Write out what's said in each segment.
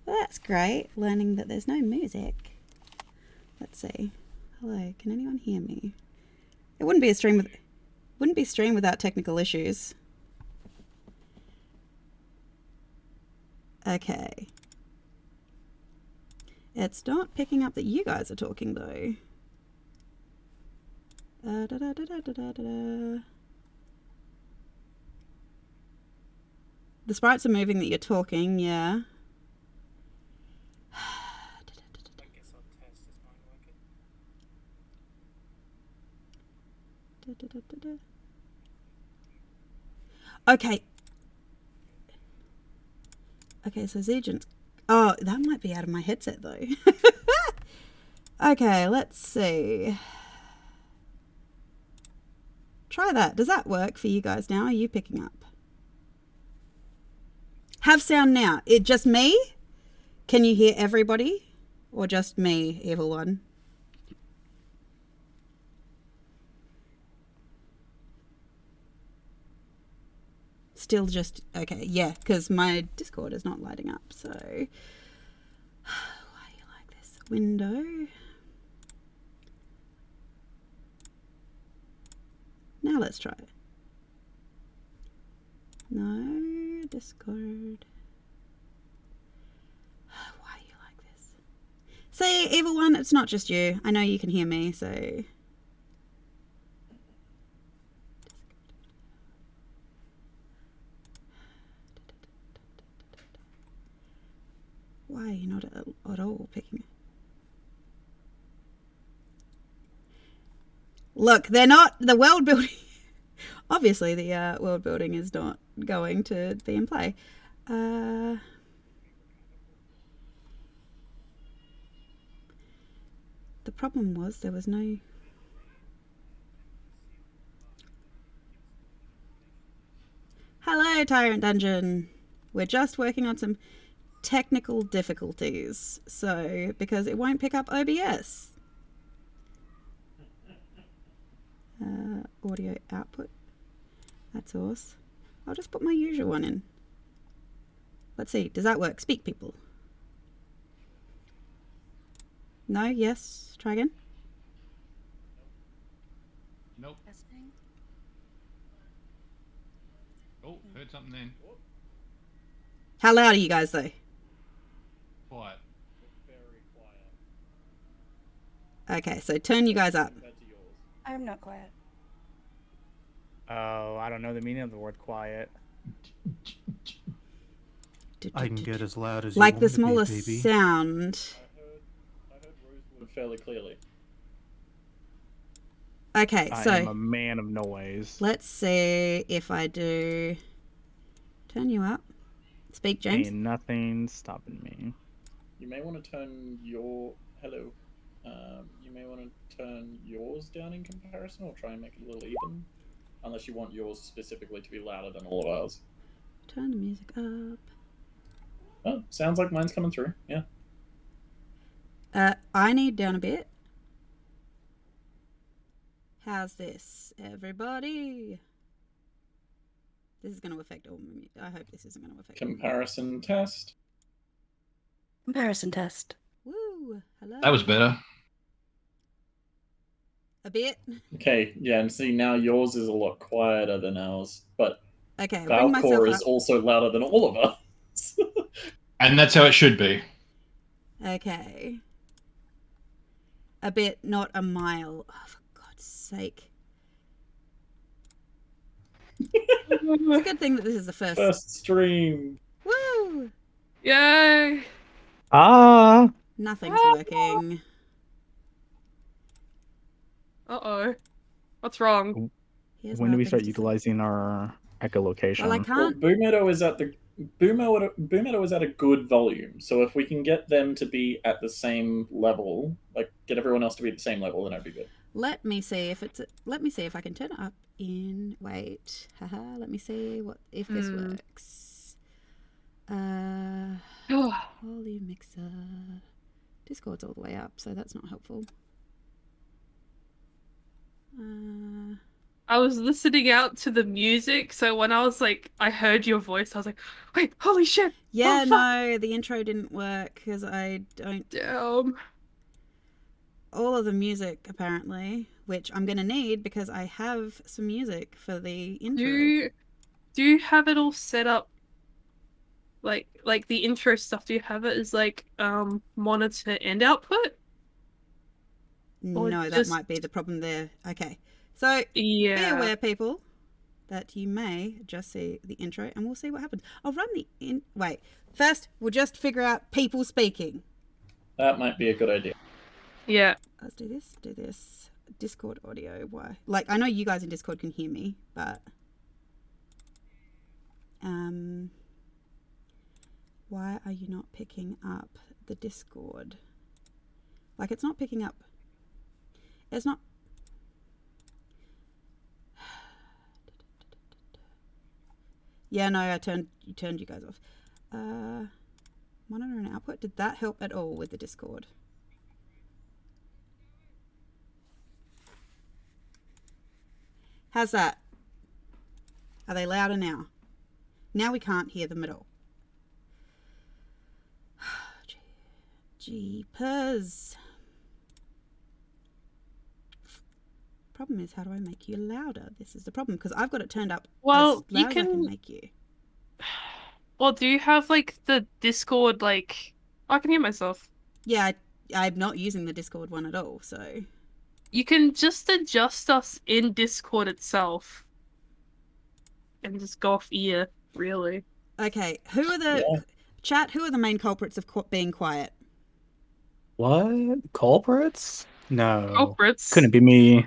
Well, that's great. Learning that there's no music. Let's see. Hello, can anyone hear me? It wouldn't be a stream without technical issues. Okay. It's not picking up that you guys are talking though. The sprites are moving that you're talking, yeah. Okay. Okay, so Zegent. Oh, that might be out of my headset though. Okay, let's see. Try that. Does that work for you guys now? Are you picking up? Have sound now. It just me? Can you hear everybody? Or just me, evil one? Still just... Okay, yeah, because my Discord is not lighting up, so... Why are you like this? Window. Now let's try it. No, Discord. Why are you like this? See, evil one, it's not just you. I know you can hear me, so... Why are you not at all picking it? Look, they're not... The world building... Obviously, the world building is not going to be in play. The problem was there was no... Hello, Tyrantdungeon. We're just working on some technical difficulties, so because it won't pick up OBS. Audio output. That's awesome. I'll just put my usual one in. Let's see. Does that work? Speak, people. No? Yes? Try again? Nope. Oh, heard something then. How loud are you guys, though? Quiet. Very quiet. Okay, so turn you guys up. I'm not quiet. Oh, I don't know the meaning of the word quiet. I can get as loud as like you the want smallest to be, baby. sound. I heard Rosewood fairly clearly. Okay, I so am a man of noise. let's see if I do turn you up. Speak, James. Ain't nothing stopping me. You may want to turn your hello. You may want to turn yours down in comparison, or try and make it a little even. Unless you want yours specifically to be louder than all of ours. Turn the music up. Oh, sounds like mine's coming through. Yeah. I need down a bit. How's this, everybody? This is going to affect all my... I hope this isn't going to affect... Comparison test. Comparison test. Woo! Hello. That was better. A bit. Okay, yeah, and see, now yours is a lot quieter than ours, but okay, bring myself Valkcore up. is also louder than all of us. And that's how it should be. Okay. A bit, not a mile. Oh, for God's sake. It's a good thing that this is the first stream. Woo! Yay! Ah! Nothing's working. Uh-oh. What's wrong? Here's When what do we I've been start to say. utilizing our echolocation? Well, I can't. Boomeadow is at the Boomeadow is at a good volume, so if we can get them to be at the same level, like get everyone else to be at the same level, then that'd be good. Let me see if it's. Let me see if I can turn it up in. Wait, haha. Let me see what if this works. Volume mixer. Discord's all the way up, so that's not helpful. I was listening out to the music, so when I was like, I heard your voice, I was like, wait, holy shit! Yeah, oh, fuck. no, the intro didn't work because I don't. Damn. All of the music, apparently, which I'm going to need because I have some music for the intro. Do you have it all set up? Like the intro stuff, do you have it as like monitor and output? No, that might be the problem there. Okay. So be aware, people, that you may just see the intro and we'll see what happens. I'll run wait. First, we'll just figure out people speaking. That might be a good idea. Yeah. Let's do this. Discord audio. Why? Like, I know you guys in Discord can hear me, but why are you not picking up the Discord? Like, it's not picking up. It's not. Yeah, no, you turned you guys off. Monitor and output. Did that help at all with the Discord? How's that? Are they louder now? Now we can't hear them at all. Jeepers. Problem is, how do I make you louder? This is the problem because I've got it turned up as loud as I can make you. Well, do you have like the Discord like? I can hear myself. Yeah, I'm not using the Discord one at all, so you can just adjust us in Discord itself and just go off ear, really. Okay, who are the chat? Who are the main culprits of being quiet? What? Culprits? No. Culprits? Couldn't be me.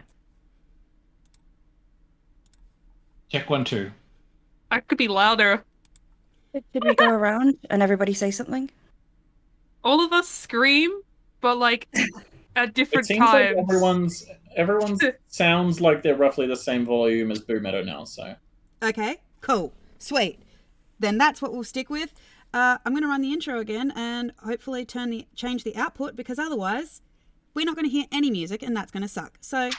Check 1, 2. I could be louder. Did we go around and everybody say something? All of us scream, but like at different it seems times. Like everyone's sounds like they're roughly the same volume as Boomeadow now, so. Okay, cool. Sweet. Then that's what we'll stick with. I'm going to run the intro again and hopefully change the output because otherwise we're not going to hear any music and that's going to suck. So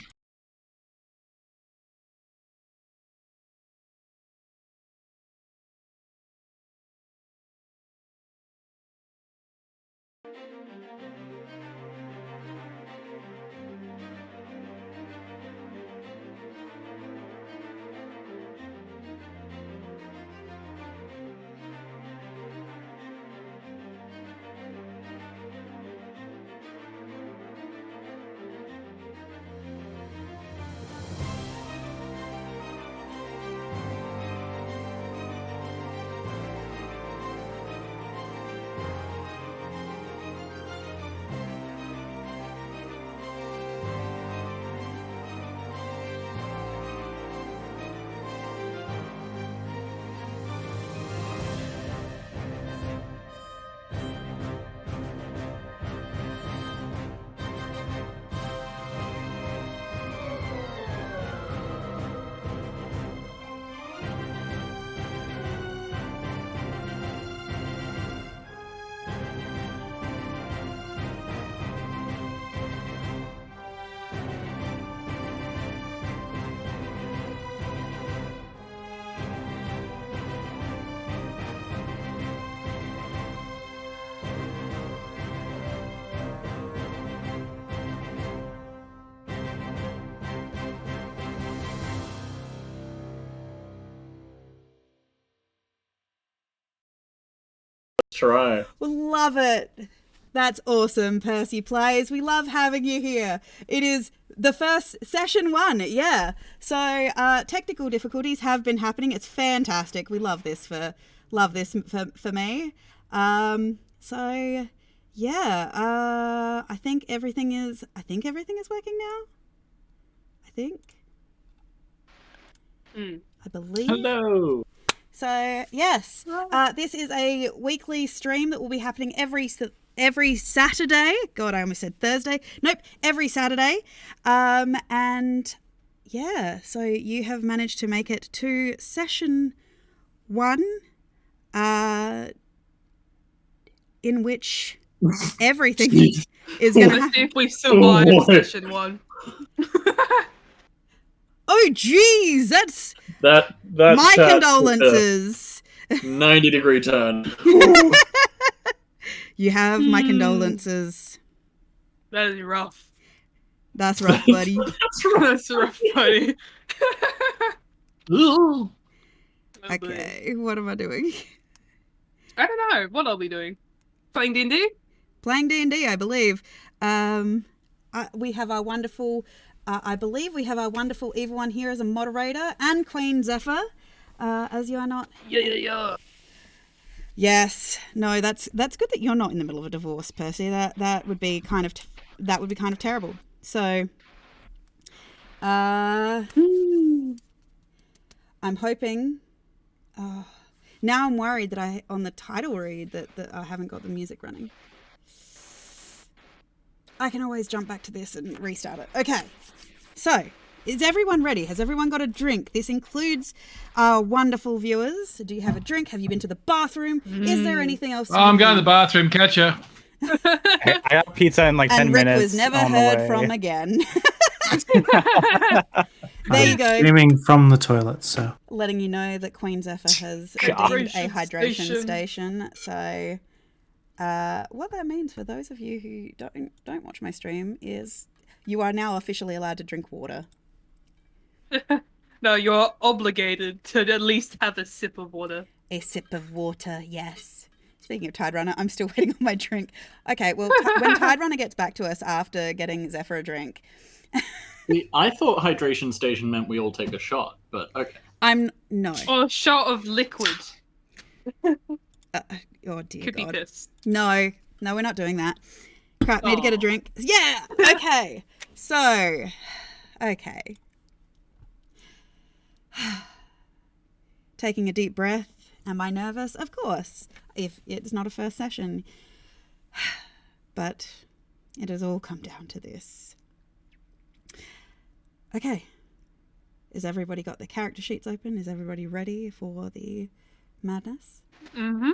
Try. Love it. That's awesome, Percy Plays. We love having you here. It is the first session 1, yeah. So technical difficulties have been happening. It's fantastic. We love this for me. So yeah, I think everything is working now. I believe. Hello. So yes, this is a weekly stream that will be happening every Saturday. God, I almost said Thursday. Nope, every Saturday. And yeah, so you have managed to make it to session 1, in which everything is going to happen. See if we survive session 1. Oh, geez, that's That my chat took a condolences. 90-degree turn. You have my condolences. That is rough. That's rough, buddy. That's rough, buddy. Ooh. Okay, what am I doing? I don't know. What are we doing? Playing D&D? Playing D&D, I believe. We have our wonderful, I believe we have our wonderful evil one here as a moderator, and Queen Zephyr, as you are not. Yeah. Yes, no, that's good that you're not in the middle of a divorce, Percy. That would be kind of terrible. So, I'm hoping. Now I'm worried that on the title read that I haven't got the music running. I can always jump back to this and restart it. Okay, so is everyone ready? Has everyone got a drink? This includes our wonderful viewers. Do you have a drink? Have you been to the bathroom? Is there anything else? Oh, I'm going to the bathroom. Catch ya. I got pizza in like 10 and Rick minutes. was never on the heard way. from again. There you go. Streaming from the toilet, so. Letting you know that Queen Zephyr has God. redeemed a hydration station. So, what that means for those of you who don't watch my stream is you are now officially allowed to drink water. No, you're obligated to at least have a sip of water. A sip of water, yes. Speaking of Tiderunner, I'm still waiting on my drink. Okay, well, when Tiderunner gets back to us after getting Zephyr a drink. I thought hydration station meant we all take a shot, but okay. No. Or a shot of liquid. Oh, dear Could God. be piss. No, we're not doing that. Crap, need to get a drink. Yeah, okay. So, okay. Taking a deep breath. Am I nervous? Of course, if it's not a first session. But it has all come down to this. Okay. Is everybody got their character sheets open? Is everybody ready for the madness? Mm-hmm.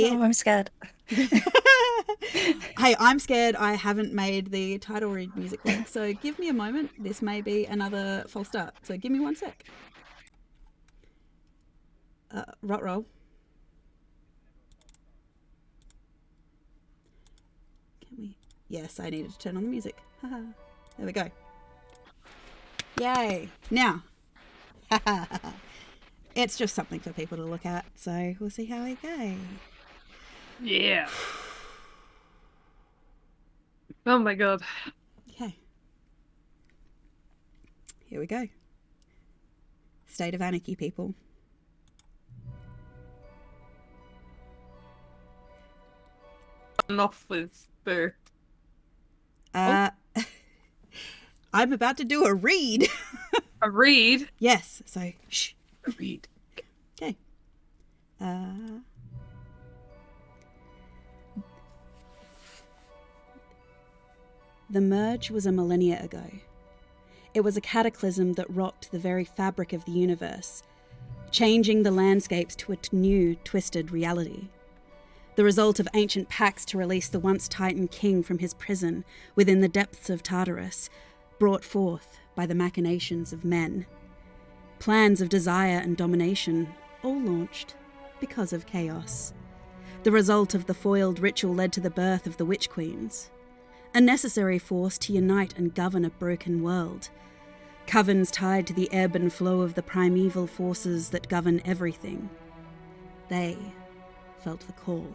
Oh, I'm scared. Hey, I'm scared I haven't made the title read music work, so give me a moment. This may be another false start, so give me 1 sec. Rot roll. Can we? Yes, I needed to turn on the music. Haha. There we go. Yay. Now. It's just something for people to look at, so we'll see how we go. Yeah. Oh my God. Okay. Here we go. State of Anarchy, people. Off with Boo. I'm about to do a read. A read? Yes, so shh. A read. Okay. The merge was a millennia ago. It was a cataclysm that rocked the very fabric of the universe, changing the landscapes to a new, twisted reality. The result of ancient pacts to release the once Titan king from his prison within the depths of Tartarus, brought forth by the machinations of men. Plans of desire and domination, all launched because of chaos. The result of the foiled ritual led to the birth of the Witch Queens, a necessary force to unite and govern a broken world. Covens tied to the ebb and flow of the primeval forces that govern everything. They felt the call.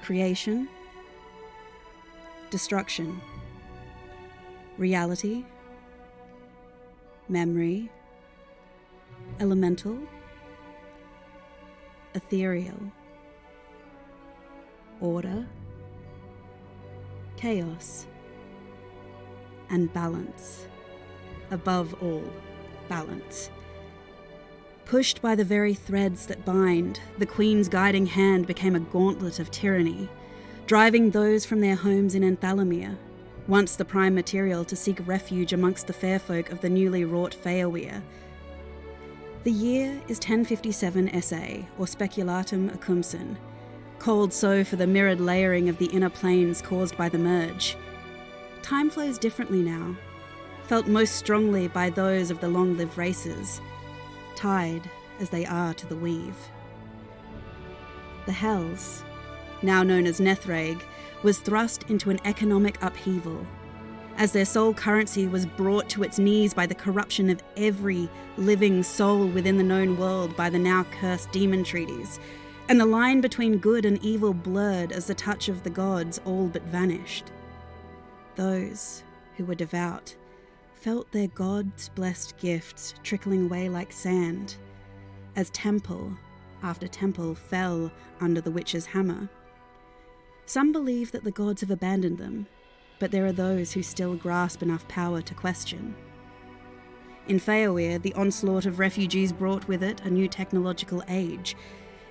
Creation, destruction, reality, memory, elemental, ethereal, order, chaos, and balance. Above all, balance. Pushed by the very threads that bind, the Queen's guiding hand became a gauntlet of tyranny, driving those from their homes in Enthalemia, once the prime material to seek refuge amongst the fair folk of the newly wrought Feawir. The year is 1057 SA, or Speculatum Acumsen, called so for the mirrored layering of the inner planes caused by the merge. time flows differently now, felt most strongly by those of the long-lived races, tied as they are to the weave. The Hells, now known as Nethreg, was thrust into an economic upheaval, as their sole currency was brought to its knees by the corruption of every living soul within the known world by the now cursed demon treaties, and the line between good and evil blurred as the touch of the gods all but vanished. Those who were devout felt their gods' blessed gifts trickling away like sand, as temple after temple fell under the witch's hammer. Some believe that the gods have abandoned them, but there are those who still grasp enough power to question. In Faoir, the onslaught of refugees brought with it a new technological age.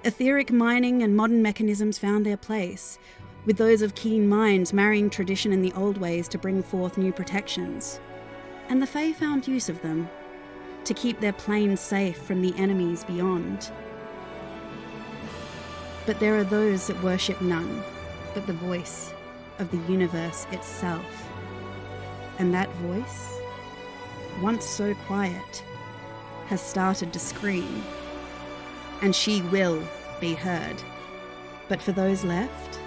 Etheric mining and modern mechanisms found their place, with those of keen minds marrying tradition in the old ways to bring forth new protections. And the Fae found use of them, to keep their planes safe from the enemies beyond. But there are those that worship none but the voice of the universe itself. And that voice, once so quiet, has started to scream. And she will be heard. But for those left,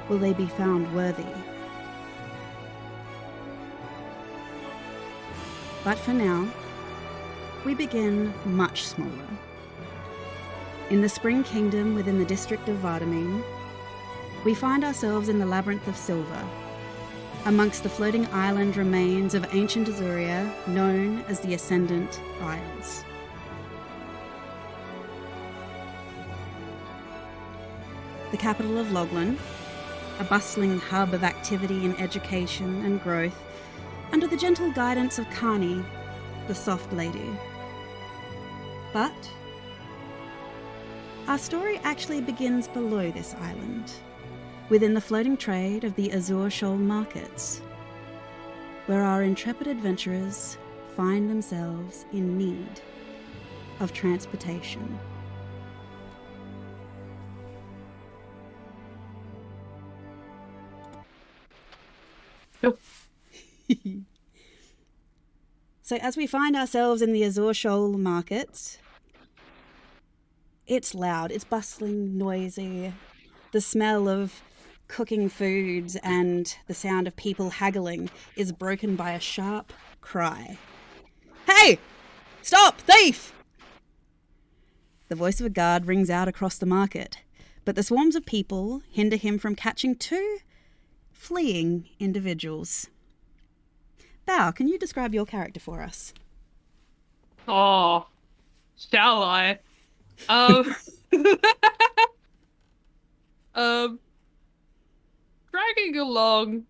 will they be found worthy? But for now, we begin much smaller. In the Spring Kingdom within the district of Vardamine, we find ourselves in the Labyrinth of Silver, amongst the floating island remains of ancient Azuria known as the Ascendant Isles. The capital of Loglan, a bustling hub of activity and education and growth, under the gentle guidance of Kani, the Soft Lady. But our story actually begins below this island, within the floating trade of the Azure Shoal markets, where our intrepid adventurers find themselves in need of transportation. So as we find ourselves in the Azure Shoal markets, it's loud, it's bustling, noisy. The smell of cooking foods and the sound of people haggling is broken by a sharp cry. Hey! Stop! Thief! The voice of a guard rings out across the market, but the swarms of people hinder him from catching two fleeing individuals. Bao, can you describe your character for us? Oh, shall I? Dragging along,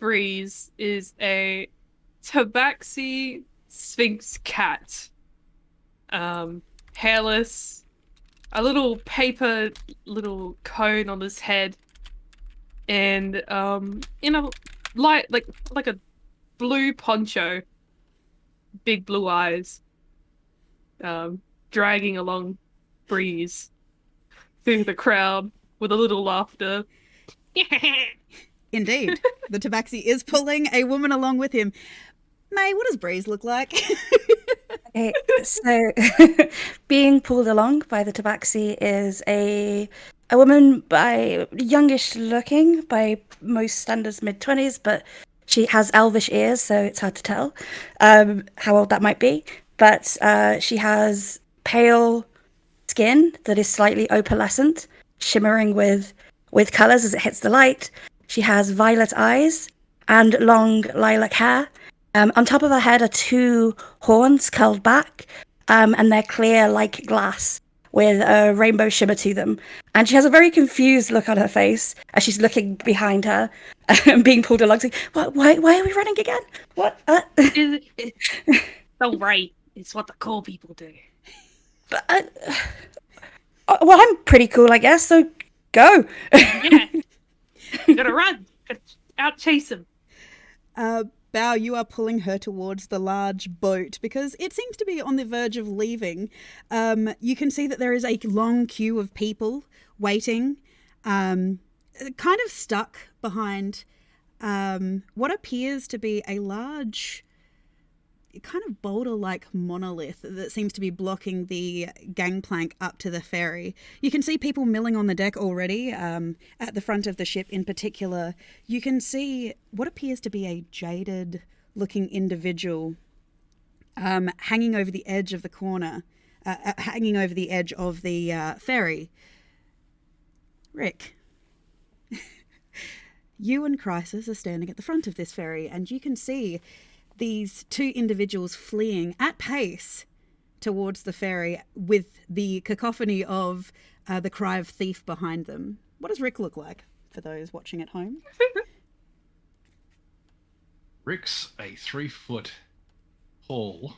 Breeze is a tabaxi sphinx cat. Hairless, a little paper little cone on his head, and in a light like a blue poncho, big blue eyes, dragging along Breeze through the crowd with a little laughter. Indeed, the tabaxi is pulling a woman along with him. May, what does Breeze look like? Okay, so being pulled along by the tabaxi is a woman, by youngish looking, by most standards mid-20s, but she has elvish ears, so it's hard to tell how old that might be. But she has pale skin that is slightly opalescent, shimmering with colours as it hits the light. She has violet eyes and long lilac hair. On top of her head are two horns curled back, and they're clear like glass with a rainbow shimmer to them. And she has a very confused look on her face as she's looking behind her and being pulled along, saying, why are we running again? What? It's all right. It's what the cool people do. But, well, I'm pretty cool, I guess, so go. Yeah. You gotta run. Gotta out chase him. Bao, you are pulling her towards the large boat because it seems to be on the verge of leaving. You can see that there is a long queue of people waiting kind of stuck behind what appears to be a large, kind of boulder-like monolith that seems to be blocking the gangplank up to the ferry. You can see people milling on the deck already. At the front of the ship in particular, you can see what appears to be a jaded-looking individual hanging over the edge of the corner, hanging over the edge of the ferry. Rick, you and Crisis are standing at the front of this ferry, and you can see these two individuals fleeing at pace towards the ferry with the cacophony of the cry of thief behind them. What does Rick look like for those watching at home? Rick's a 3-foot tall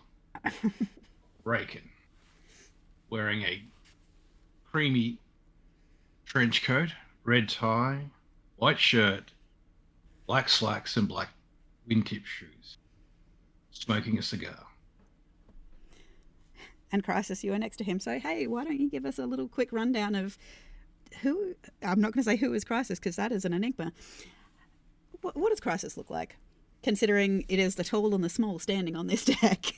Rake, wearing a creamy trench coat, red tie, white shirt, black slacks, and black wingtip shoes, smoking a cigar. And Crisis, you are next to him. So, hey, why don't you give us a little quick rundown of who... I'm not going to say who is Crisis, because that is an enigma. What does Crisis look like, considering it is the tall and the small standing on this deck?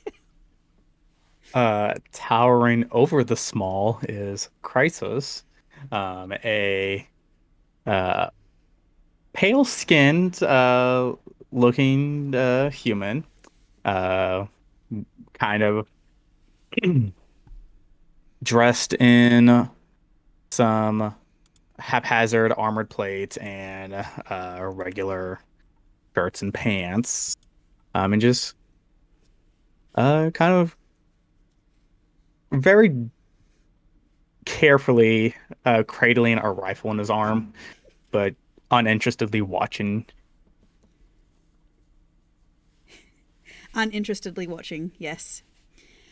Towering over the small is Crisis, a pale-skinned looking human, kind of dressed in some haphazard armored plates and regular shirts and pants, and just kind of very carefully cradling a rifle in his arm, but uninterestedly watching. Uninterestedly watching, yes.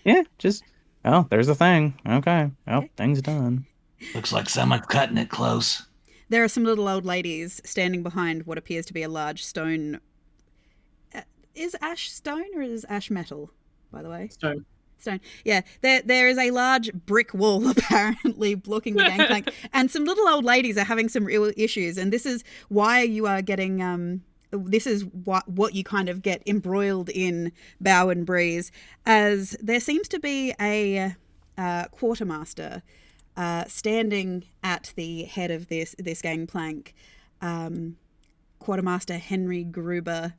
Yeah, just, oh, there's a thing. Okay. Oh, Okay. thing's done. Looks like someone's cutting it close. There are some little old ladies standing behind what appears to be a large stone. Is ash stone or is ash metal, by the way? Stone. Stone. Yeah, there is a large brick wall apparently blocking the gangplank, and some little old ladies are having some real issues. And this is why you are getting. This is what you kind of get embroiled in, Bow and Breeze, as there seems to be a quartermaster standing at the head of this gangplank. Quartermaster Henry Gruber,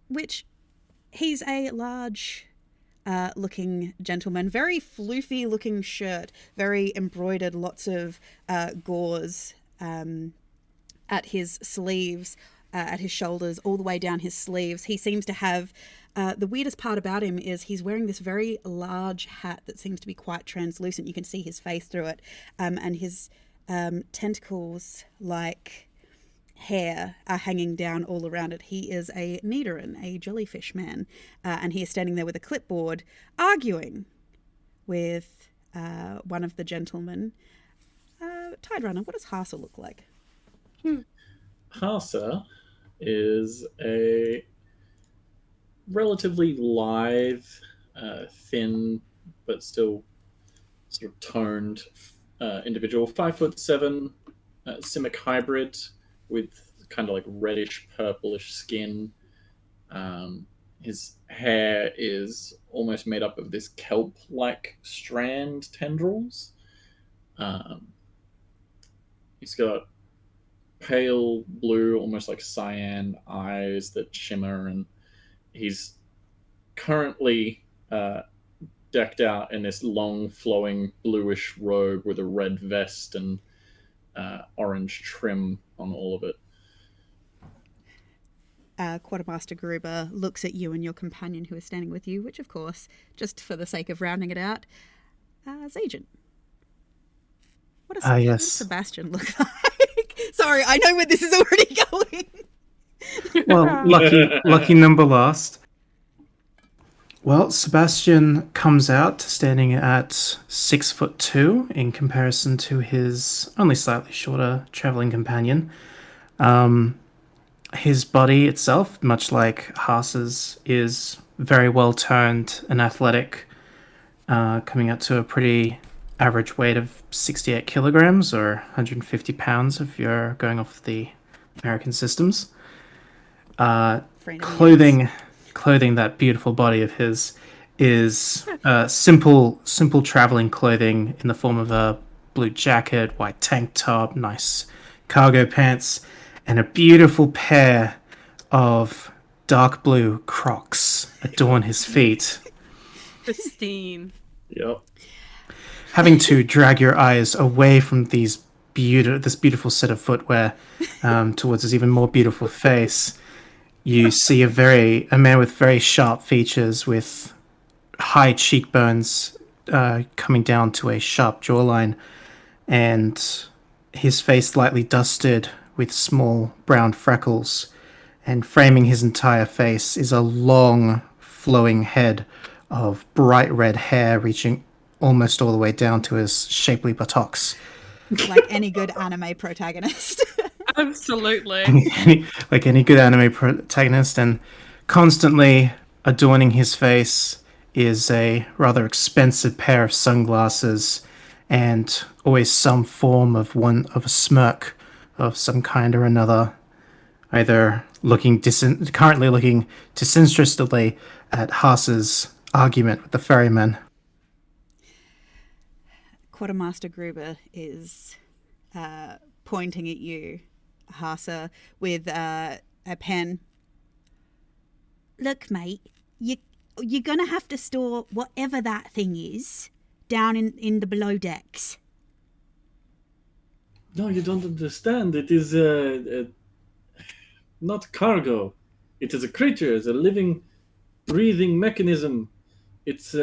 which. He's a large looking gentleman, very floofy looking shirt, very embroidered, lots of gauze at his sleeves, at his shoulders, all the way down his sleeves. He seems to have, the weirdest part about him is he's wearing this very large hat that seems to be quite translucent. You can see his face through it, and his tentacles like hair are hanging down all around it. He is a Nidoran, a jellyfish man, and he is standing there with a clipboard arguing with one of the gentlemen. Tiderunner, what does Harsa look like? Harsa is a relatively lithe, thin, but still sort of toned individual. 5'7", Simic hybrid with kind of like reddish purplish skin. His hair is almost made up of this kelp-like strand tendrils. He's got pale blue, almost like cyan eyes that shimmer, and he's currently decked out in this long flowing bluish robe with a red vest and orange trim on all of it. Quartermaster Gruber looks at you and your companion who is standing with you, which of course, just for the sake of rounding it out, is Agent. What does Sebastian look like? Sorry, I know where this is already going. Well, lucky number last. Well, Sebastian comes out standing at 6'2" in comparison to his only slightly shorter traveling companion. His body itself, much like Harsa's, is very well turned and athletic, coming up to a pretty average weight of 68 kilograms or 150 pounds if you're going off the American systems. Friend of the Clothing that beautiful body of his is simple traveling clothing in the form of a blue jacket, white tank top, nice cargo pants, and a beautiful pair of dark blue Crocs adorn his feet. Pristine. Yep. Having to drag your eyes away from this beautiful set of footwear towards his even more beautiful face, you see a man with very sharp features, with high cheekbones coming down to a sharp jawline, and his face lightly dusted with small brown freckles, and framing his entire face is a long, flowing head of bright red hair reaching almost all the way down to his shapely buttocks. Like any good anime protagonist. Absolutely. Like any good anime protagonist, and constantly adorning his face is a rather expensive pair of sunglasses, and always some form of a smirk of some kind or another, either currently looking disinterestedly at Haas's argument with the ferryman. Quartermaster Gruber is pointing at you, Harsa, with a pen. Look, mate, you're going to have to store whatever that thing is down in the below decks. No, you don't understand. It is not cargo. It is a creature. It's a living, breathing mechanism. It's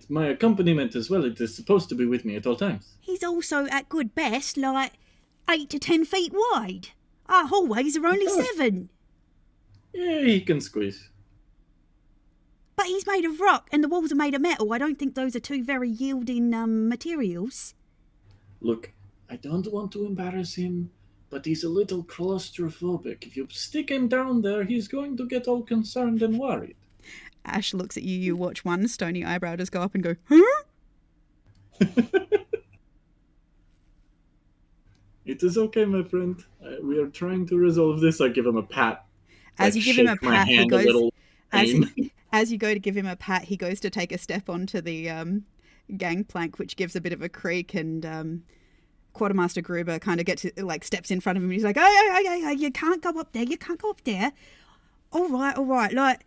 my accompaniment as well. It is supposed to be with me at all times. He's also, at good best, like 8 to 10 feet wide. Our hallways are only 7. Yeah, he can squeeze. But he's made of rock and the walls are made of metal. I don't think those are two very yielding materials. Look, I don't want to embarrass him, but he's a little claustrophobic. If you stick him down there, he's going to get all concerned and worried. Ash looks at you, you watch one stony eyebrow just go up and go, huh? It is okay, my friend. We are trying to resolve this. I give him a pat. As you give him a pat, he goes... As you go to give him a pat, he goes to take a step onto the gangplank, which gives a bit of a creak, and Quartermaster Gruber kind of steps in front of him, and he's like, "Hey, you can't go up there. You can't go up there. All right. Like,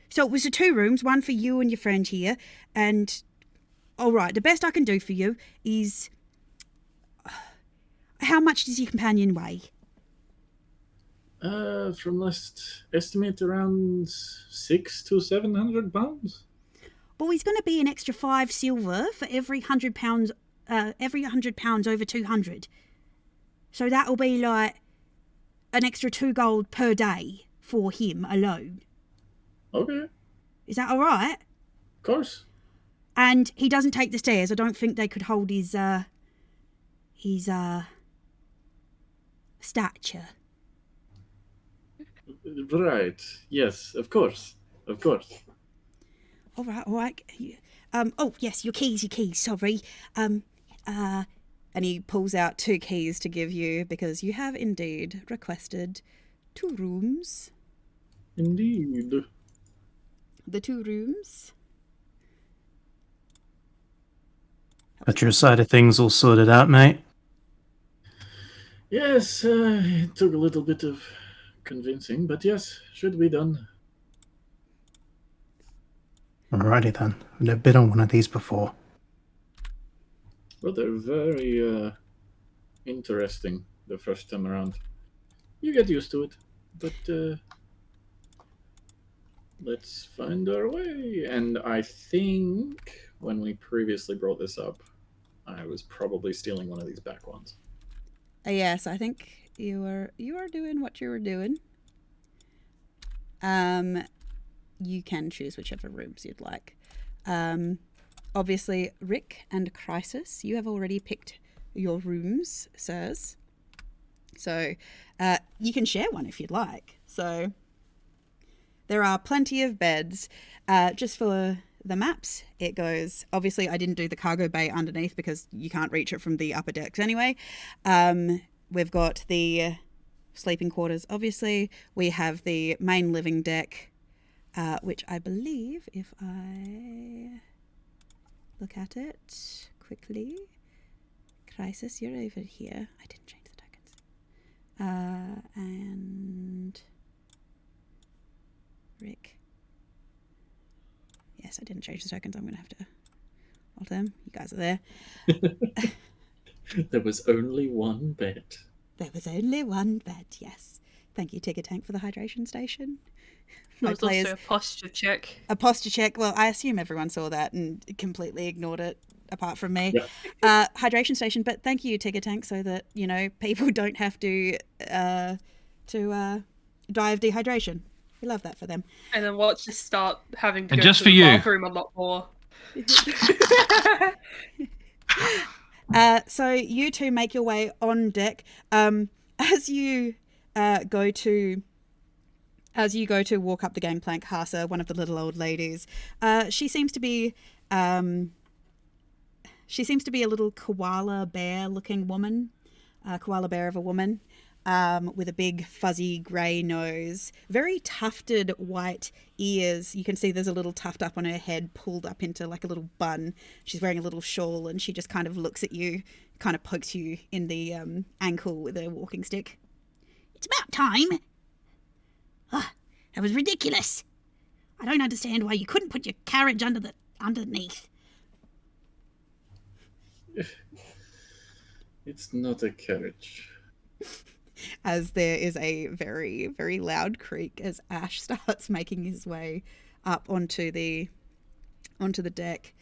so it was the 2 rooms, one for you and your friend here, and all right, the best I can do for you is, how much does your companion weigh?" From last estimate, around 600 to 700 pounds. Well, he's going to be an extra 5 silver for every 100 pounds. Every 100 pounds over 200. So that'll be like an extra 2 gold per day for him alone. Okay. Is that all right? Of course. And he doesn't take the stairs. I don't think they could hold his stature. Right. Yes, of course. All right. Oh, yes, your keys, sorry. And he pulls out 2 keys to give you, because you have indeed requested 2 rooms. Indeed. The 2 rooms. Got your side of things all sorted out, mate? Yes, it took a little bit of convincing, but yes, should be done. Alrighty then. I've never been on one of these before. Well, they're very interesting the first time around. You get used to it, but let's find our way. And I think when we previously brought this up, I was probably stealing one of these back ones. Yes, I think you are doing what you were doing. You can choose whichever rooms you'd like. Obviously, Rick and Crisis, you have already picked your rooms, sirs. So you can share one if you'd like. So there are plenty of beds. Just for the maps, it goes, obviously I didn't do the cargo bay underneath because you can't reach it from the upper decks anyway. We've got the sleeping quarters, obviously. We have the main living deck, which I believe, if I look at it quickly, Crisis, you're over here. I didn't change the tokens. And Rick. Yes, I didn't change the tokens. I'm going to have to alter them. You guys are there. There was only one bed. There was only one bed, yes. Thank you, Tigger Tank, for the hydration station. It was also a posture check. A posture check. Well, I assume everyone saw that and completely ignored it, apart from me. Yep. Hydration station, but thank you, Tigger Tank, so that, you know, people don't have to die of dehydration. We love that for them. And then watch us start having to And go just to for the you. bathroom a lot more. So you two make your way on deck. As you go to walk up the gangplank, Harsa, one of the little old ladies, she seems to be a little koala bear looking woman, koala bear of a woman, with a big fuzzy grey nose, very tufted white ears. You can see there's a little tuft up on her head, pulled up into like a little bun. She's wearing a little shawl, and she just kind of looks at you, kind of pokes you in the ankle with her walking stick. It's about time. That was ridiculous. I don't understand why you couldn't put your carriage underneath. It's not a carriage. As there is a very, very loud creak as Ash starts making his way up onto the deck.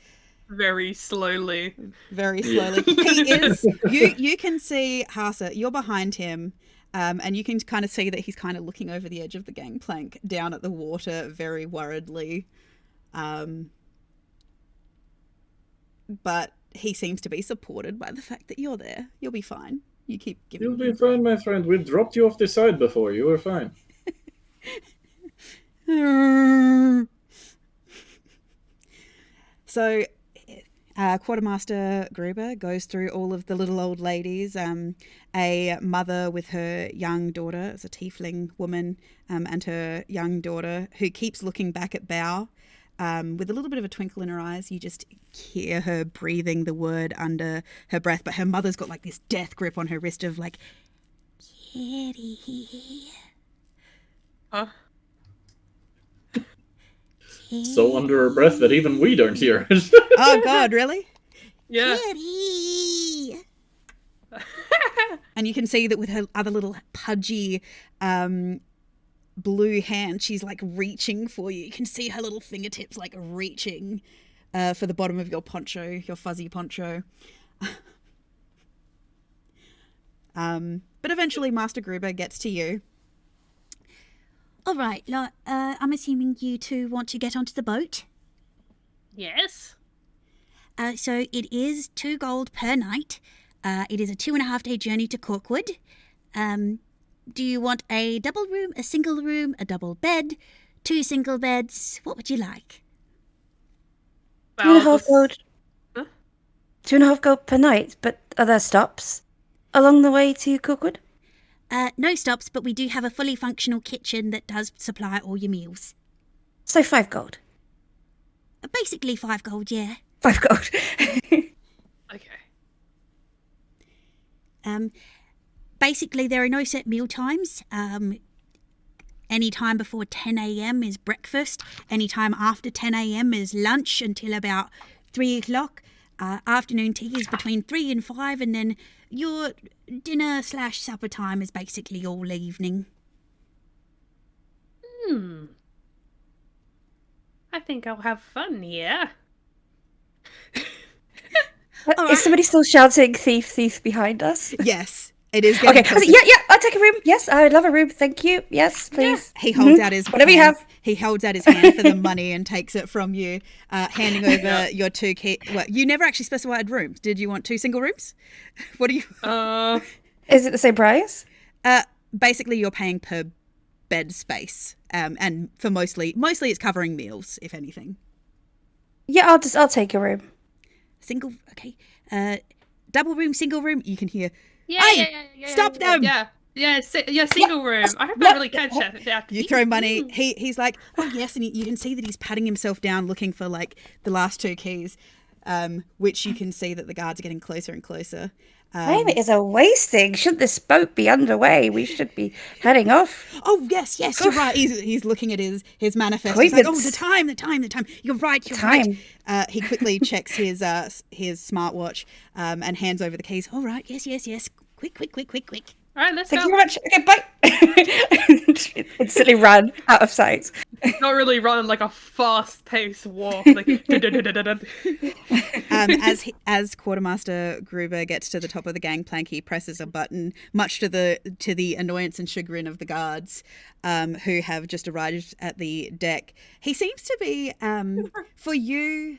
Very slowly. Very slowly. He is. You can see Harsa. You're behind him, and you can kind of see that he's kind of looking over the edge of the gangplank down at the water, very worriedly. But he seems to be supported by the fact that you're there. You'll be fine. You keep giving. You'll be fine, my friend. We've dropped you off the side before. You were fine. So, Quartermaster Gruber goes through all of the little old ladies. A mother with her young daughter, it's a tiefling woman, and her young daughter, who keeps looking back at Bao. With a little bit of a twinkle in her eyes. You just hear her breathing the word under her breath, but her mother's got like this death grip on her wrist of like, kitty. Huh? So under her breath that even we don't hear it. Oh God, really? Yeah. Kitty. And you can see that with her other little pudgy blue hand, she's like reaching for you. You can see her little fingertips like reaching for the bottom of your poncho, your fuzzy poncho. But eventually Master Gruber gets to you. All right, I'm assuming you two want to get onto the boat. Yes. So it is 2 gold per night. It is a 2.5-day journey to Corkwood. Do you want a double room, a single room, a double bed, 2 single beds? What would you like? 2.5 gold. Huh? 2.5 gold per night, but are there stops along the way to Corkwood? No stops, but we do have a fully functional kitchen that does supply all your meals. So 5 gold. Basically 5 gold, yeah. 5 gold. Okay. Basically, there are no set meal times. Any time before 10 a.m. is breakfast. Any time after 10 a.m. is lunch until about 3 o'clock. Afternoon tea is between 3 and 5, and then your dinner/supper time is basically all evening. I think I'll have fun here. Is somebody still shouting thief, thief behind us? Yes, it is. Okay, yeah, I'll take a room. Yes, I would love a room. Thank you. Yes, please. He holds out his whatever hand. you have. He holds out his hand for the money and takes it from you, handing over your 2 key. Well, you never actually specified rooms. Did you want 2 single rooms? What do you? Is it the same price? Basically, you're paying per bed space, and for mostly it's covering meals, if anything. Yeah, I'll take a room. Single, okay. Double room, single room. You can hear. Yeah, Hey, stop them! Yeah, single room. I hope I really catch that. You throw money. He's like, oh yes, and you can see that he's patting himself down, looking for like the last 2 keys, which you can see that the guards are getting closer and closer. Time is a wasting. Should this boat be underway, we should be heading off. Oh yes, you're right. He's looking at his manifest. He's like, oh, the time. You're right. Right. He quickly checks his smartwatch and hands over the keys. All right. Yes. Quick. All right, let's Thank go. you very much. Okay, bye. Instantly run out of sight. Not really running like a fast-paced walk. Like, as Quartermaster Gruber gets to the top of the gangplank, he presses a button, much to the annoyance and chagrin of the guards, who have just arrived at the deck. He seems to be, for you,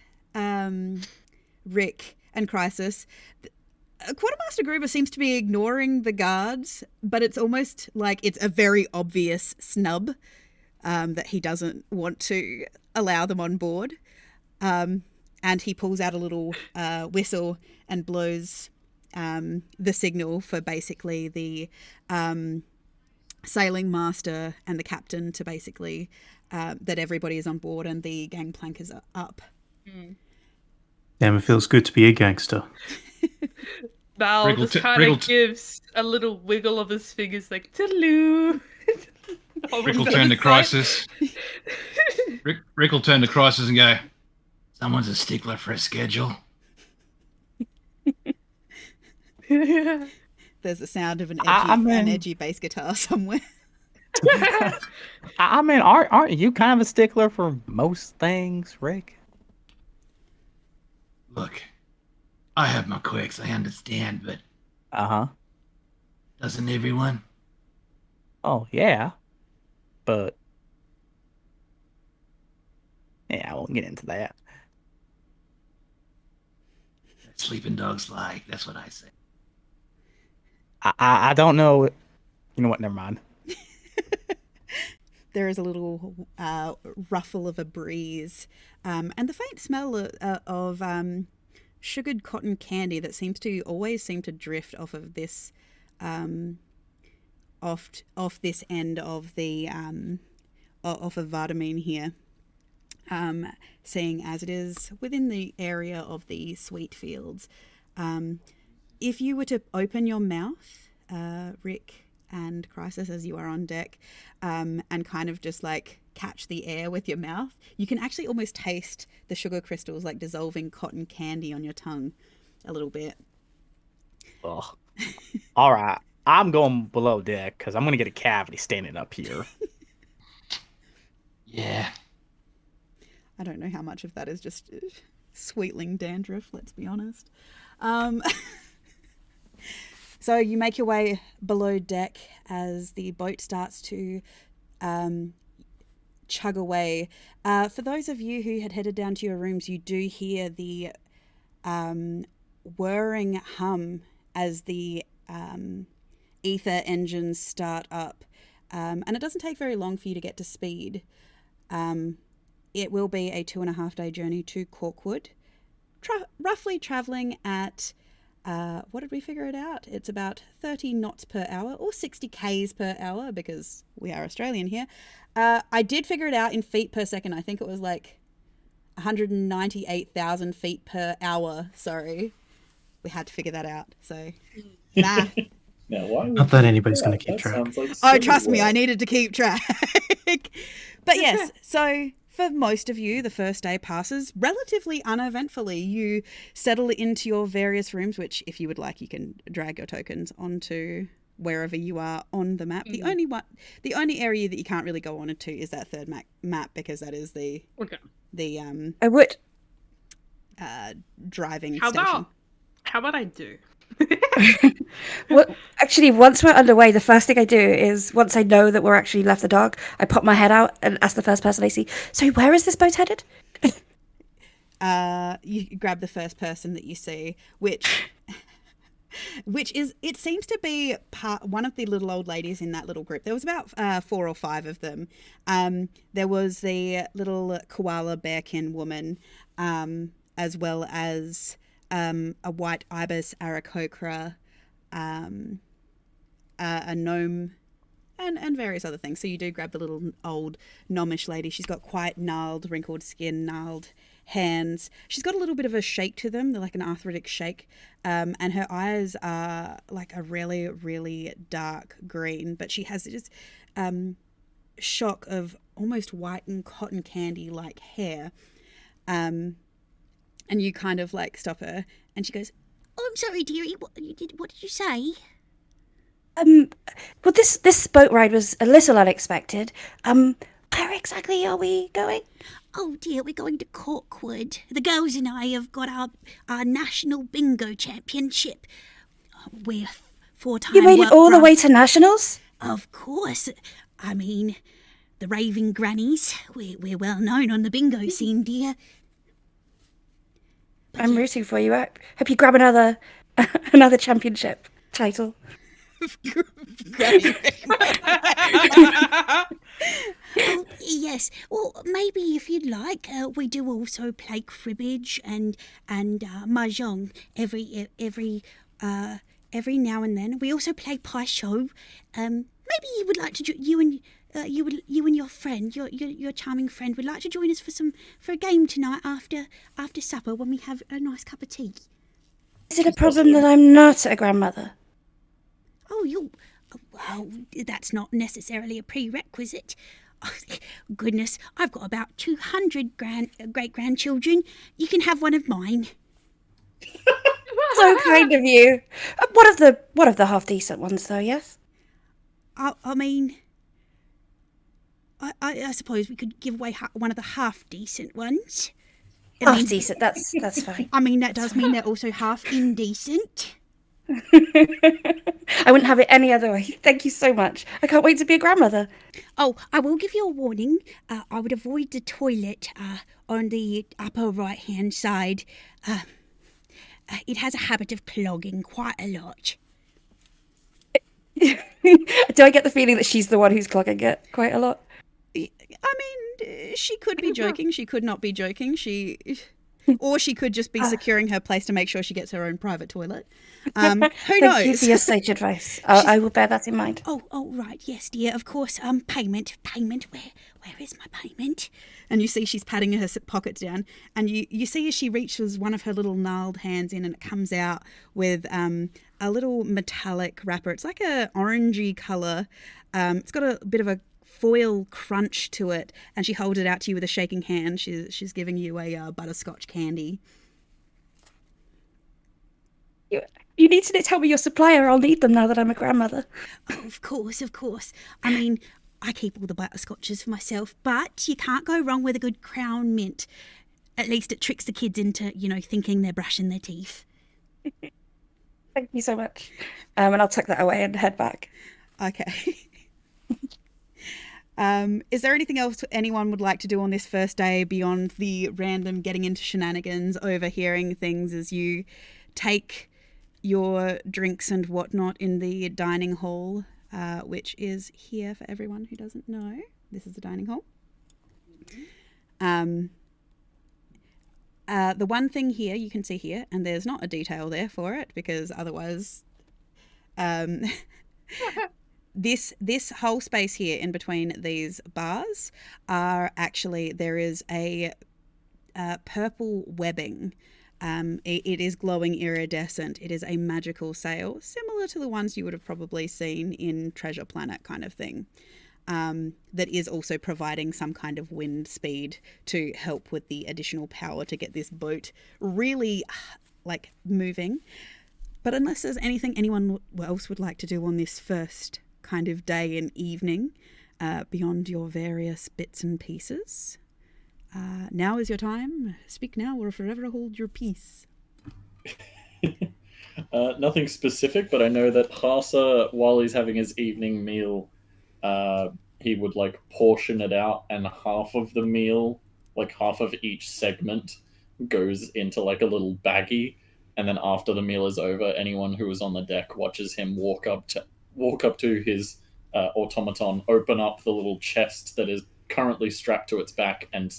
Rick and Crisis. Quartermaster Gruber seems to be ignoring the guards, but it's almost like it's a very obvious snub that he doesn't want to allow them on board. And he pulls out a little whistle and blows the signal for basically the sailing master and the captain to basically that everybody is on board and the gangplank is up. Damn, it feels good to be a gangster. Val Wriggle just kind of gives a little wiggle of his fingers, like toodaloo. Rick will turn to Crisis. Rick will turn to Crisis and go, Someone's a stickler for a schedule. There's the sound of an edgy bass guitar somewhere. I mean, aren't you kind of a stickler for most things, Rick? Look, I have my quirks, I understand, but doesn't everyone? Oh, yeah. But yeah, I won't get into that. Sleeping dogs lie, that's what I say. I don't know. You know what? Never mind. There is a little ruffle of a breeze and the faint smell of sugared cotton candy that seems to drift off of this off this end of the off of Vardamine here, seeing as it is within the area of the sweet fields. If you were to open your mouth, Rick and Crisis, as you are on deck, and kind of just like catch the air with your mouth, you can actually almost taste the sugar crystals like dissolving cotton candy on your tongue a little bit. Ugh. All right, I'm going below deck because I'm going to get a cavity standing up here. Yeah. I don't know how much of that is just sweetling dandruff, let's be honest. So you make your way below deck as the boat starts to chug away. For those of you who had headed down to your rooms, you do hear the whirring hum as the ether engines start up. And it doesn't take very long for you to get to speed. It will be a 2.5-day journey to Corkwood, roughly travelling at, what did we figure it out? It's about 30 knots per hour or 60 k's per hour because we are Australian here. I did figure it out in feet per second. I think it was like 198,000 feet per hour. Sorry. We had to figure that out. So, nah. Now, why Not that anybody's going to keep track. Oh, trust me, I needed to keep track. But yes, so for most of you, the first day passes relatively uneventfully. You settle into your various rooms, which if you would like, you can drag your tokens onto wherever you are on the map. Mm-hmm. The only area that you can't really go on to is that third map because that is the I would driving How station. How about I do? Well, actually, once we're underway, the first thing I do is, once I know that we're actually left the dock, I pop my head out and ask the first person I see, so where is this boat headed? You grab the first person that you see, which is, it seems to be one of the little old ladies in that little group. There was about 4 or 5 of them. There was the little koala bearkin woman, as well as a white ibis, aarakocra, a gnome, and various other things. So you do grab the little old gnomish lady. She's got quite gnarled, wrinkled skin, gnarled hands. She's got a little bit of a shake to them. They're like an arthritic shake. And her eyes are like a really, really dark green. But she has this shock of almost white and cotton candy like hair. And you kind of like stop her and she goes, "Oh, I'm sorry, dearie. What did you say?" Well, this boat ride was a little unexpected. Where exactly are we going? Oh dear, we're going to Corkwood. The girls and I have got our national bingo championship. We're 4-time. You made it all the way to nationals? Of course. I mean, the Raving Grannies. We're well known on the bingo scene, dear. I'm rooting for you. I hope you grab another championship title. Oh, yes. Well, maybe if you'd like, we do also play cribbage and mahjong every now and then. We also play paisho. Maybe you would like to you and your friend, your charming friend, would like to join us for a game tonight after supper when we have a nice cup of tea. Is it a problem that I'm not a grandmother? Oh, well, that's not necessarily a prerequisite. Oh, goodness, I've got about 200 great-grandchildren. You can have one of mine. So kind of you. What of the half-decent ones, though, yes? I mean, I suppose we could give away one of the half-decent ones. Half-decent, that's fine. I mean, that does mean they're also half-indecent. I wouldn't have it any other way. Thank you so much. I can't wait to be a grandmother. Oh, I will give you a warning. I would avoid the toilet on the upper right-hand side. It has a habit of clogging quite a lot. Do I get the feeling that she's the one who's clogging it quite a lot? I mean, she could be joking. She could not be joking. Or she could just be securing her place to make sure she gets her own private toilet. Who knows? Thank you for your sage advice. I will bear that in mind. Oh, right. Yes, dear. Of course. Payment. Where is my payment? And you see she's patting her pockets down. And you see as she reaches one of her little gnarled hands in and it comes out with a little metallic wrapper. It's like a orangey colour. It's got a bit of a foil crunch to it, and she holds it out to you with a shaking hand. She's giving you a butterscotch candy. You need to tell me your supplier. I'll need them now that I'm a grandmother. Oh, of course. I mean, I keep all the butterscotches for myself, but you can't go wrong with a good Crown Mint. At least it tricks the kids into, thinking they're brushing their teeth. Thank you so much. And I'll tuck that away and head back. Okay. Is there anything else anyone would like to do on this first day beyond the random getting into shenanigans, overhearing things as you take your drinks and whatnot in the dining hall, which is here for everyone who doesn't know? This is the dining hall. The one thing here you can see here, and there's not a detail there for it because otherwise this whole space here in between these bars are actually, there is a purple webbing. It is glowing iridescent. It is a magical sail, similar to the ones you would have probably seen in Treasure Planet kind of thing, that is also providing some kind of wind speed to help with the additional power to get this boat really like moving. But unless there's anything anyone else would like to do on this first kind of day and evening, beyond your various bits and pieces, now is your time. Speak now or forever hold your peace. Nothing specific, but I know that Harsa, while he's having his evening meal, he would portion it out, and half of the meal, half of each segment, goes into a little baggie, and then after the meal is over, anyone who is on the deck watches him walk up to his automaton, open up the little chest that is currently strapped to its back and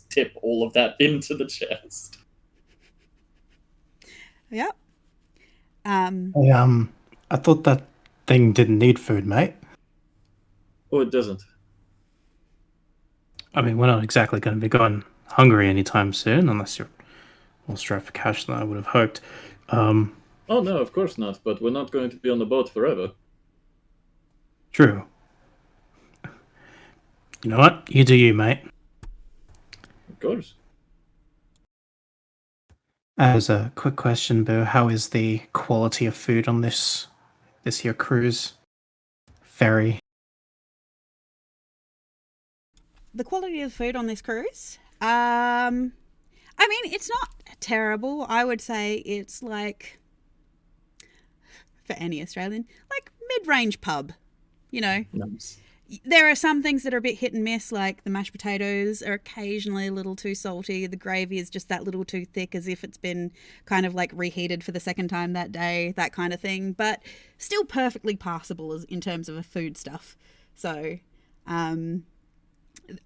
tip all of that into the chest. Yep. I thought that thing didn't need food, mate. Oh, it doesn't. I mean, we're not exactly going to be going hungry anytime soon, unless you're more strapped for cash than I would have hoped. Oh, no, of course not, but we're not going to be on the boat forever. True. You know what? You do you, mate. Of course. As a quick question, Boo, how is the quality of food on this here cruise? Ferry. The quality of food on this cruise? I mean, it's not terrible. I would say it's like, for any Australian, like mid-range pub, you know. Nice. There are some things that are a bit hit and miss, like the mashed potatoes are occasionally a little too salty. The gravy is just that little too thick, as if it's been kind of like reheated for the second time that day, that kind of thing. But still perfectly passable in terms of a food stuff. So,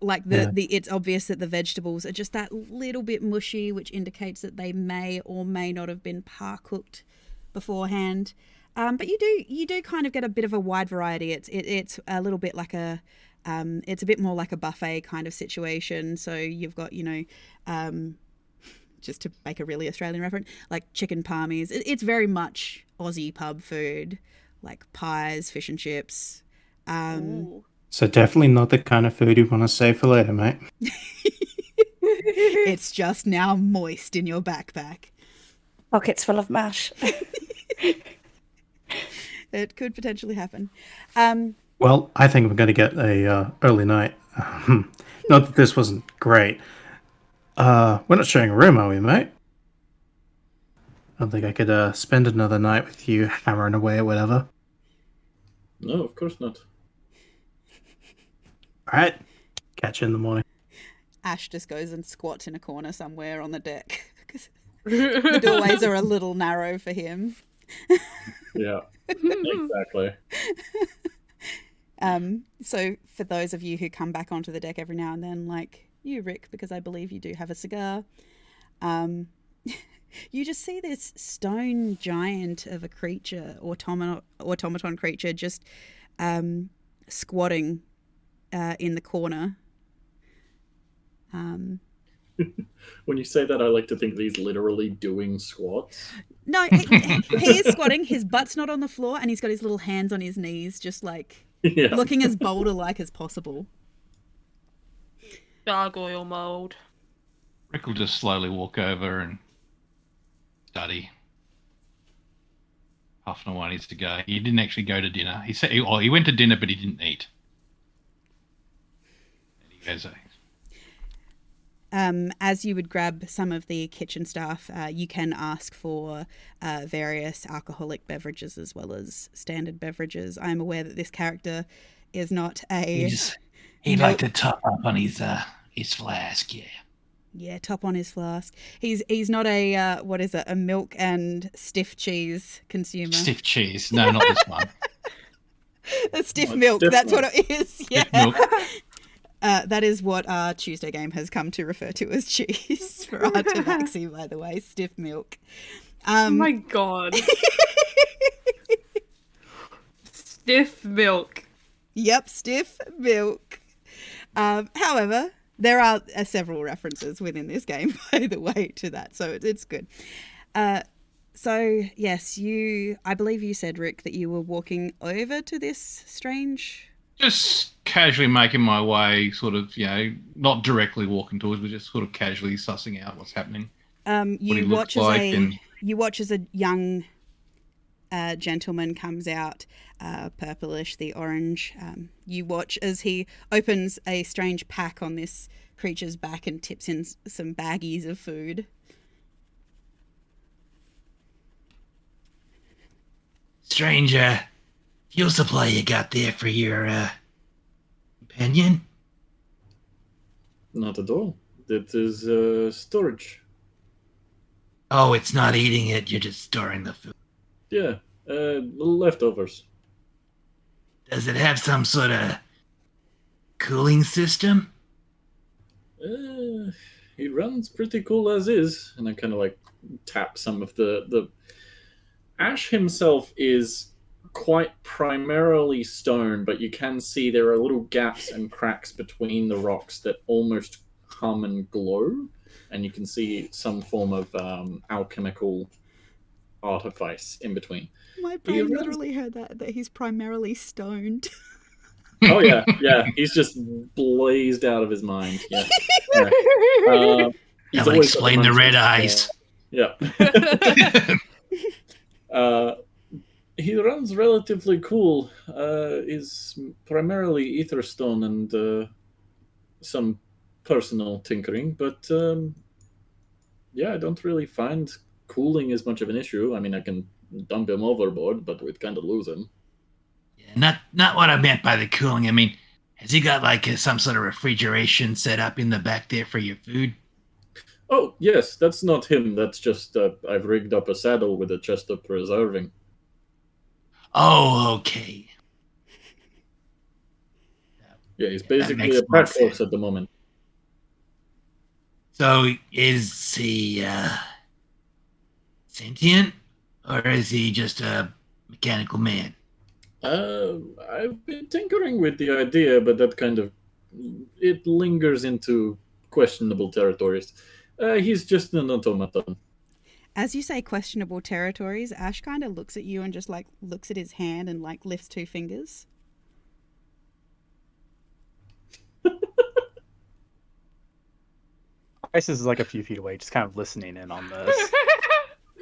like it's obvious that the vegetables are just that little bit mushy, which indicates that they may or may not have been par-cooked beforehand. But you do kind of get a bit of a wide variety. It's a little bit like it's a bit more like a buffet kind of situation. So you've got, just to make a really Australian reference, like chicken palmies. It's very much Aussie pub food, like pies, fish and chips. So definitely not the kind of food you want to save for later, mate. It's just now moist in your backpack. Pockets full of mash. It could potentially happen. Well, I think we're going to get a early night. Not that this wasn't great. We're not sharing a room, are we, mate? I don't think I could spend another night with you hammering away or whatever. No, of course not. All right. Catch you in the morning. Ash just goes and squats in a corner somewhere on the deck because the doorways are a little narrow for him. Yeah, exactly. So for those of you who come back onto the deck every now and then, like you, Rick, because I believe you do have a cigar, you just see this stone giant of a creature, automaton creature, just squatting in the corner. When you say that, I like to think that he's literally doing squats. No, he is squatting. His butt's not on the floor, and he's got his little hands on his knees, just like looking as boulder-like as possible. Gargoyle mold. Rick will just slowly walk over and study. Half an hour needs to go. He didn't actually go to dinner. He said he went to dinner, but he didn't eat. And he goes, as you would grab some of the kitchen staff, you can ask for various alcoholic beverages as well as standard beverages. I am aware that this character is not a... He'd like to top up on his flask, yeah. Yeah, top on his flask. He's not a, a milk and stiff cheese consumer. Stiff cheese. No, not this one. A stiff milk, that's what it is. Yeah. Stiff milk. That is what our Tuesday game has come to refer to as cheese for our tabaxi, by the way. Stiff milk. Oh my god. Stiff milk. Yep, stiff milk. However, there are several references within this game, by the way, to that, so it's good. So, yes, I believe you said, Rick, that you were walking over to this strange... Just casually making my way, sort of, not directly walking towards, but just sort of casually sussing out what's happening. You watch as a young gentleman comes out, purplish, the orange. You watch as he opens a strange pack on this creature's back and tips in some baggies of food. Stranger, fuel supply you got there for your companion? Not at all. That is storage. Oh, it's not eating it, you're just storing the food. Yeah, leftovers. Does it have some sort of cooling system? He runs pretty cool as is. And I kind of like tap some of the... Ash himself is quite primarily stone, but you can see there are little gaps and cracks between the rocks that almost hum and glow. And you can see some form of alchemical artifice in between. My brain literally heard that he's primarily stoned. Oh yeah, he's just blazed out of his mind. Yeah. That would explain the red eyes. Yeah. He runs relatively cool. Is primarily etherstone and some personal tinkering, but I don't really find cooling as much of an issue. I mean, I can dump him overboard, but we'd kind of lose him. Yeah, not what I meant by the cooling. I mean, has he got like some sort of refrigeration set up in the back there for your food? Oh, yes, that's not him. That's just I've rigged up a saddle with a chest of preserving. Oh, okay. Yeah, he's basically a pack horse at the moment. So is he sentient, or is he just a mechanical man? I've been tinkering with the idea, but that kind of it lingers into questionable territories. He's just an automaton. As you say questionable territories, Ash kind of looks at you and just like looks at his hand and like lifts 2 fingers. Isis is like a few feet away, just kind of listening in on this.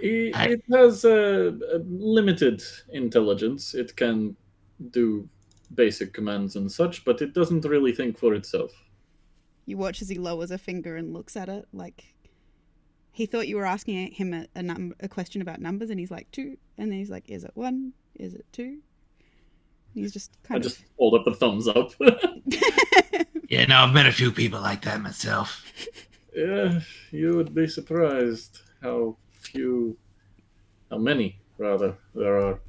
It has a limited intelligence. It can do basic commands and such, but it doesn't really think for itself. You watch as he lowers a finger and looks at it like he thought you were asking him a question about numbers, and he's like 2, and then he's like, is it 1? Is it 2? And he's just kind of... just hold up a thumbs up. Yeah, no, I've met a few people like that myself. Yeah, you would be surprised how many rather there are.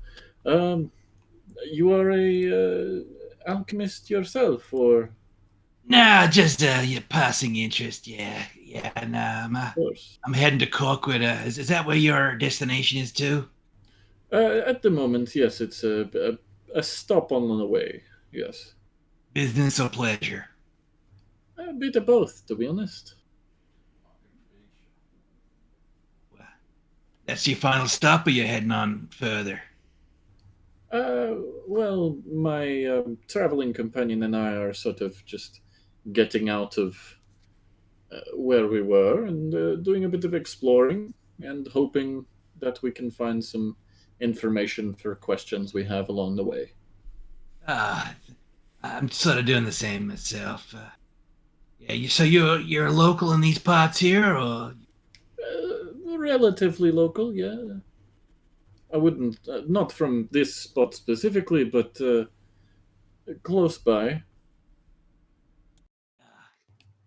You are a alchemist yourself, or? Nah, just your passing interest. Yeah. And I'm heading to Corkwood. Is that where your destination is too? At the moment, yes. It's a stop on the way. Yes. Business or pleasure? A bit of both, to be honest. That's your final stop, or you're heading on further? Well, my traveling companion and I are sort of just getting out of where we were and doing a bit of exploring and hoping that we can find some information for questions we have along the way. I'm sort of doing the same myself. So you're a local in these parts here, or? Relatively local, yeah. I wouldn't, not from this spot specifically, but close by.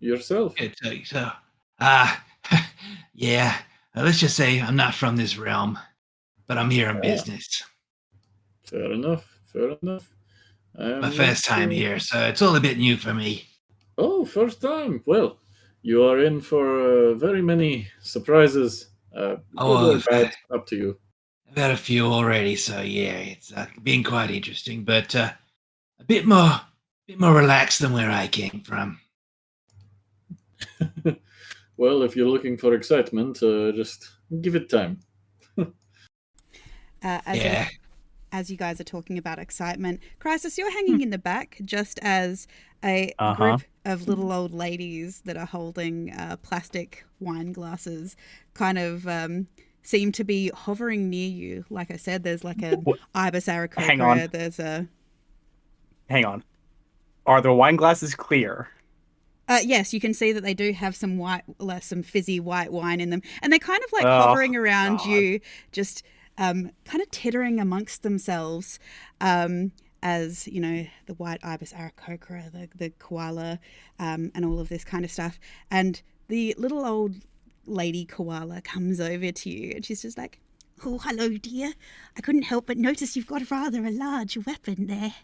Yourself? Yeah. Let's just say I'm not from this realm, but I'm here on business. Fair enough. My first time here, so it's all a bit new for me. Oh, first time. Well, you are in for very many surprises. Good or bad, up to you. I've had a few already, so yeah, it's been quite interesting, but a bit more relaxed than where I came from. Well, if you're looking for excitement, just give it time. As you guys are talking about excitement, Crisis, you're hanging in the back just as a group of little old ladies that are holding plastic wine glasses kind of seem to be hovering near you. Like I said, there's like an ibis aracocra. Hang on. There's a... Hang on. Are the wine glasses clear? Yes, you can see that they do have some some fizzy white wine in them. And they're kind of like hovering around you, just kind of tittering amongst themselves as, you know, the white ibis aracocra, the koala, and all of this kind of stuff. And the little old lady koala comes over to you and she's just like, "Oh, hello, dear. I couldn't help but notice you've got rather a large weapon there."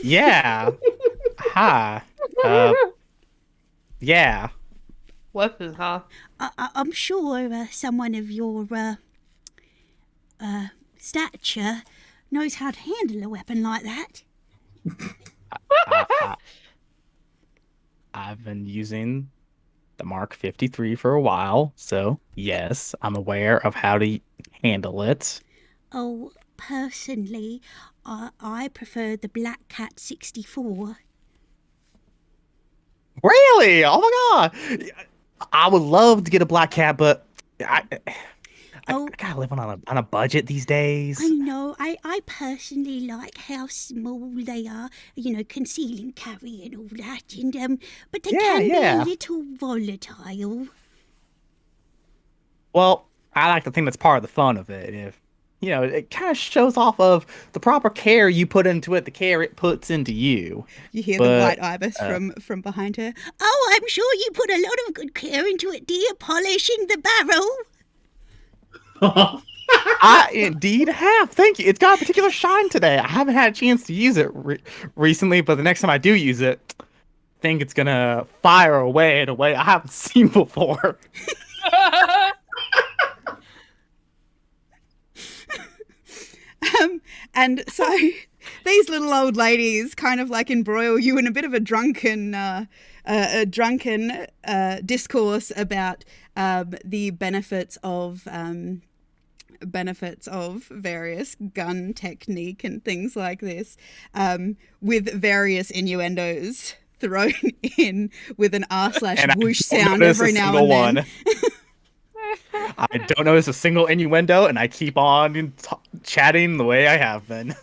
Yeah. Hi. Yeah. Weapon, huh? I'm sure someone of your stature knows how to handle a weapon like that. I've been using the Mark 53 for a while, so yes, I'm aware of how to handle it. Oh, personally, I prefer the Black Cat 64. Really? Oh my god! I would love to get a black cat, but I gotta live on a budget these days. I know. I personally like how small they are, conceal and carry and all that, and but they can be a little volatile. Well, I like to think that's part of the fun of it. If it kind of shows off of the proper care you put into it, the care it puts into you. You hear the white ibis from behind her. Oh, I'm sure you put a lot of good care into it, dear, polishing the barrel. I indeed have. Thank you. It's got a particular shine today. I haven't had a chance to use it recently, but the next time I do use it, I think it's gonna fire away in a way I haven't seen before. And so these little old ladies kind of like embroil you in a bit of a drunken discourse about the benefits of various gun technique and things like this, with various innuendos thrown in with an r/whoosh sound every now and then. I don't notice a single innuendo, and I keep on chatting the way I have been.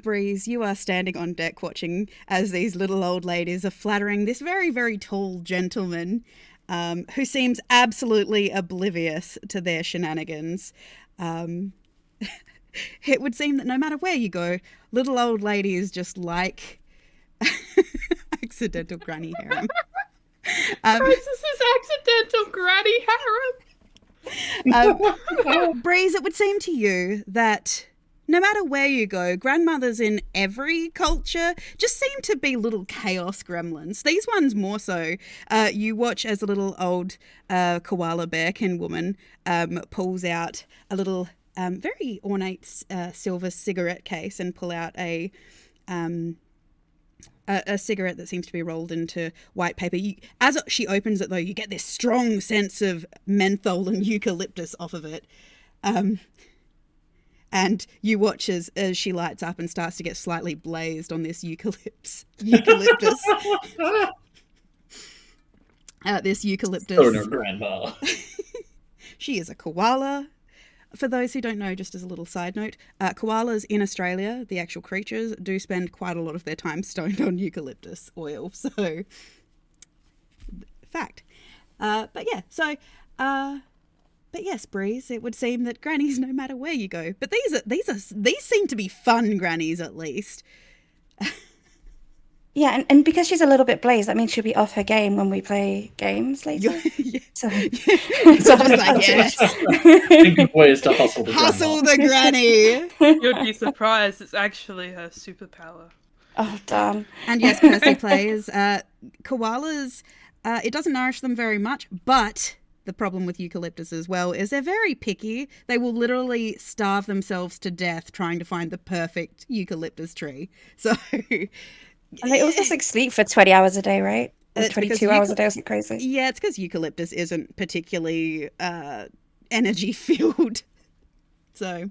Breeze, you are standing on deck watching as these little old ladies are flattering this very, very tall gentleman who seems absolutely oblivious to their shenanigans. It would seem that no matter where you go, little old ladies just like accidental granny harem. This is accidental granny harem. Breeze, it would seem to you that no matter where you go, grandmothers in every culture just seem to be little chaos gremlins. These ones more so. You watch as a little old koala bearkin woman pulls out a little very ornate silver cigarette case and pull out a cigarette that seems to be rolled into white paper. As she opens it, though, you get this strong sense of menthol and eucalyptus off of it. And you watch as she lights up and starts to get slightly blazed on this eucalyptus. This eucalyptus. Oh, no, grandma. She is a koala. For those who don't know, just as a little side note, koalas in Australia, the actual creatures, do spend quite a lot of their time stoned on eucalyptus oil. So, fact. But yes, Breeze, it would seem that grannies no matter where you go. But these seem to be fun grannies, at least. Yeah, and because she's a little bit blazed, that means she'll be off her game when we play games later. So it's just like, yes. Think of ways to hustle the Hustle the granny. You'd be surprised. It's actually her superpower. Oh, damn. And yes, Percy plays. Koalas, it doesn't nourish them very much, but the problem with eucalyptus as well is they're very picky. They will literally starve themselves to death trying to find the perfect eucalyptus tree. So... And they also sleep for 20 hours a day, right? Or 22 hours a day, isn't crazy? Yeah, it's because eucalyptus isn't particularly energy filled. So,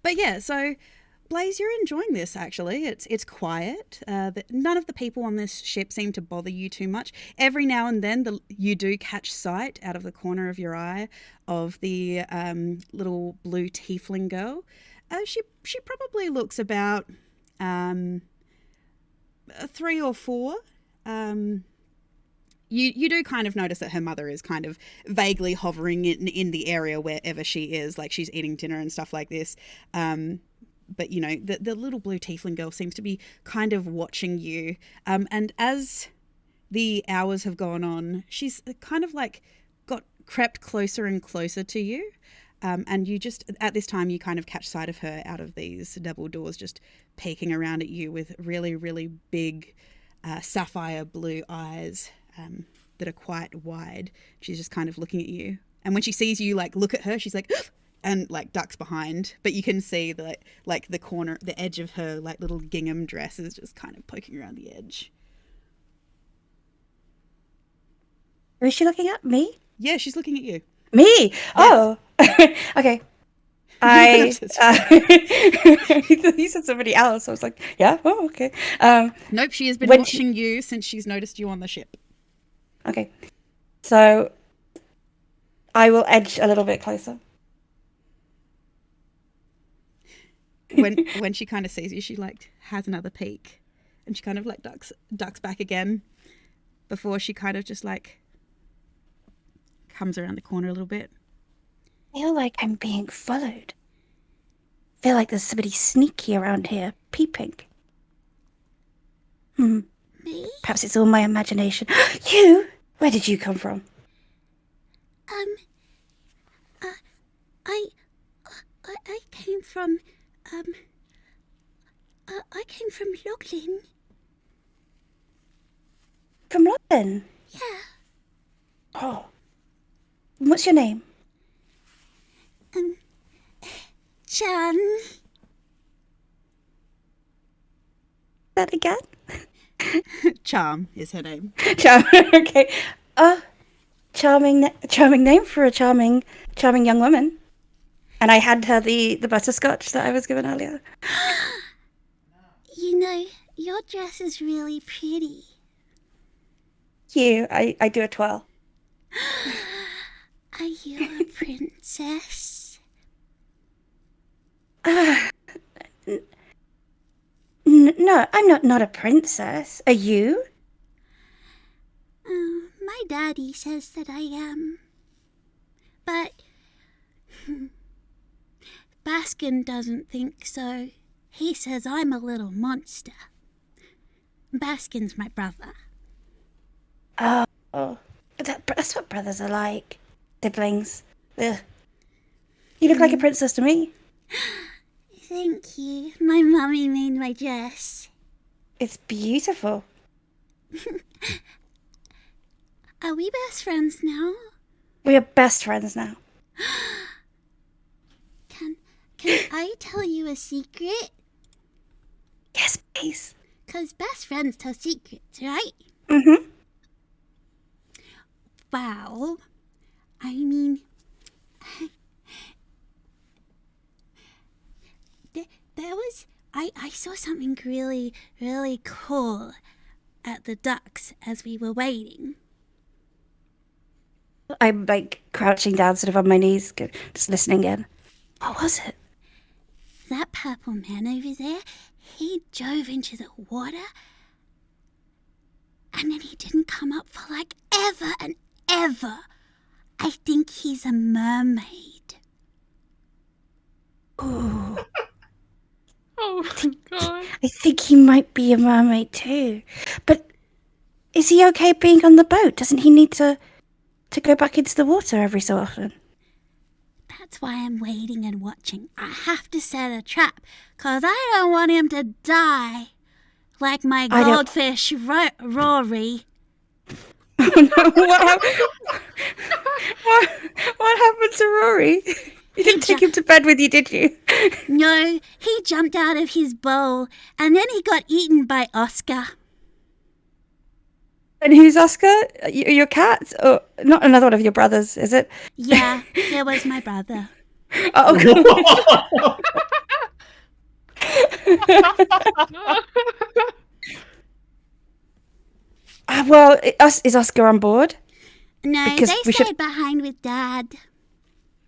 but yeah, so Blaze, you're enjoying this actually. It's quiet. None of the people on this ship seem to bother you too much. Every now and then you do catch sight out of the corner of your eye of the little blue tiefling girl. She probably looks about 3 or 4. You do kind of notice that her mother is kind of vaguely hovering in the area wherever she is, like she's eating dinner and stuff like this. But the little blue tiefling girl seems to be kind of watching you. And as the hours have gone on, she's kind of like crept closer and closer to you. And you just, at this time, you kind of catch sight of her out of these double doors, just peeking around at you with really, really big sapphire blue eyes that are quite wide. She's just kind of looking at you. And when she sees you, like, look at her, she's like, and, like, ducks behind. But you can see the, like, the corner, the edge of her, like, little gingham dress is just kind of poking around the edge. Who is she looking at? Me? Yeah, she's looking at you. Me? Yes. Oh, okay. He said somebody else. I was like, yeah, oh, okay. Nope, she has been watching you since she's noticed you on the ship. Okay. So I will edge a little bit closer. When she kind of sees you, she, like, has another peek. And she kind of, like, ducks back again before she kind of just, like, comes around the corner a little bit. I feel like I'm being followed. I feel like there's somebody sneaky around here, peeping. Me? Perhaps it's all my imagination. You? Where did you come from? I came from, I came from Loglin. From London? Yeah. Oh. What's your name? Chan. That again? Charm is her name. Charm. Okay. Charming name for a charming young woman. And I had her the butterscotch that I was given earlier. You know, your dress is really pretty. You, I do a twirl. Are you a princess? No, I'm not a princess. Are you? My daddy says that I am. But Baskin doesn't think so. He says I'm a little monster. Baskin's my brother. Oh. That's what brothers are like. Siblings. Ugh. You look like a princess to me. Thank you. My mummy made my dress. It's beautiful. Are we best friends now? We are best friends now. Can I tell you a secret? Yes, please. 'Cause best friends tell secrets, right? Mm-hmm. Wow. I mean, there was, I saw something really, really cool at the docks as we were waiting. I'm like crouching down sort of on my knees, just listening in. What was it? That purple man over there, he dove into the water and then he didn't come up for like ever and ever. I think he's a mermaid. Ooh. Oh my god. I think he might be a mermaid too. But is he okay being on the boat? Doesn't he need to go back into the water every so often? That's why I'm waiting and watching. I have to set a trap, 'cause I don't want him to die. Like my goldfish Rory. Oh no, what happened to Rory? You didn't take him to bed with you, did you? No, he jumped out of his bowl and then he got eaten by Oscar. And who's Oscar? Your cat? Or not another one of your brothers, is it? Yeah, it was my brother. Oh, well, is Oscar on board? No, Because they we stayed should- behind with Dad.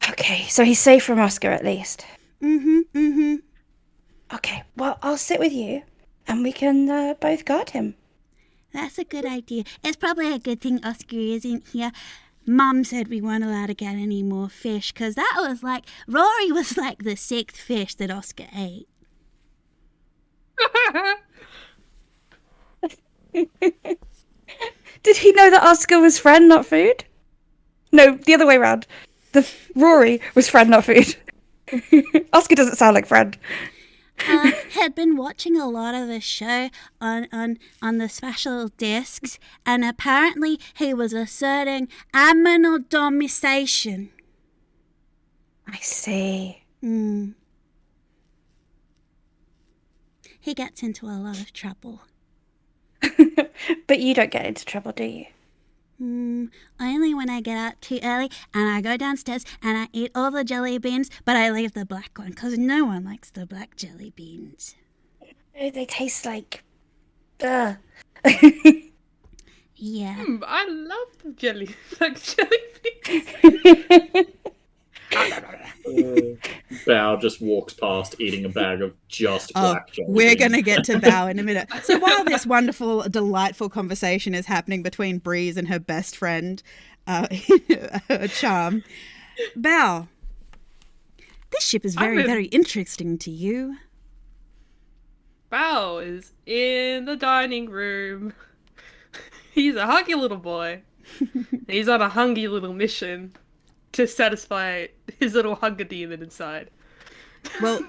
Okay, so he's safe from Oscar at least. Mm-hmm. Okay, well, I'll sit with you and we can both guard him. That's a good idea. It's probably a good thing Oscar isn't here. Mum said we weren't allowed to get any more fish, 'cause that was like, Rory was like the 6th fish that Oscar ate. Did he know that Oscar was friend, not food? No, the other way around. Rory was Fred, not food. Oscar doesn't sound like Fred. Had been watching a lot of the show on the special discs, and apparently he was asserting aminal domestication. I see. He gets into a lot of trouble. But you don't get into trouble, do you? Only when I get out too early and I go downstairs and I eat all the jelly beans, but I leave the black one because no one likes the black jelly beans. They taste like... Ugh. Yeah. I love the jelly beans. Bao just walks past eating a bag of just black jelly We're beans. going to get to Bao in a minute. So while this wonderful, delightful conversation is happening between Breeze and her best friend, Charm, Bao, this ship is very, very interesting to you. Bao is in the dining room. He's a hungry little boy. He's on a hungry little mission to satisfy his little hunger demon inside. Well,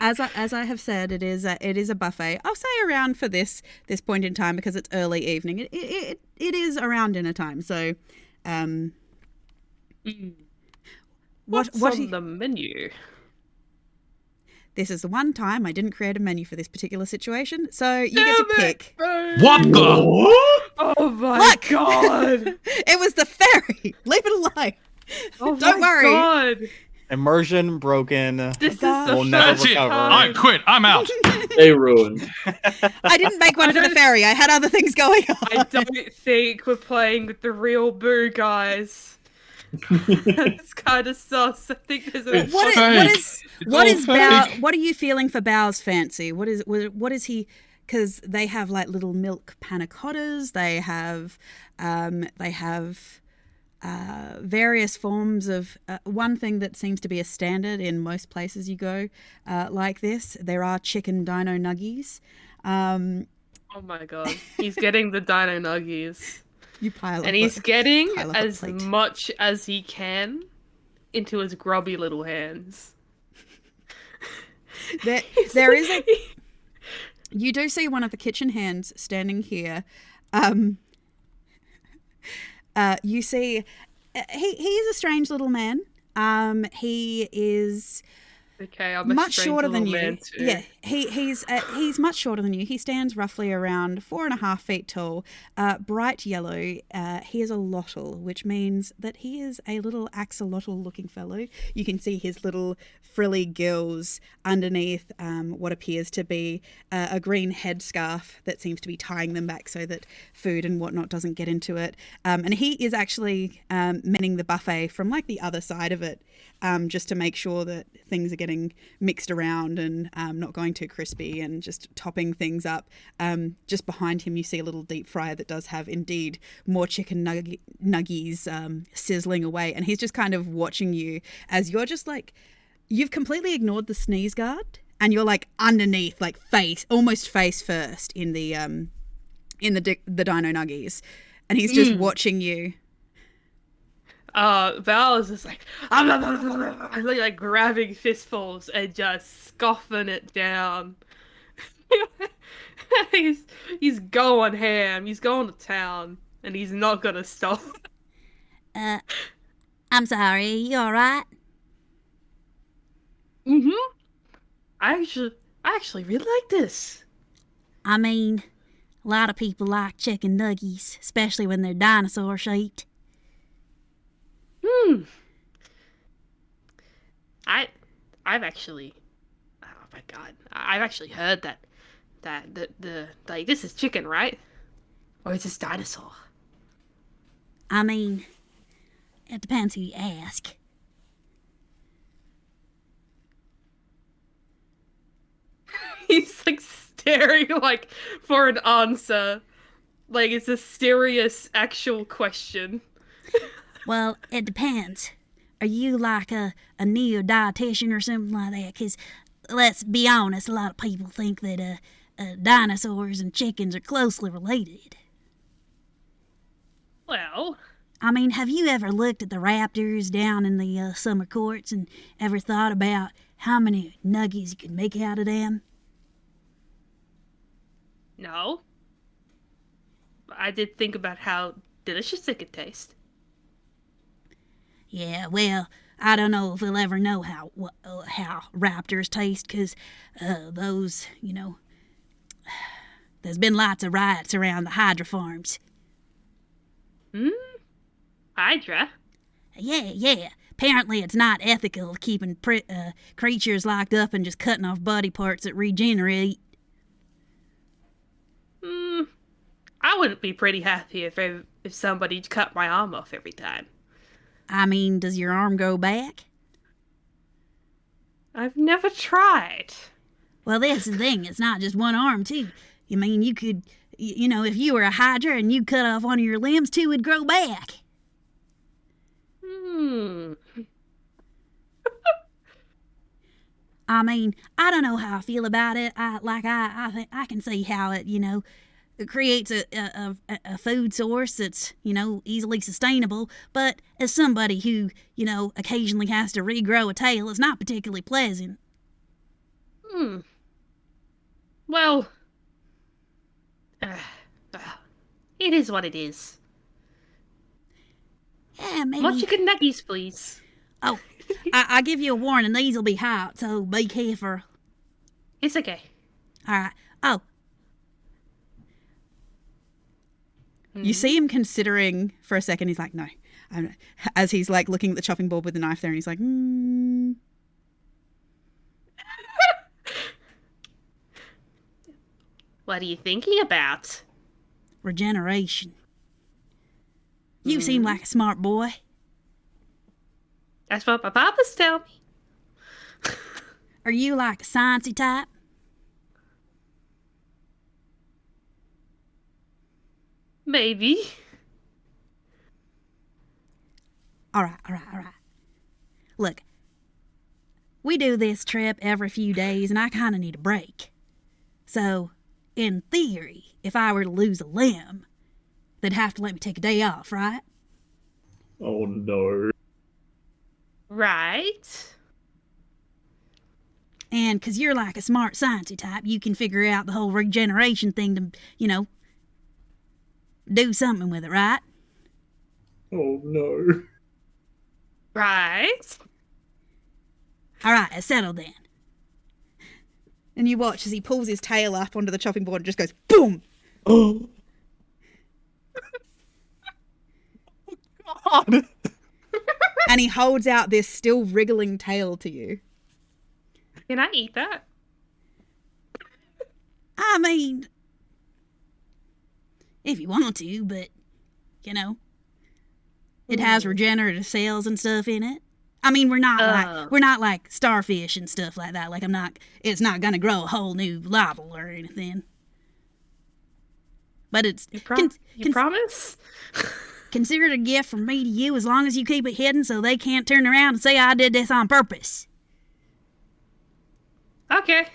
as I have said, it is a buffet. I'll say around for this point in time because it's early evening. It is around dinner time. So, What's on the menu? This is the one time I didn't create a menu for this particular situation, so you get to pick. What the? Oh my god! It was the ferry. Leave it alone. Oh Don't my worry. God. Immersion broken. This is We'll the never That's it. recover. I quit. I'm out. They ruined. I didn't make one for the ferry. I had other things going on. I don't think we're playing with the real Boo, guys. That's kind of sus. I think there's a... It's fake. What It's is all Bao? fake. What are you feeling for Bao's fancy? What is he? Because they have like little milk panna cottas. They have various forms of one thing that seems to be a standard in most places you go like this. There are chicken dino nuggies. Oh my god. He's getting the dino nuggies. You pile up, And he's getting pile up a as plate. much as he can into his grubby little hands. There is a. You do see one of the kitchen hands standing here. You see, he is a strange little man. He is Okay, I'm a much strange shorter than little you. man too. Yeah, he's much shorter than you. He stands roughly around 4.5 feet tall, bright yellow. He is a lottle, which means that he is a little axolotl-looking fellow. You can see his little frilly gills underneath what appears to be a green headscarf that seems to be tying them back so that food and whatnot doesn't get into it. And he is actually manning the buffet from like the other side of it, just to make sure that things are getting mixed around and not going too crispy and just topping things up. Just behind him, you see a little deep fryer that does have indeed more chicken nuggies sizzling away. And he's just kind of watching you as you're just like, you've completely ignored the sneeze guard and you're like underneath, like almost face first in the dino nuggies. And he's just watching you. Val is just like grabbing fistfuls and just scoffing it down. he's going ham. He's going to town, and he's not gonna stop. I'm sorry, you alright? I actually really like this. I mean, a lot of people like chicken nuggies, especially when they're dinosaur shaped. I've actually, oh my god, I've actually heard that the like this is chicken, right? Or is this dinosaur? I mean, it depends who you ask. He's like staring like for an answer, like it's a serious actual question. Well, it depends. Are you like a neo-dietitian or something like that? Because, let's be honest, a lot of people think that dinosaurs and chickens are closely related. Well, I mean, have you ever looked at the raptors down in the summer courts and ever thought about how many nuggies you could make out of them? No. I did think about how delicious it could taste. Yeah, well, I don't know if we'll ever know how raptors taste, because those, there's been lots of riots around the Hydra farms. Hydra? Yeah. Apparently it's not ethical keeping creatures locked up and just cutting off body parts that regenerate. I wouldn't be pretty happy if somebody cut my arm off every time. I mean, does your arm grow back? I've never tried. Well, that's the thing. It's not just one arm, too. I mean, you could, if you were a Hydra and you cut off one of your limbs, two would grow back. I mean, I don't know how I feel about it. I think I can see how it, it creates a food source that's, easily sustainable. But as somebody who, occasionally has to regrow a tail, it's not particularly pleasant. Well, it is what it is. Yeah, maybe. More chicken nuggies, please. Oh, I give you a warning. These will be hot, so be careful. It's okay. All right. Oh. You see him considering for a second. He's like, no. As he's like looking at the chopping board with the knife there, and he's like, What are you thinking about? Regeneration. You seem like a smart boy. That's what my papas tell me. Are you like a sciencey type? Maybe. All right. Look, we do this trip every few days, and I kind of need a break. So, in theory, if I were to lose a limb, they'd have to let me take a day off, right? Oh, no. Right. And because you're like a smart sciencey type, you can figure out the whole regeneration thing to, do something with it, right? Oh, no. Right. All right, it's settled then. and you watch as he pulls his tail up onto the chopping board and just goes boom. Oh. God. And he holds out this still wriggling tail to you. Can I eat that? I mean, if you want to, but, you know, it has regenerative cells and stuff in it. I mean, we're not like starfish and stuff like that. Like, it's not gonna grow a whole new lobble or anything. But it's... You promise? Consider it a gift from me to you as long as you keep it hidden so they can't turn around and say I did this on purpose. Okay.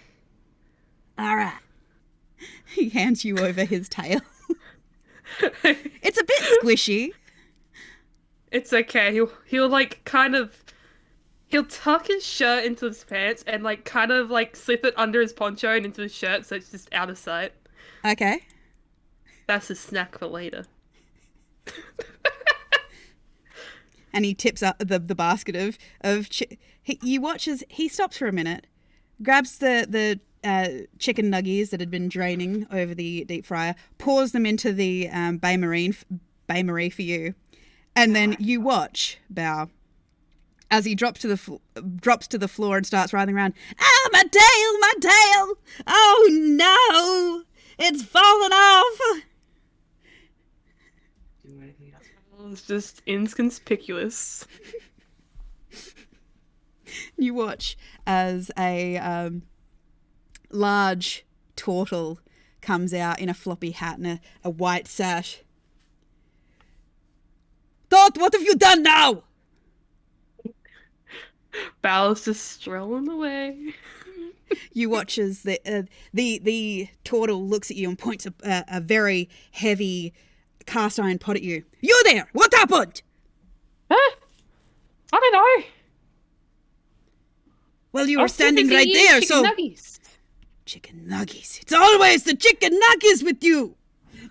All right. He hands you over his tail. It's a bit squishy. It's okay. He'll tuck his shirt into his pants and kind of slip it under his poncho and into his shirt so it's just out of sight. Okay. That's a snack for later. And he tips up the basket of you watch as he stops for a minute, grabs the chicken nuggies that had been draining over the deep fryer, pours them into the bain-marie for you, and then you watch Bao as he drops to the floor and starts writhing around. Oh, my tail! Oh no, it's fallen off. It's just inconspicuous. You watch as a large turtle comes out in a floppy hat and a white sash. Dot, what have you done now? Bao's just strolling away. You watch as the turtle looks at you and points a very heavy cast iron pot at you. You there! What happened? Huh? I don't know. Well, you I were was too standing busy right eating there, chicken so... nuggies. Chicken nuggies. It's always the chicken nuggies with you.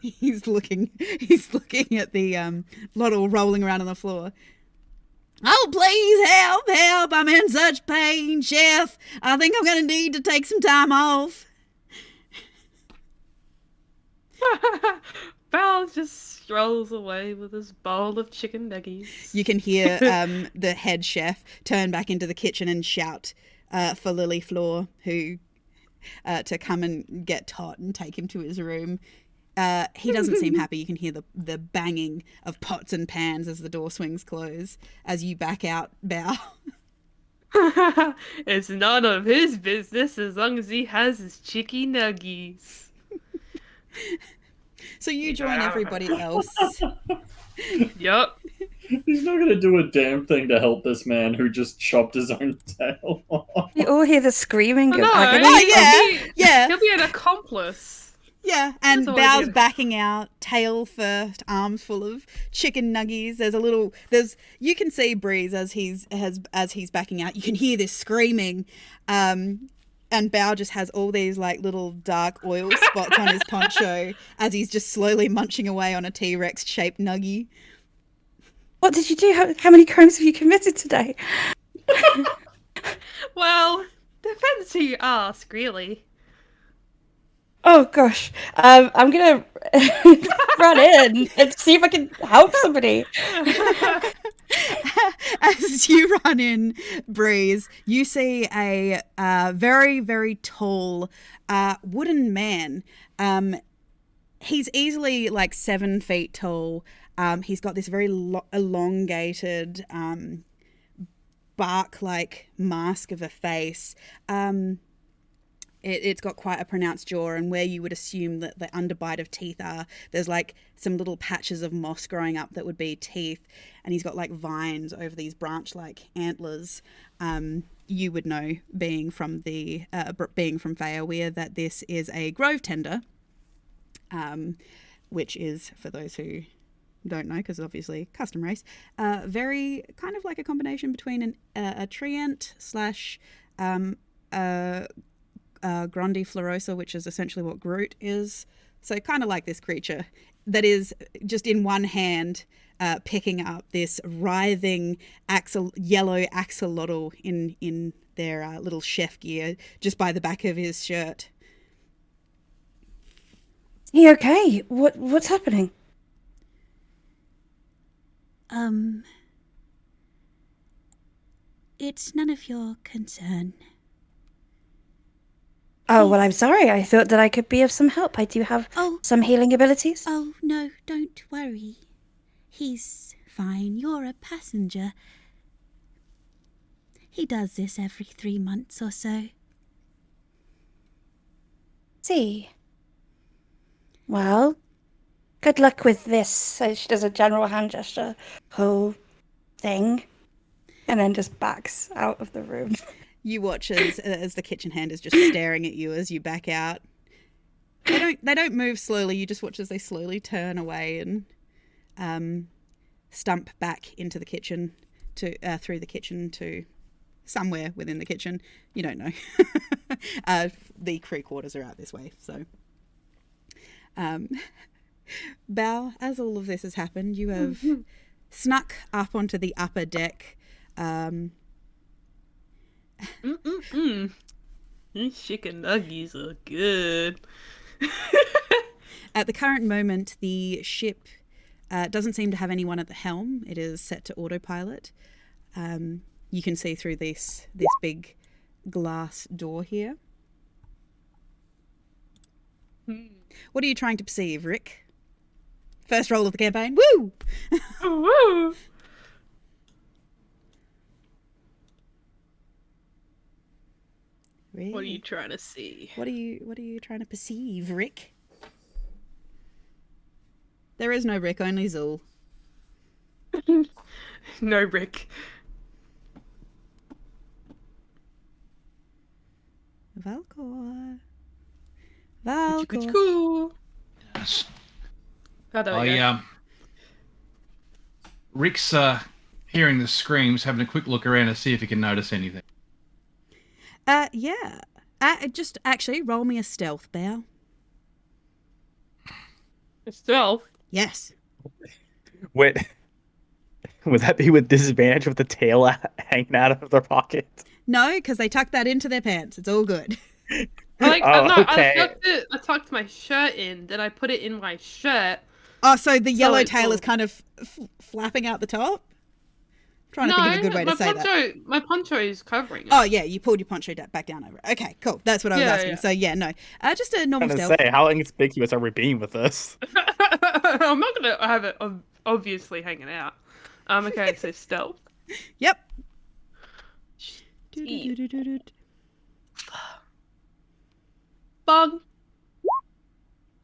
He's looking at the Lottle rolling around on the floor. Oh, please help. I'm in such pain, Chef. I think I'm going to need to take some time off. Val just strolls away with his bowl of chicken nuggies. You can hear the head chef turn back into the kitchen and shout for Lily Floor, who to come and get Tot and take him to his room. He doesn't seem happy. You can hear the banging of pots and pans as the door swings close as you back out, Bow. It's none of his business as long as he has his chicky nuggies. So you join everybody else. Yup. He's not going to do a damn thing to help this man who just chopped his own tail off. You all hear the screaming of No, agony. Oh, yeah. He'll be an accomplice. Yeah, and That's all Bow's I do. backing out, tail first, arms full of chicken nuggies. You can see Breeze as he's backing out. You can hear this screaming, and Bow just has all these like little dark oil spots on his poncho as he's just slowly munching away on a T-Rex shaped nuggie. What did you do? How many crimes have you committed today? Well, depends who you ask, really. Oh gosh, I'm gonna run in and see if I can help somebody. As you run in, Breeze, you see a very, very tall wooden man. He's easily like 7 feet tall. He's got this very elongated bark-like mask of a face. It's got quite a pronounced jaw, and where you would assume that the underbite of teeth are, there's like some little patches of moss growing up that would be teeth, and he's got like vines over these branch-like antlers. You would know, being from Fairweir, that this is a grove tender, which is, for those who don't know, because obviously custom race, very kind of like a combination between a treant slash grandiflorosa, which is essentially what Groot is. So kind of like this creature that is just in one hand picking up this writhing yellow axolotl in their little chef gear just by the back of his shirt. You okay? What's happening? It's none of your concern. Oh, well, I'm sorry. I thought that I could be of some help. I do have some healing abilities. Oh, no, don't worry. He's fine. You're a passenger. He does this every 3 months or so. See. Well, good luck with this. So she does a general hand gesture, whole thing, and then just backs out of the room. You watch as the kitchen hand is just staring at you as you back out. They don't move slowly. You just watch as they slowly turn away and stump back into the kitchen through the kitchen to somewhere within the kitchen. You don't know. The crew quarters are out this way, so. Bow, as all of this has happened, you have snuck up onto the upper deck. These chicken nuggies are good. At the current moment, the ship doesn't seem to have anyone at the helm. It is set to autopilot. You can see through this big glass door here. What are you trying to perceive, Rick? First roll of the campaign. Woo! Woo! Really? What are you trying to see? What are you trying to perceive, Rick? There is no Rick, only Zul. No, Rick. Valkcore. Cool. Yes. Oh, there we go. Rick's hearing the screams, having a quick look around to see if he can notice anything. Yeah. Just actually roll me a stealth, Bow. Stealth? Yes. Wait, would that be with disadvantage with the tail hanging out of their pocket? No, because they tucked that into their pants. It's all good. Okay. I tucked my shirt in, then I put it in my shirt. Oh, so the yellow it's tail all- is kind of flapping out the top? Trying to think of a good way to say that. My poncho is covering it. Oh, yeah, you pulled your poncho back down over it. Okay, cool. That's what I was asking. Yeah. So, yeah, no. Just a normal I was stealth. gonna say, how inconspicuous are we being with this? I'm not going to have it obviously hanging out. Okay, so stealth. Yep. Bug.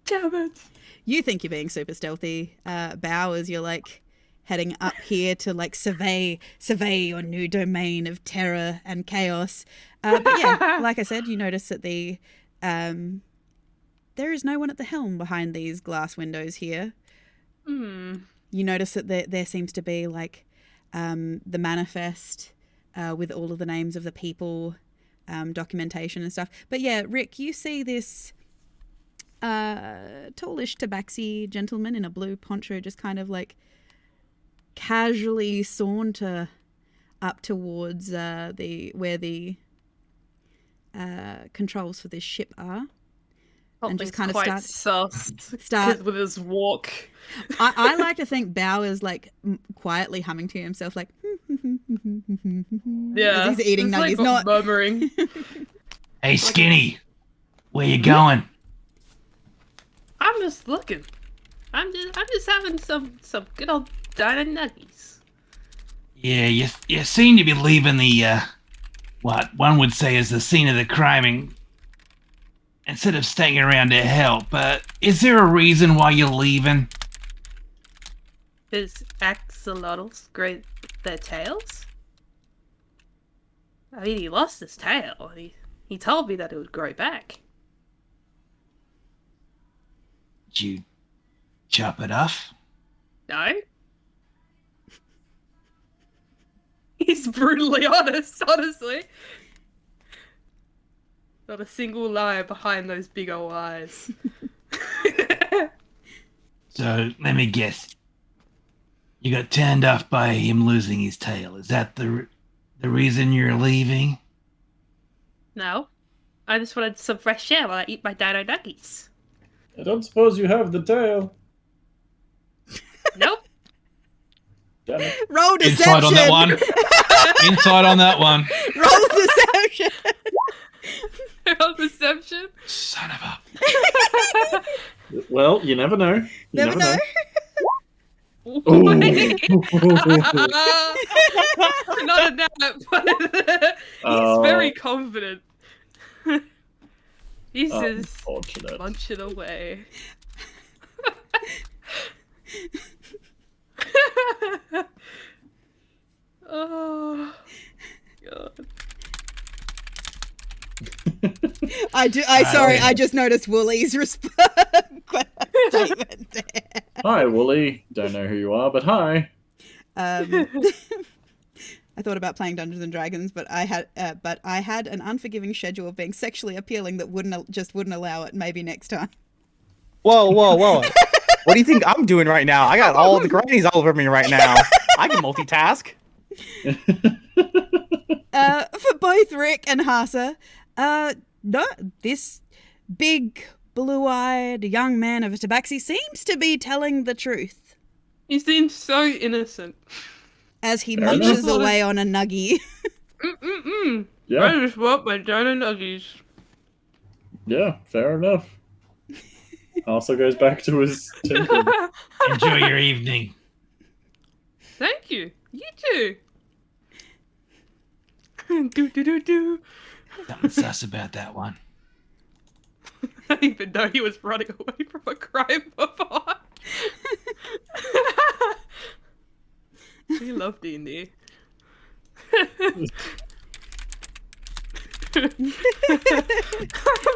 Damn it. You think you're being super stealthy, Bow, as you're like heading up here to like survey your new domain of terror and chaos. But yeah, like I said, you notice that there is no one at the helm behind these glass windows here. Hmm. You notice that there seems to be like the manifest with all of the names of the people, documentation and stuff. But yeah, Rick, you see this tallish tabaxi gentleman in a blue poncho just kind of like casually saunter up towards where the controls for this ship are. And just kind of start with his walk. I like to think Bao is like quietly humming to himself, like Yeah, as he's eating it's nuggies, like not murmuring. Hey, Skinny, where you going? I'm just looking. I'm just having some good old diner nuggies. Yeah, you seem to be leaving the what one would say is the scene of the crime instead of staying around to help. Is there a reason why you're leaving? His axolotls grow their tails? I mean, he lost his tail. He told me that it would grow back. Did you chop it off? No? He's brutally honest, honestly. Not a single lie behind those big old eyes. So, let me guess. You got turned off by him losing his tail. Is that the reason you're leaving? No. I just wanted some fresh air while I eat my dino nuggies. I don't suppose you have the tail. Nope. Damn it. roll deception. Inside on that one. Inside on that one. Roll deception. Roll perception? Son of a... Well, you never know. You Never know. Wait. Not a nap, but he's very confident. He's just Unfortunate. munching away. Oh god. I just noticed Woolly's statement there. Hi, Wooly. Don't know who you are, but hi. I thought about playing Dungeons and Dragons, but I had an unforgiving schedule of being sexually appealing that wouldn't allow it. Maybe next time. Whoa. What do you think I'm doing right now? I got all the grannies all over me right now. I can multitask. For both Rick and Harsa, no, this big, blue-eyed young man of a tabaxi seems to be telling the truth. He seems so innocent. As he Fair munches enough. away on a nuggie. Yeah. I just want my dino nuggies. Yeah, fair enough. Also goes back to his tinkering. Enjoy your evening. Thank you. You too. Do. Something sus about that one. I didn't even know he was running away from a crime before. We love D&D. I'm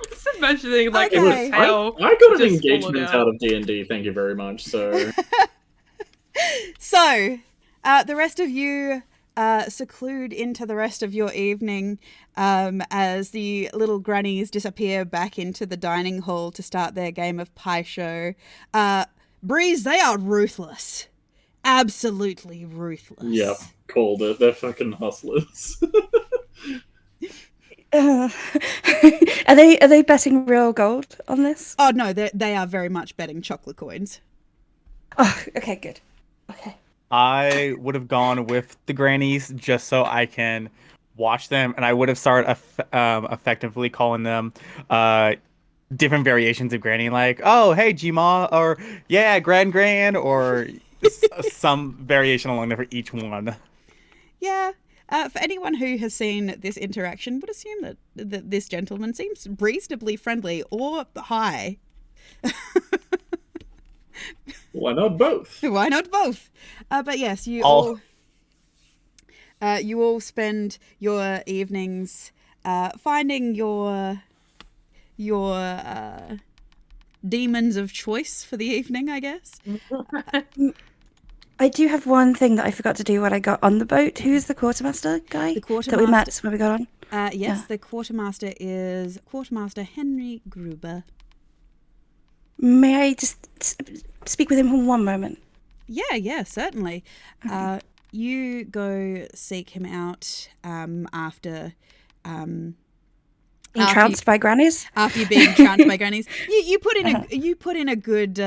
just imagining like Okay. a tail. I got an just falling engagement out of D&D, thank you very much, so... So, the rest of you seclude into the rest of your evening as the little grannies disappear back into the dining hall to start their game of pie show. Breeze, they are ruthless. Absolutely ruthless. Yep, called it. They're fucking hustlers. Are they betting real gold on this? Oh, no, they are very much betting chocolate coins. Oh, okay, good. Okay. I would have gone with the grannies just so I can watch them, and I would have started effectively calling them different variations of granny, like, oh, hey, G-Ma, or yeah, Gran, or some variation along there for each one. Yeah. For anyone who has seen this interaction, would assume that this gentleman seems reasonably friendly or high. Why not both? Why not both? But yes, you all spend your evenings finding your demons of choice for the evening, I guess. I do have one thing that I forgot to do when I got on the boat. Who's the quartermaster guy that we met when we got on? Yes, the quartermaster is Quartermaster Henry Gruber. May I just speak with him for one moment? Yeah, certainly. Okay. You go seek him out after Being trounced by grannies? After you being trounced by grannies, you put in a good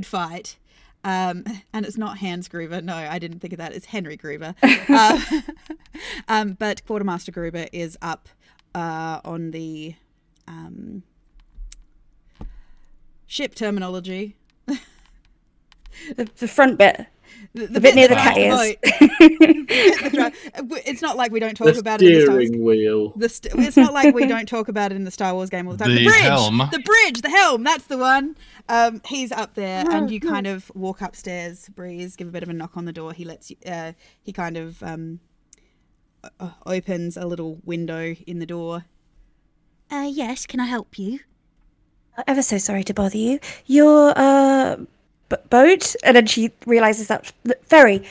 fight. And it's not Hans Gruber. No, I didn't think of that. It's Henry Gruber. But Quartermaster Gruber is up on the ship terminology. The front bit. The bit near the cat ears. It's not like we don't talk about it in the steering wheel. It's not like we don't talk about it in the Star Wars game all the time. The bridge, the helm, that's the one. He's up there, and you kind of walk upstairs. Breeze, give a bit of a knock on the door. He lets you. He kind of opens a little window in the door. Yes, can I help you? Ever so sorry to bother you. Your boat, and then she realizes that a ferry.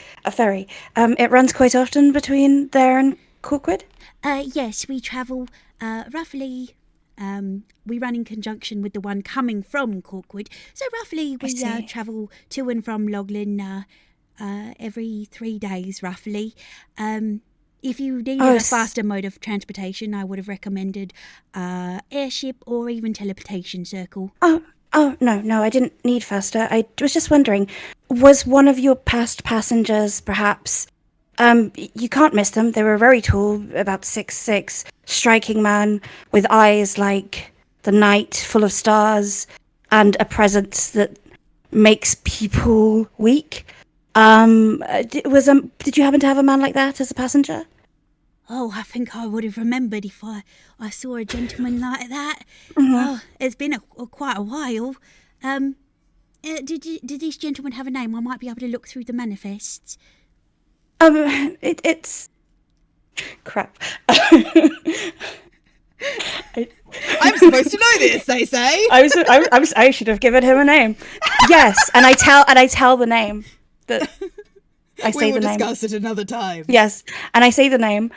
It runs quite often between there and Corkwood. Yes, we travel roughly. We run in conjunction with the one coming from Corkwood, so roughly we travel to and from Loglin every 3 days, roughly. If you needed a faster mode of transportation, I would have recommended airship or even teleportation circle. Oh, no, I didn't need faster. I was just wondering, was one of your past passengers perhaps... you can't miss them. They were very tall, about 6'6", striking man with eyes like the night, full of stars, and a presence that makes people weak. Did you happen to have a man like that as a passenger? Oh, I think I would have remembered if I saw a gentleman like that. Mm-hmm. Oh, it's been quite a while. Did this gentleman have a name? I might be able to look through the manifests. It's crap. I'm supposed to know this, they say. I should have given him a name. Yes, and I tell the name. That I say we will the name. discuss it another time. Yes, and I say the name.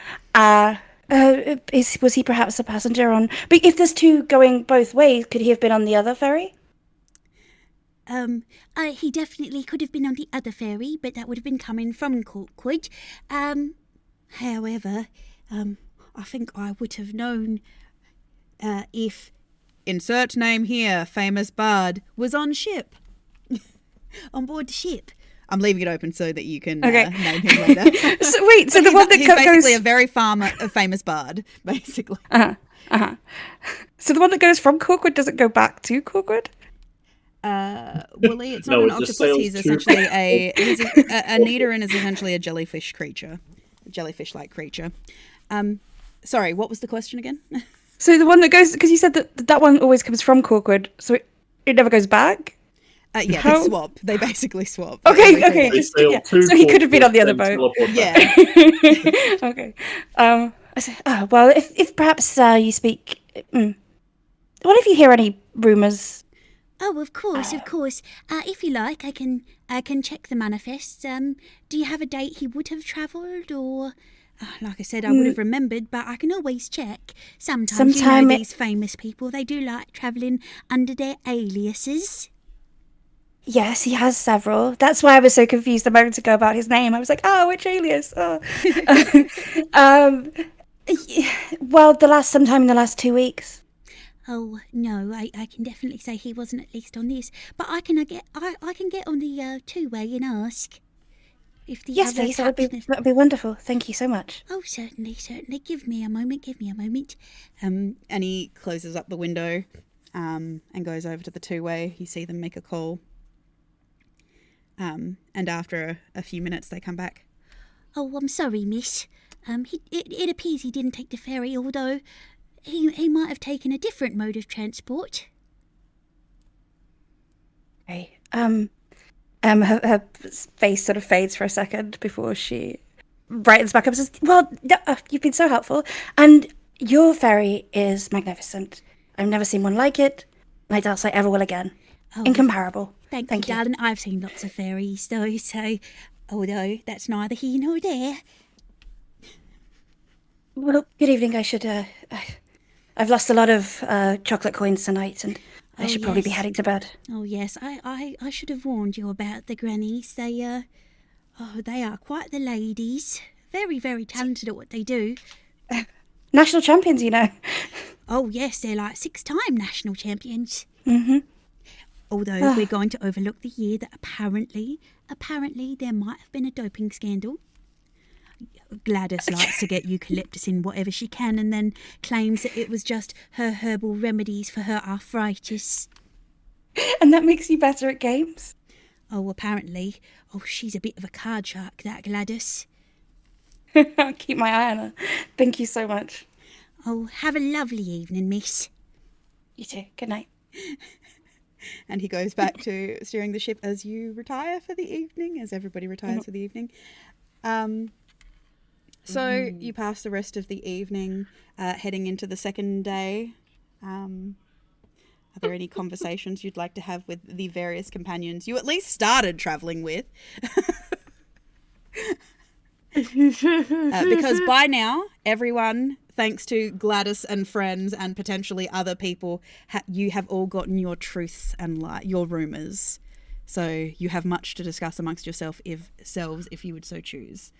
Was he perhaps a passenger on? But if there's two going both ways, could he have been on the other ferry? He definitely could have been on the other ferry, but that would have been coming from Corkwood. However, I think I would have known if... Insert name here, famous bard, was on ship. On board the ship. I'm leaving it open so that you can Okay. name him later. So the one that he's goes... basically a very famous bard, basically. So the one that goes from Corkwood doesn't go back to Corkwood? Willie, it's not No, an it just octopus. sails He's to- essentially a Nidoran is essentially a jellyfish creature, a jellyfish-like creature. Sorry, what was the question again? So the one that goes, because you said that one always comes from Corkwood, so it never goes back? Yeah, How? they swap. They basically swap. Okay. They sail to So he could have been on the other Corkwood, boat. then teleport back. Yeah. Okay. I said, oh, well, if perhaps you speak... What if you hear any rumours? Oh, of course, of course. If you like, I can check the manifests. Do you have a date he would have travelled, or... like I said, I would have remembered, but I can always check. Sometimes you know these famous people, they do like travelling under their aliases. Yes, he has several. That's why I was so confused a moment ago about his name. I was like, oh, which alias? Oh. Well, sometime in the last 2 weeks. Oh no, I can definitely say he wasn't, at least on this. But I can get on the two-way and ask if the Yes, other please. That would be wonderful. Thank you so much. Oh, certainly. Give me a moment. And he closes up the window, and goes over to the two-way. You see them make a call. And after a few minutes, they come back. Oh, I'm sorry, miss. It appears he didn't take the ferry, although he might have taken a different mode of transport. Okay. Her face sort of fades for a second before she brightens back up and says, well, you've been so helpful. And your ferry is magnificent. I've never seen one like it. I doubt I ever will again. Oh, Incomparable. Thank you, darling. I've seen lots of ferries, though, so although that's neither here nor there. Well, good evening. I should, I've lost a lot of chocolate coins tonight, and I should probably be heading to bed. Oh, yes. I should have warned you about the grannies. They are quite the ladies. Very, very talented at what they do. National champions, you know. Oh, yes. They're like 6-time national champions. Mm-hmm. Although we're going to overlook the year that apparently there might have been a doping scandal. Gladys likes to get eucalyptus in whatever she can and then claims that it was just her herbal remedies for her arthritis. And that makes you better at games? Oh, apparently. Oh, she's a bit of a card shark, that Gladys. I'll keep my eye on her. Thank you so much. Oh, have a lovely evening, miss. You too. Good night. And he goes back to steering the ship as you retire for the evening, as everybody retires for the evening. So you pass the rest of the evening heading into the second day. Are there any conversations you'd like to have with the various companions you at least started travelling with? Because by now, everyone, thanks to Gladys and friends and potentially other people, you have all gotten your truths and your rumours. So you have much to discuss amongst yourselves if you would so choose.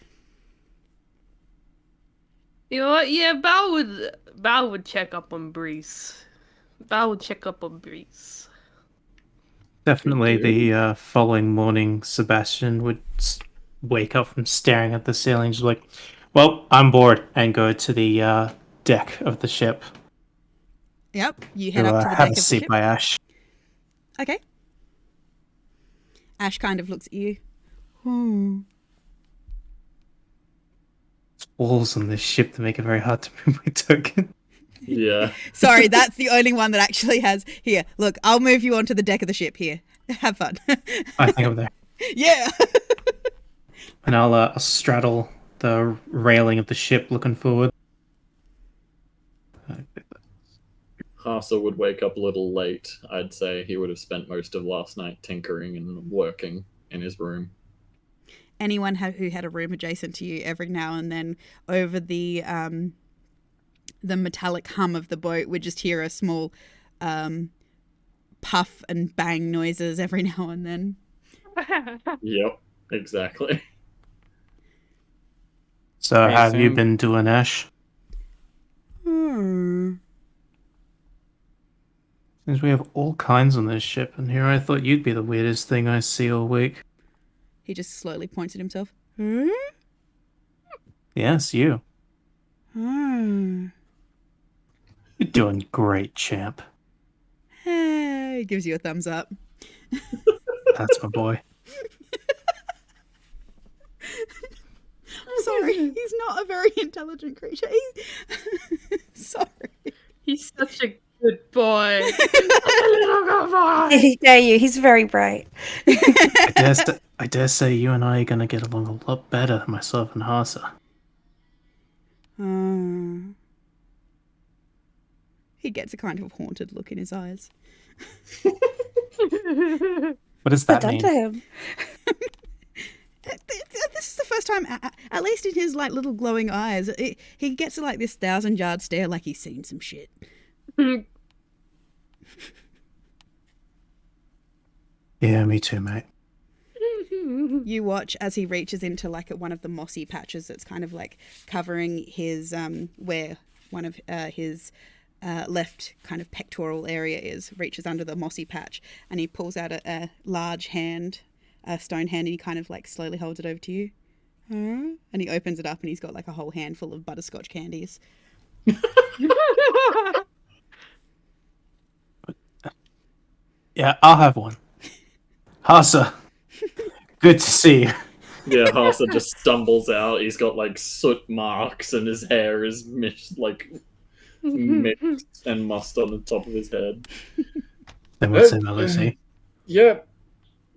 You know what? Yeah, Bao would check up on Breeze. Bao would check up on Breeze. Definitely the following morning, Sebastian would wake up from staring at the ceiling, just like, well, I'm bored, and go to the deck of the ship. Yep, you head up to the deck have of a the seat ship. by Ash. Okay. Ash kind of looks at you. Walls on this ship to make it very hard to move my token. Yeah. Sorry, that's the only one that actually has. Here, look, I'll move you onto the deck of the ship. Here, have fun. I think I'm there. Yeah. And I'll straddle the railing of the ship looking forward. Harsa would wake up a little late. I'd say he would have spent most of last night tinkering and working in his room. Anyone who had a room adjacent to you, every now and then over the metallic hum of the boat would just hear a small puff and bang noises every now and then. Yep, exactly. So how have you been doing, Ash? Since we have all kinds on this ship, and here I thought you'd be the weirdest thing I see all week. He just slowly points at himself. Yes, you. You're doing great, champ. He gives you a thumbs up. That's my boy. I'm sorry, he's not a very intelligent creature. Sorry. He's such a good boy. I dare you. He's very bright. I dare say you and I are going to get along a lot better, myself and Harsa. He gets a kind of haunted look in his eyes. What does What that done to mean? him? This is the first time, at least in his like little glowing eyes, he gets like this 1,000-yard stare, like he's seen some shit. Yeah, me too, mate. You watch as he reaches into like one of the mossy patches that's kind of like covering his where one of his left kind of pectoral area is, reaches under the mossy patch, and he pulls out a large hand, a stone hand, and he kind of like slowly holds it over to you. And he opens it up and he's got like a whole handful of butterscotch candies. Yeah, I'll have one. Harsa, good to see you. Yeah, Harsa just stumbles out. He's got like soot marks, and his hair is mixed and mussed on the top of his head. Then what's another say? Yeah,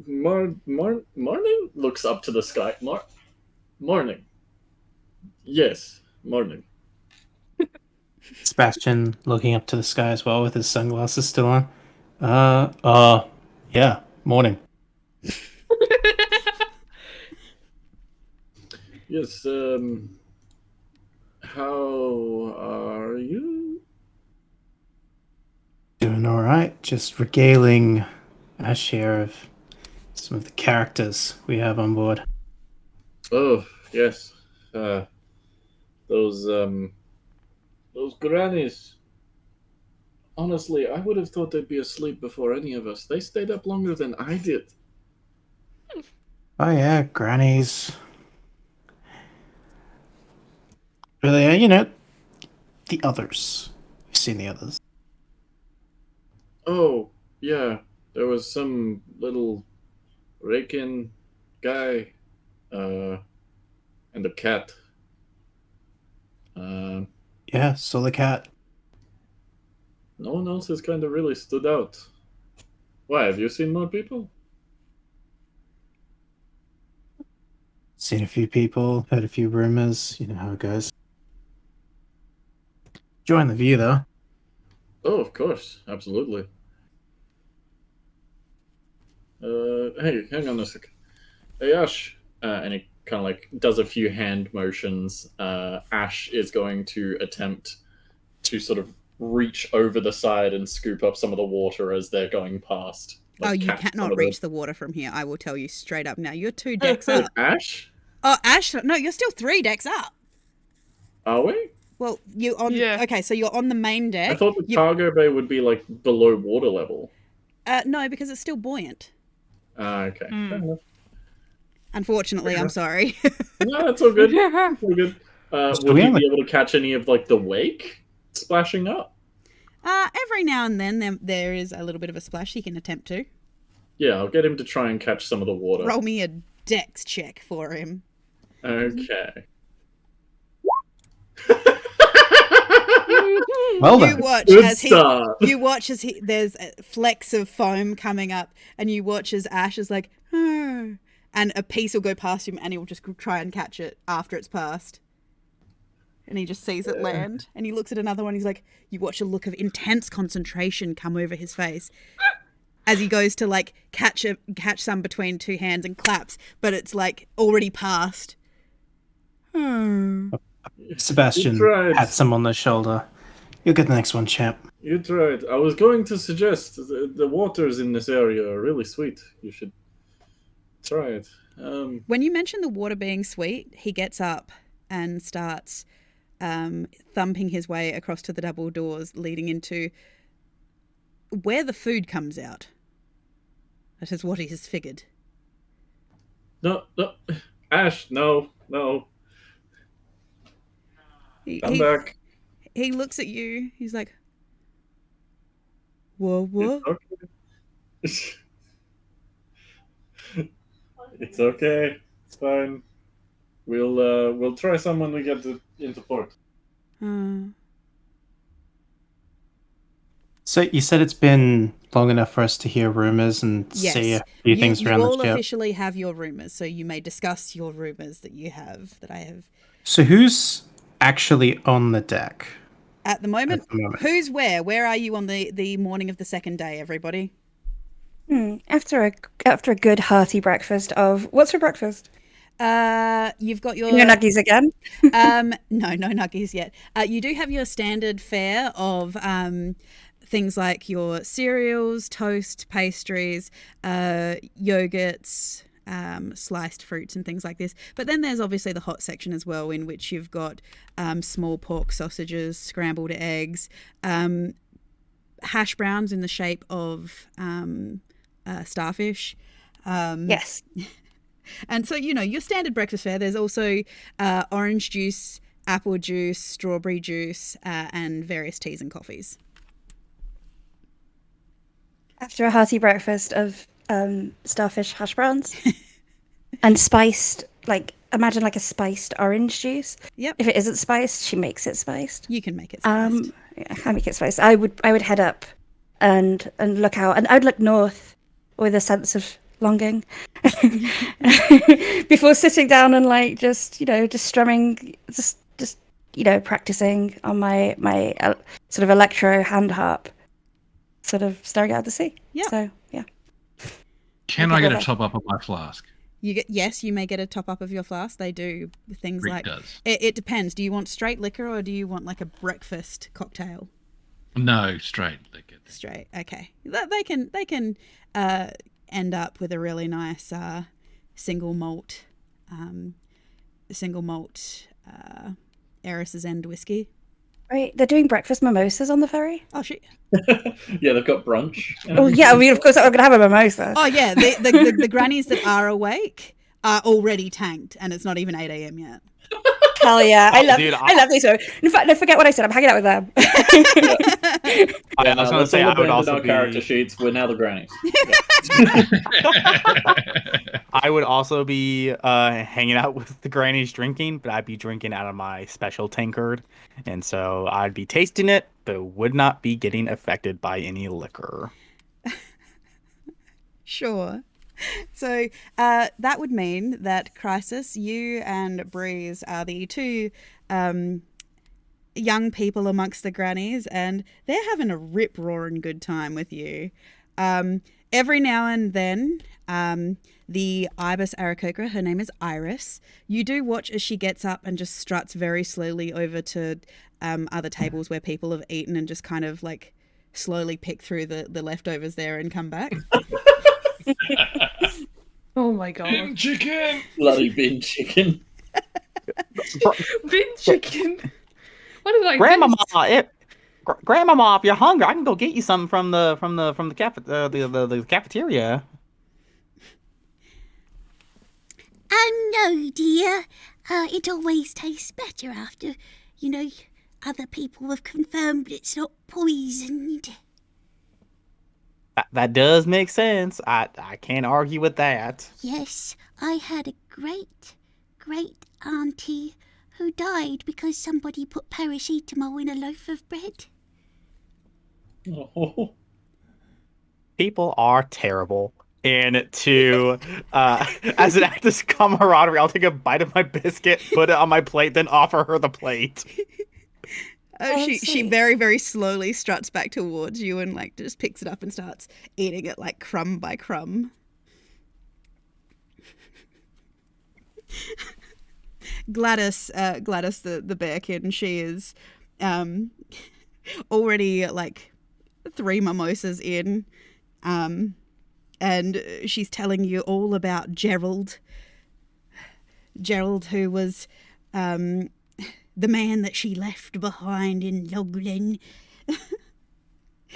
morning. Looks up to the sky. Morning. Yes, morning. Sebastian looking up to the sky as well with his sunglasses still on. Yeah, morning. Yes, how are you? Doing alright, just regaling our share of some of the characters we have on board. Oh, yes. Those grannies. Honestly, I would have thought they'd be asleep before any of us. They stayed up longer than I did. Oh yeah, grannies. Really, the others. We've seen the others. Oh, yeah. There was some little raking guy, and a cat. Yeah, saw the cat. No one else has kind of really stood out. Why, have you seen more people? Seen a few people, heard a few rumors. You know how it goes. Enjoying the view, though. Oh, of course. Absolutely. Hey, hang on a sec. Hey, Ash. And he kind of like does a few hand motions. Ash is going to attempt to sort of reach over the side and scoop up some of the water as they're going past. Like, You cannot reach the water from here, I will tell you straight up now. You're 2 decks up. Ash? Oh, Ash, no, you're still 3 decks up. Are we? Well, you on. Yeah. Okay, so you're on the main deck. I thought the cargo bay would be like below water level. No, because it's still buoyant. Okay. Fair enough. Unfortunately, I'm sorry. No, that's all good. It's all good. Would you be able to catch any of like the wake splashing up? Every now and then there is a little bit of a splash he can attempt to. Yeah, I'll get him to try and catch some of the water. Roll me a dex check for him. Okay. Well You then. watch Good as start. there's flecks of foam coming up, and you watch as Ash is like, "Oh," and a piece will go past him, and he will just try and catch it after it's passed. And he just sees it land, and he looks at another one. He's like, you watch a look of intense concentration come over his face as he goes to like catch some between 2 hands and claps, but it's like already passed. Sebastian You tried. pats him on the shoulder. You'll get the next one, champ. You tried. I was going to suggest the waters in this area are really sweet. You should try it. When you mention the water being sweet, he gets up and starts thumping his way across to the double doors leading into where the food comes out. That is what he has figured. No, Ash, no. Come back. He looks at you. He's like, what? It's okay. It's okay. It's fine. We'll try some when we get into port. So you said it's been long enough for us to hear rumors and Yes. see a few things you around all the ship. officially have your rumors, so you may discuss your rumors that I have. So who's actually on the deck. At the moment? At the moment. Who's where? Where are you on the morning of the second day, everybody? After a good hearty breakfast of what's for breakfast? You've got your No nuggies again. no nuggies yet. You do have your standard fare of things like your cereals, toast, pastries, yogurts, sliced fruits and things like this. But then there's obviously the hot section as well, in which you've got small pork sausages, scrambled eggs, hash browns in the shape of starfish. Yes. And so, your standard breakfast fare, there's also orange juice, apple juice, strawberry juice, and various teas and coffees. After a hearty breakfast of starfish hash browns and spiced, imagine a spiced orange juice. Yep. If it isn't spiced, she makes it spiced. You can make it spiced. I make it spiced. I would head up and look out, and I'd look north with a sense of longing before sitting down and just strumming, just practicing on my sort of electro hand harp, sort of staring out at the sea. Yeah. So yeah. Can I get a top up of my flask? Yes, you may get a top up of your flask. They do things Rick like does. It depends. Do you want straight liquor or do you want a breakfast cocktail? No, straight liquor. Straight. Okay. They can end up with a really nice single malt Eris's End whiskey. Right, they're doing breakfast mimosas on the ferry. Oh shit! Yeah, they've got brunch. Oh yeah, of course I'm gonna have a mimosa. Oh yeah, the grannies that are awake are already tanked, and it's not even 8 a.m. yet. Hell yeah, I love these. In fact, no, forget what I said. I'm hanging out with them. I was going to say, I would also be... character sheets. We're now the grannies. I would also be hanging out with the grannies drinking, but I'd be drinking out of my special tankard. And so I'd be tasting it, but would not be getting affected by any liquor. Sure. So that would mean that Crisis, you and Breeze are the two young people amongst the grannies, and they're having a rip-roaring good time with you. Every now and then, the ibis aarakocra, her name is Iris, you do watch as she gets up and just struts very slowly over to other tables where people have eaten and just kind of slowly pick through the leftovers there and come back. Oh my god. Bin chicken! Bloody bin chicken. Bin chicken. What did I Grandmama, if you're hungry, I can go get you something from the cafeteria. No, dear. It always tastes better after, other people have confirmed it's not poisoned. That does make sense. I can't argue with that. Yes, I had a great auntie who died because somebody put paracetamol in a loaf of bread. Oh. People are terrible. And to, as an act of camaraderie, I'll take a bite of my biscuit, put it on my plate, then offer her the plate. She very, very slowly struts back towards you and just picks it up and starts eating it crumb by crumb. Gladys the bearkin, she is already 3 mimosas in, and she's telling you all about Gerald, who was the man that she left behind in Loglin.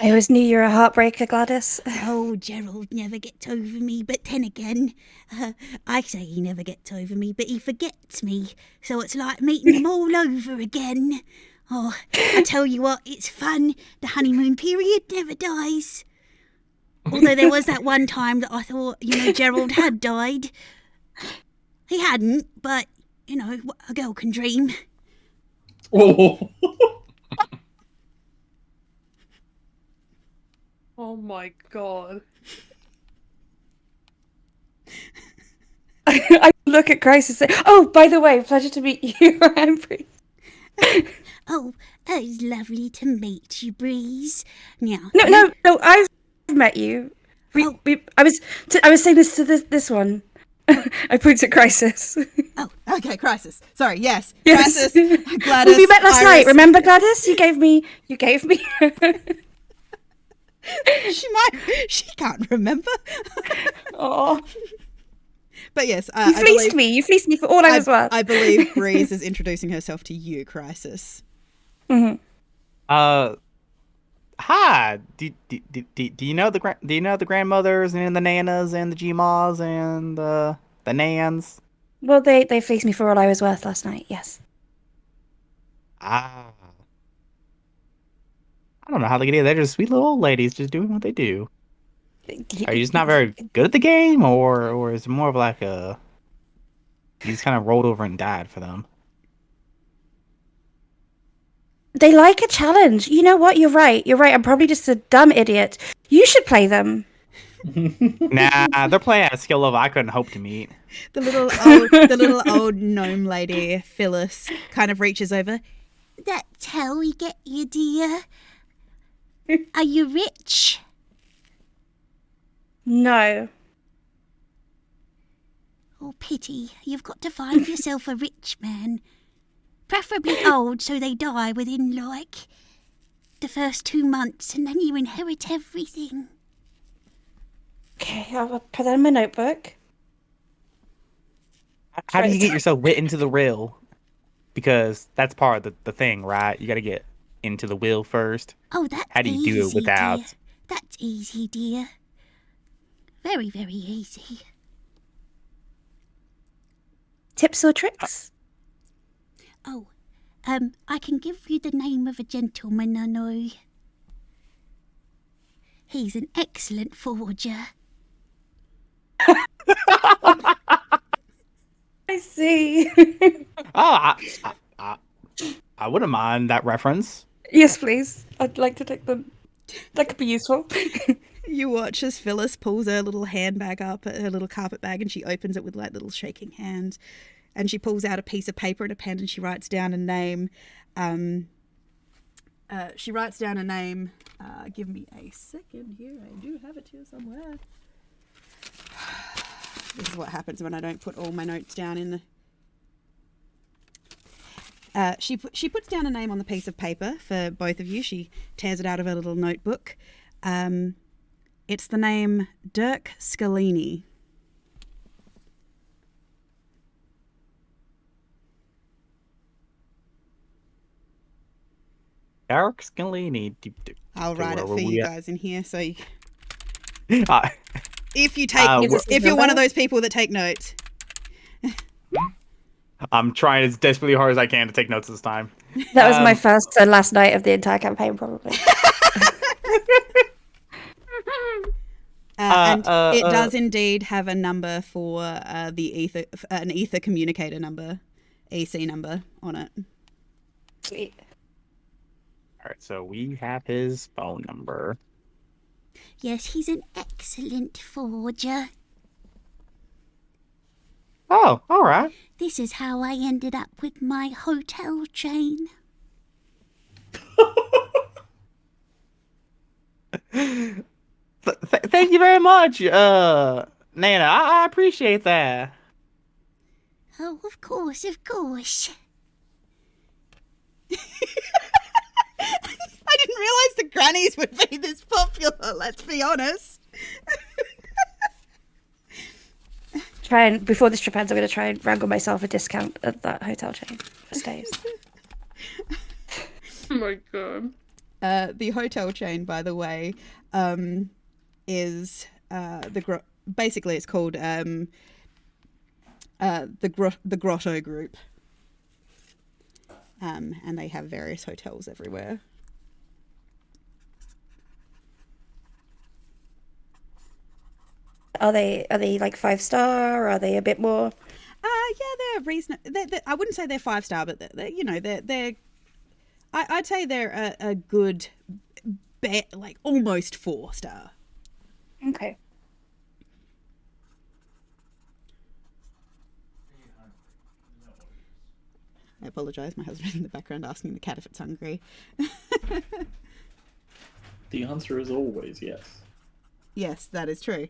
I always knew you were a heartbreaker, Gladys. Oh, Gerald never gets over me, but then again, I say he never gets over me, but he forgets me, so it's like meeting him all over again. Oh, I tell you what, it's fun. The honeymoon period never dies. Although there was that one time that I thought, Gerald had died. He hadn't, but, a girl can dream. Oh. Oh my god. I look at Grace and say, "Oh, by the way, pleasure to meet you, Ambry." Oh, it's lovely to meet you, Breeze. Now, No, I've met you. I was saying this to this one. I point at Crisis. Oh, okay, Crisis. Sorry, yes. Yes. Crisis, Gladys, We met last Iris. night. Remember, Gladys? You gave me. She can't remember. Oh, But yes, you I fleeced believe, me. You fleeced me for all I was worth. I believe Breeze is introducing herself to you, Crisis. Mhm. Hi. Do you know the grandmothers and the nanas and the Gmas and the nans? Well, they fleeced me for all I was worth last night. Yes. Ah. I don't know how they get it. They're just sweet little old ladies just doing what they do. Are you just not very good at the game, or is it more of like a you just kind of rolled over and died for them? They like a challenge. You know what? You're right. I'm probably just a dumb idiot. You should play them. Nah, they're playing at a skill level I couldn't hope to meet. The little old gnome lady, Phyllis, kind of reaches over. that's how we get you, dear. Are you rich? No. Oh, pity. You've got to find yourself a rich man. Preferably old, so they die within, like, the first 2 months, and then you inherit everything. Okay, I'll put that in my notebook. How do you get yourself lit into the will? Because that's part of the thing, right? You got to get into the will first. Oh, that's How do you easy, do it without? dear. That's easy, dear. Very, very easy. Tips or tricks? Oh, I can give you the name of a gentleman I know. He's an excellent forger. I see. Oh, I wouldn't mind that reference. Yes, please. I'd like to take them. That could be useful. You watch as Phyllis pulls her little handbag up, her little carpet bag, and she opens it with like little shaking hands. And she pulls out a piece of paper and a pen and she writes down a name. Give me a second here. I do have it here somewhere. This is what happens when I don't put all my notes down in the... She puts down a name on the piece of paper for both of you. She tears it out of her little notebook. It's the name Dirk Scalini. Dirk Scalini. I'll write it for you guys in here. So you... Uh, if you're one of those people that take notes. I'm trying as desperately hard as I can to take notes this time. That was my first and last night of the entire campaign, probably. And it does indeed have a number for an ether communicator number, EC number on it. Sweet. All right, so we have his phone number. Yes, he's an excellent forger. Oh, all right. This is how I ended up with my hotel chain. Thank you very much, Nana. I appreciate that. Oh, of course, of course. I didn't realise the grannies would be this popular, let's be honest. Before this trip ends, I'm going to try and wrangle myself a discount at that hotel chain for stays. Oh my god. The hotel chain, by the way, is basically it's called the Grotto Group, and they have various hotels everywhere. Are they like 5-star? Or are they a bit more? Yeah, they're reasonable. I wouldn't say they're 5-star, but they're I'd say they're a good bet, like almost 4-star. Okay. apologise. My husband in the background asking the cat if it's hungry. The answer is always yes. Yes, that is true.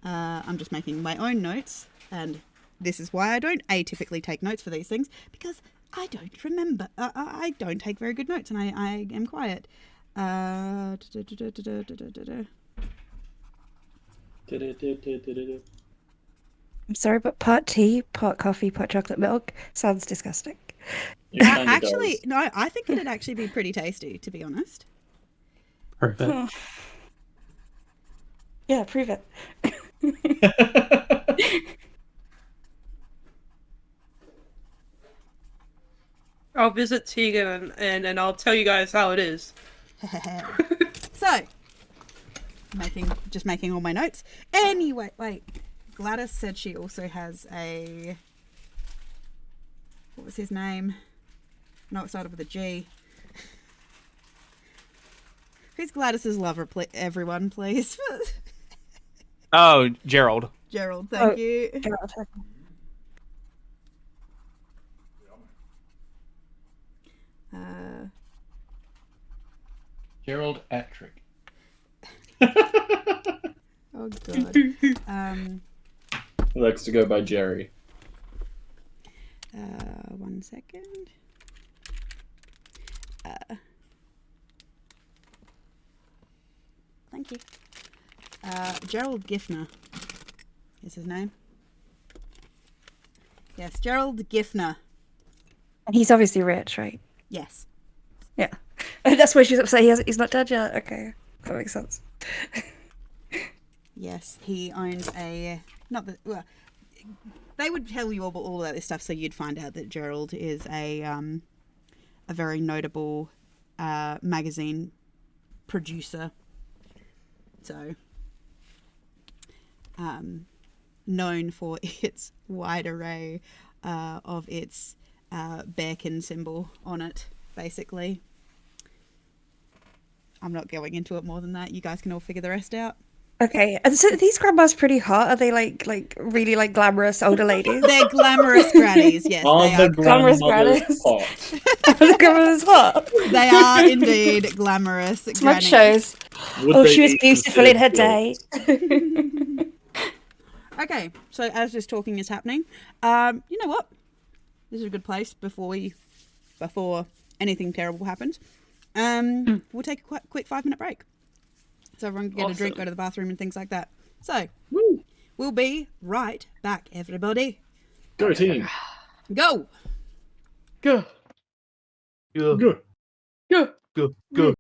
I'm just making my own notes, and this is why I don't atypically take notes for these things, because I don't remember. I don't take very good notes, and I am quiet. I'm sorry, but part tea, part coffee, part chocolate milk sounds disgusting. Actually, no, I think it'd actually be pretty tasty, to be honest. Perfect. Yeah, prove it. I'll visit Tegan and I'll tell you guys how it is. So, just making all my notes. Anyway, wait. Gladys said she also has a... What was his name? No, it started with a G. Who's Gladys's lover, everyone, please? Oh, Gerald. Gerald, thank you. Gerald. Gerald Attrick. Oh, God. Likes to go by Jerry. 1 second. Thank you. Gerald Giffner is his name. Yes, Gerald Giffner. And he's obviously rich, right? Yes. Yeah. That's why she's upset he's not dead yet. Okay. That makes sense. Yes, he owns a... Not that... Well, they would tell you all about this stuff, so you'd find out that Gerald is a very notable magazine producer. So, known for its wide array of its bearkin symbol on it, basically. I'm not going into it more than that. You guys can all figure the rest out. Okay, and so these grandmas pretty hot. Are they like really like glamorous older ladies? They're glamorous grannies, yes. Are They are the glamorous grandmothers grannies. hot? The grandma's hot. They are indeed glamorous Smug grannies. shows. Would Oh, they she was be beautiful in her considered day. Okay, so as this talking is happening, you know what? This is a good place before anything terrible happens. We'll take a quick 5-minute break. So everyone can get a drink, go to the bathroom and things like that. So, we'll be right back, everybody. Go team. Go! Go. Go. Go. Go. Go. Go.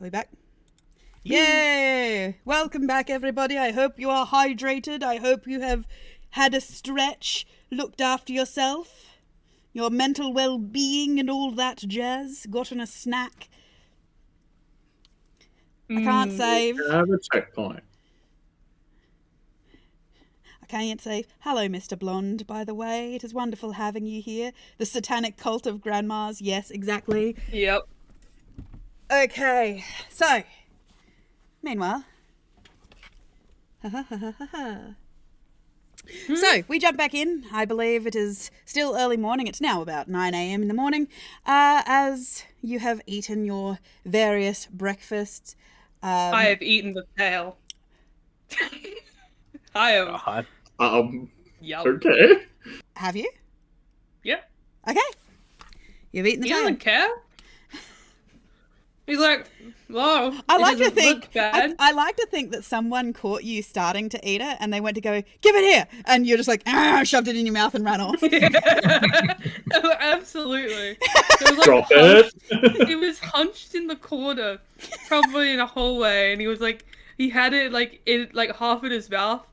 Are we back? Yay! Welcome back, everybody. I hope you are hydrated. I hope you have had a stretch, looked after yourself, your mental well-being and all that jazz, gotten a snack. I can't save. Have a checkpoint. I can't save. Hello, Mr. Blonde, by the way. It is wonderful having you here. The satanic cult of grandmas. Yes, exactly. Yep. Okay, so, meanwhile. So, we jump back in. I believe it is still early morning. It's now about 9 a.m. in the morning. As you have eaten your various breakfasts. I have eaten the tail. I have. Yep. Okay. Have you? Yep. Okay. You've eaten the He tail. doesn't care. He's like, whoa. I like to look think bad. I like to think that someone caught you starting to eat it and they went to go, give it here, and you're just like, shoved it in your mouth and ran off. Absolutely. It was like Drop it. He was hunched in the corner, probably in a hallway, and he was like, he had it like in like half in his mouth,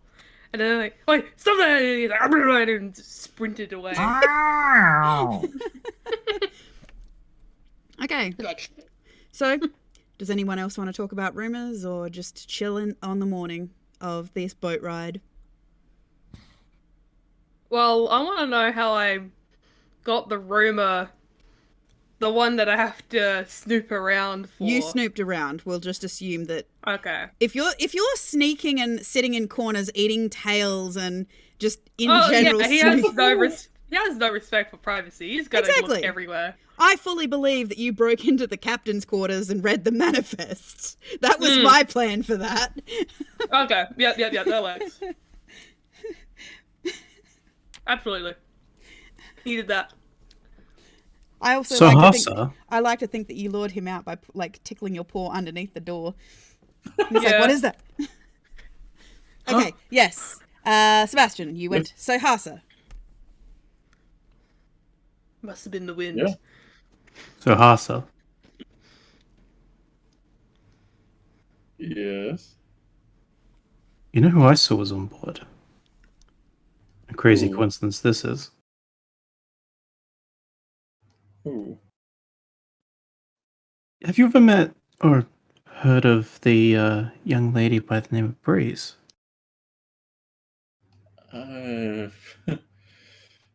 and then like, wait, stop that! And he's like, and sprinted away. Okay. Like, So, does anyone else want to talk about rumors or just chilling on the morning of this boat ride? well, I want to know how I got the rumor, the one that I have to snoop around for. You snooped around. We'll just assume that Okay. if you're sneaking and sitting in corners eating tails and just in Oh general yeah, he has snooping. he has no respect for privacy. He's got to Exactly. look everywhere. I fully believe that you broke into the captain's quarters and read the manifests. That was my plan for that. Okay. Yep, that works. Absolutely. He did that. I also So, like to Harsa, think I like to think that you lured him out by like tickling your paw underneath the door. He's like, Yeah. "What is that?" Okay, yes. Sebastian, you went. So Harsa. Must have been the wind. Yeah. so Harsa, Yes. you know who I saw was on board? A crazy Ooh. coincidence this is. Ooh. Have you ever met or heard of the young lady by the name of Breeze?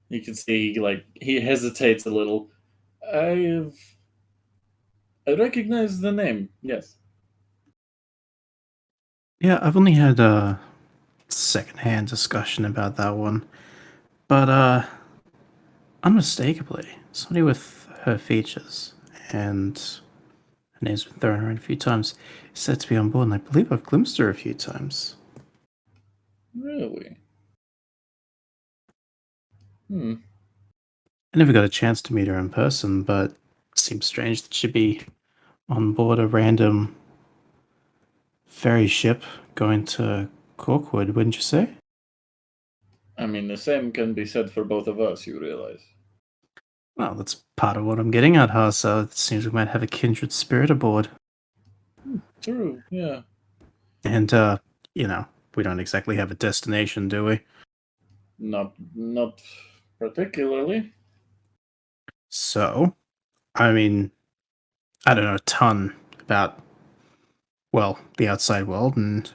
You can see, like, he hesitates a little. I recognize the name, yes. Yeah, I've only had a second-hand discussion about that one, but unmistakably, somebody with her features and her name's been thrown around a few times. Is said to be on board, and I believe I've glimpsed her a few times. Really? I never got a chance to meet her in person, but it seems strange that she'd be on board a random ferry ship going to Corkwood, wouldn't you say? I mean, the same can be said for both of us, you realize. Well, that's part of what I'm getting at, Harsa. It seems we might have a kindred spirit aboard. True, yeah. And, we don't exactly have a destination, do we? Not particularly. So, I mean, I don't know a ton about, well, the outside world, and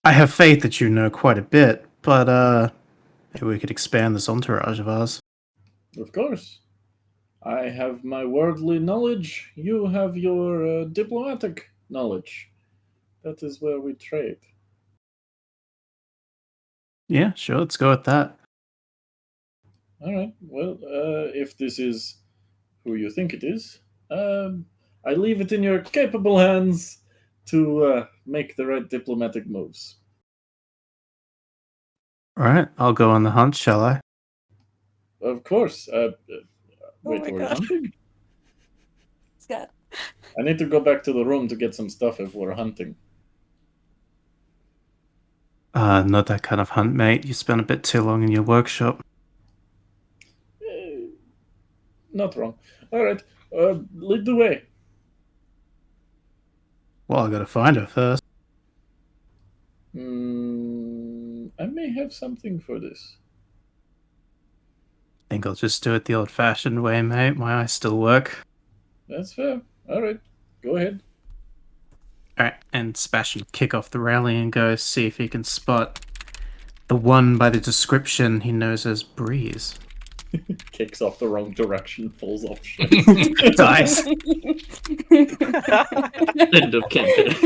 I have faith that you know quite a bit, but, maybe we could expand this entourage of ours. Of course. I have my worldly knowledge, you have your diplomatic knowledge. That is where we trade. Yeah, sure, let's go with that. Alright, well, if this is who you think it is, I leave it in your capable hands to make the right diplomatic moves. Alright, I'll go on the hunt, shall I? Of course. Wait, my we're God. hunting? Scared. I need to go back to the room to get some stuff if we're hunting. Not that kind of hunt, mate. You spent a bit too long in your workshop. Not wrong. Alright, lead the way. Well, I gotta find her first. I may have something for this. I think I'll just do it the old-fashioned way, mate. My eyes still work. That's fair. Alright, go ahead. Alright, and Sebastian kick off the rally and go see if he can spot the one by the description he knows as Breeze. Kicks off the wrong direction, falls off shit. Dies. End of campaign.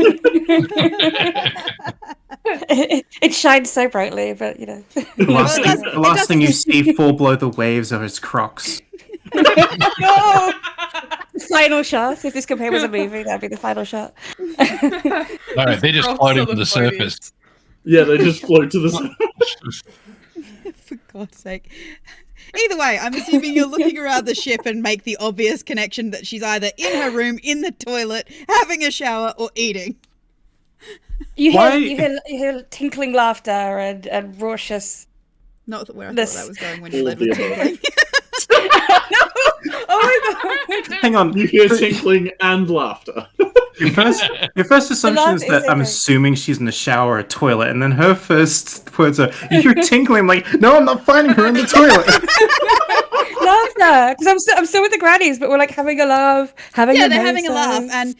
It shines so brightly, but you know. The last thing you see fall below the waves are his Crocs. No! Final shot. If this campaign was a movie, that'd be the final shot. No, they're just floating to the surface. Yeah, they just float to the surface. For God's sake. Either way, I'm assuming you're looking around the ship and make the obvious connection that she's either in her room, in the toilet, having a shower, or eating. You hear tinkling laughter and raucous. Not where I thought that was going when you All led the with above. tinkling. Oh my god! Hang on. You hear tinkling and laughter. Your first assumption is that I'm assuming she's in the shower or toilet, and then her first words are, you hear tinkling. I'm like, no, I'm not finding her in the toilet. Laughter, because I'm still with the grannies, but we're like having a laugh, They're having a laugh, and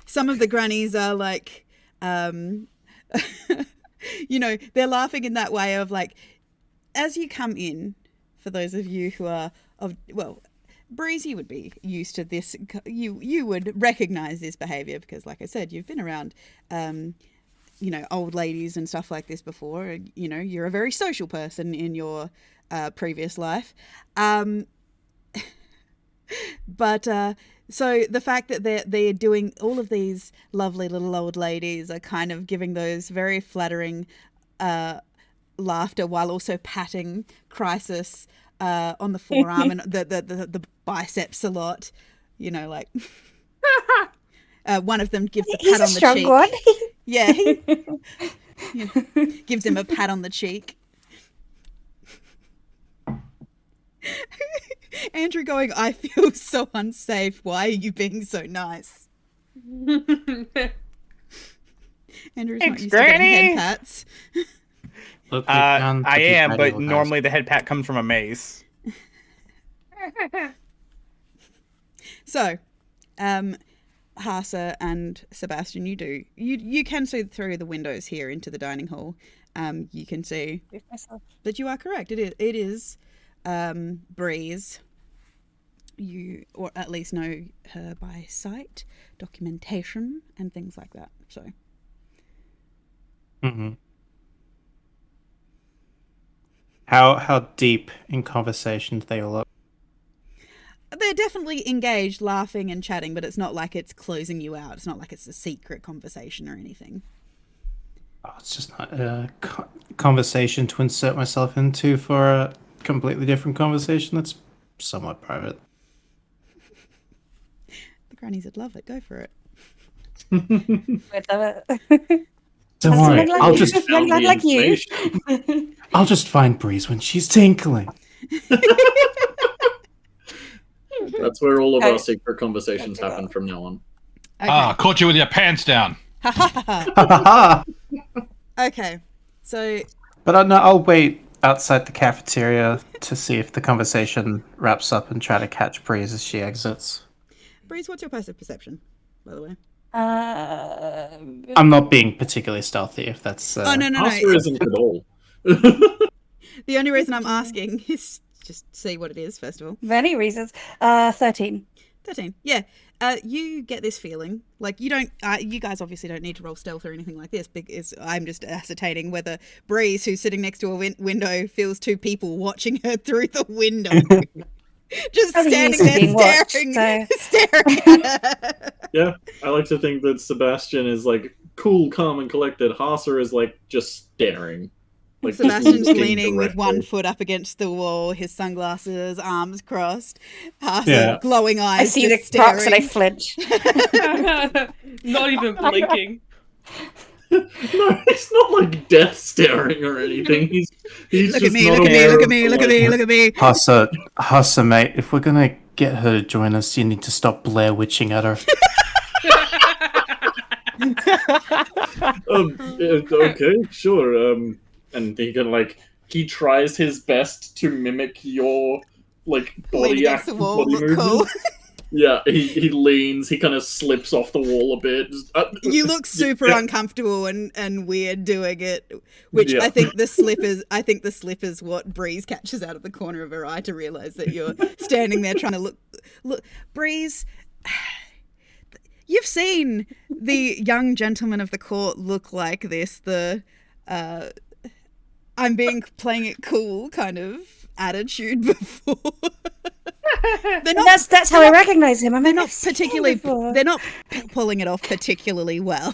some of the grannies are like, you know, they're laughing in that way of like, as you come in, for those of you who are Breeze, you would be used to this. You would recognize this behavior because, like I said, you've been around, you know, old ladies and stuff like this before. You know, you're a very social person in your previous life. But so the fact that they're doing all of these lovely little old ladies are kind of giving those very flattering laughter while also patting Crisis on the forearm and the biceps a lot, you know, like one of them gives a pat on the cheek. One. Yeah, he gives him a pat on the cheek. Andrew going, I feel so unsafe. Why are you being so nice? Andrew's not used to getting head pats. Look, I am, but normally the head pat comes from a mace. So, Harsa and Sebastian, you can see through the windows here into the dining hall. You can see that you are correct. It is Breeze. You, or at least know her by sight, documentation, and things like that. So. Mm-hmm. How deep in conversation do they all up? They're definitely engaged, laughing and chatting, but it's not like it's closing you out. It's not like it's a secret conversation or anything. Oh, it's just not a conversation to insert myself into for a completely different conversation that's somewhat private. The grannies would love it. Go for it. I'd love it. Don't worry, I'll just young lad like you. I'll just find Breeze when she's tinkling. That's where all of our secret conversations happen from now on. Okay. Caught you with your pants down. Okay, so. But no, I'll wait outside the cafeteria to see if the conversation wraps up and try to catch Breeze as she exits. Breeze, what's your passive perception, by the way? I'm not being particularly stealthy, if that's... Oh, no. Harsa isn't at all. The only reason I'm asking is just see what it is, first of all. Many reasons. 13. 13, yeah. You get this feeling, like you don't, you guys obviously don't need to roll stealth or anything like this, because I'm just ascertaining whether Breeze, who's sitting next to a window, feels two people watching her through the window. Just standing there staring at her. Yeah, I like to think that Sebastian is like cool, calm, and collected. Harsa is like just staring. Like Sebastian's leaning with one foot up against the wall, his sunglasses, arms crossed, Harsa glowing eyes. I see the staring. Crocs and I flinch. Not even blinking. No, it's not like death staring or anything. He's look just at me, not look at me, aware look at of me, the, look at me, look at me. Harsa, mate, if we're gonna get her to join us, you need to stop Blair Witching at her. Okay, sure. And he can he tries his best to mimic your Lean body against the wall, body look movement. cool. Yeah, he leans, he kind of slips off the wall a bit. You look super uncomfortable and weird doing it, which Yeah. I think the slip is what Breeze catches out of the corner of her eye to realize that you're standing there trying to look. Breeze, you've seen the young gentlemen of the court look like this. I'm playing it cool kind of attitude before. That's how I recognize him. They're not pulling it off particularly well.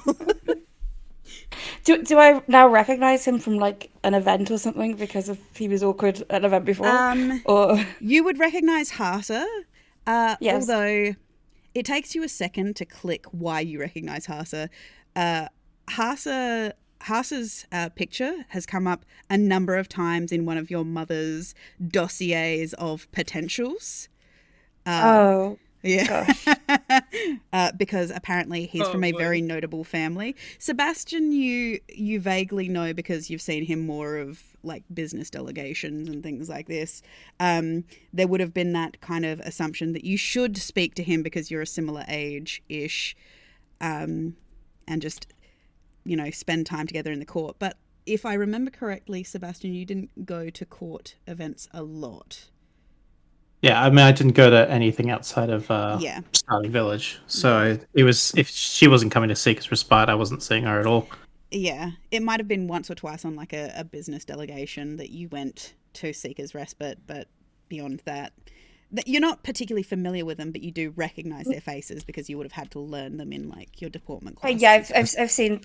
Do I now recognize him from an event or something because he was awkward at an event before? Or you would recognize Harsa, yes. although it takes you a second to click why you recognize Harsa. Harsa's picture has come up a number of times in one of your mother's dossiers of potentials. Oh. Yeah. Because apparently he's from a very notable family. Sebastian, you vaguely know because you've seen him more of business delegations and things like this. There would have been that kind of assumption that you should speak to him because you're a similar age-ish, and just, spend time together in the court. But if I remember correctly, Sebastian, you didn't go to court events a lot. Yeah, I mean, I didn't go to anything outside of Starling Village. So if she wasn't coming to Seeker's Respite, I wasn't seeing her at all. Yeah, it might have been once or twice on a business delegation that you went to Seeker's Respite, but beyond that you're not particularly familiar with them, but you do recognize their faces because you would have had to learn them in your deportment class. Yeah, I've seen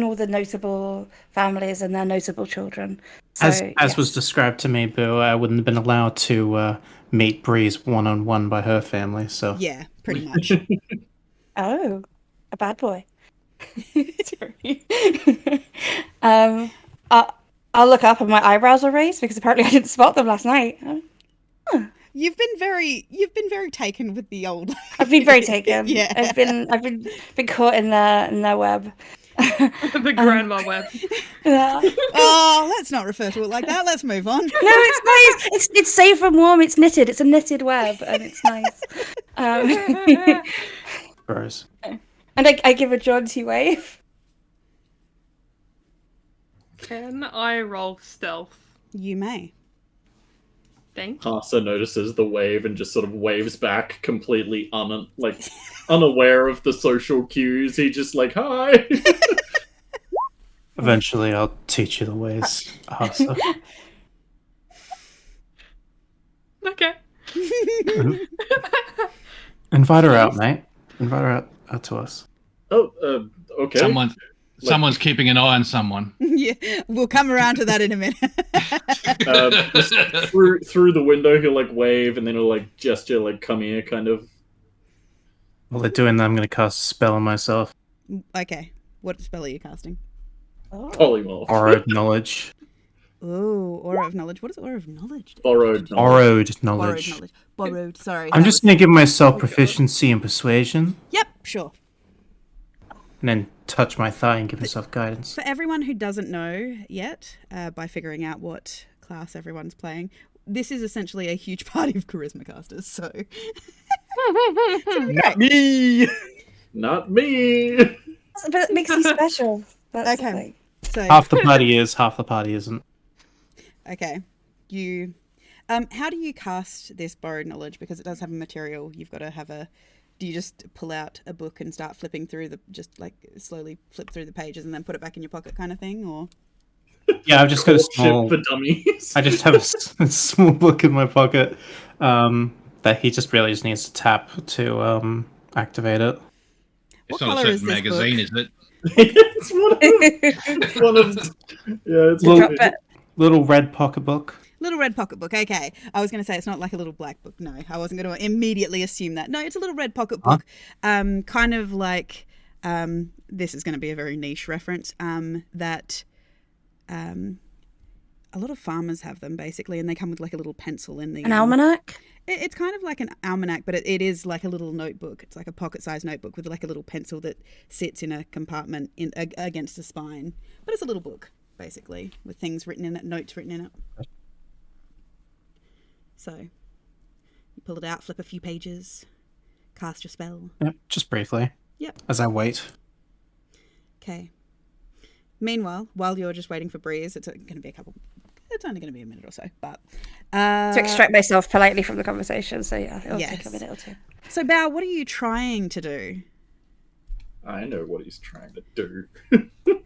all the notable families and their notable children. So, as was described to me, Boo, I wouldn't have been allowed to meet Breeze one-on-one by her family. So yeah, pretty much. Oh, a bad boy. Sorry. I'll look up and my eyebrows are raised because apparently I didn't spot them last night. You've been very taken with the old. I've been very taken. Yeah, I've been caught in their web. The grandma web. Yeah. Oh, let's not refer to it like that. Let's move on. No, it's nice. It's safe and warm. It's knitted. It's a knitted web, and it's nice. Gross. And I give a jaunty wave. Can I roll stealth? You may. Thank you. Harsa notices the wave and just sort of waves back, completely unaware of the social cues. He just hi. Eventually, I'll teach you the ways, Harsa. Okay. Invite her out, mate. Invite her out to us. Oh, okay. Someone's keeping an eye on someone. Yeah, we'll come around to that in a minute. Just through the window, he'll wave and then he'll gesture come here, kind of. While they're doing that, I'm going to cast a spell on myself. Okay, what spell are you casting? Polymorph. Borrowed knowledge. Oh, Aura of Knowledge. What is Aura of Knowledge? Borrowed knowledge. Borrowed, sorry. I'm just going to give myself proficiency in persuasion. Yep, sure. And then touch my thigh and give myself guidance. For everyone who doesn't know yet, by figuring out what class everyone's playing, this is essentially a huge party of charisma casters, so... Not me! Not me! But it makes you special. That's okay. So half the party is, half the party isn't. Okay. You... how do you cast this borrowed knowledge? Because it does have a material. You've got to have a... Do you just pull out a book and start flipping through slowly flip through the pages and then put it back in your pocket kind of thing, or? Yeah, I've just got a small... for dummies. I just have a small book in my pocket that he just really just needs to tap to activate it. It's not a certain magazine, is it? It's one of it's little red pocket book. Little red pocket book, okay. I was going to say it's not like a little black book. No, I wasn't going to immediately assume that. No, it's a little red pocket book. Kind of like, this is going to be a very niche reference, that a lot of farmers have them basically, and they come with like a little pencil in the An almanac? It's kind of like an almanac, but it is like a little notebook. It's like a pocket-sized notebook with like a little pencil that sits in a compartment against the spine. But it's a little book, basically, with things written in it, notes written in it. So you pull it out, flip a few pages, cast your spell. Yep, just briefly. Yep. As I wait. Okay. Meanwhile, while you're just waiting for Breeze, it's going to be it's only going to be a minute or so, but... to extract myself politely from the conversation, so yeah, it'll take a minute or two. So, Bao, what are you trying to do? I know what he's trying to do. What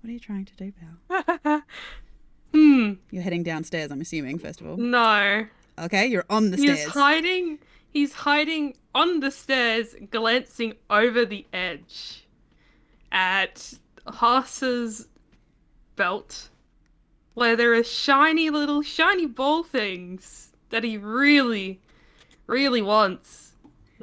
are you trying to do, Bao? You're heading downstairs, I'm assuming, first of all. No. Okay, you're on the stairs. He's hiding on the stairs, glancing over the edge at Harsa's belt, where there are shiny ball things that he really, really wants.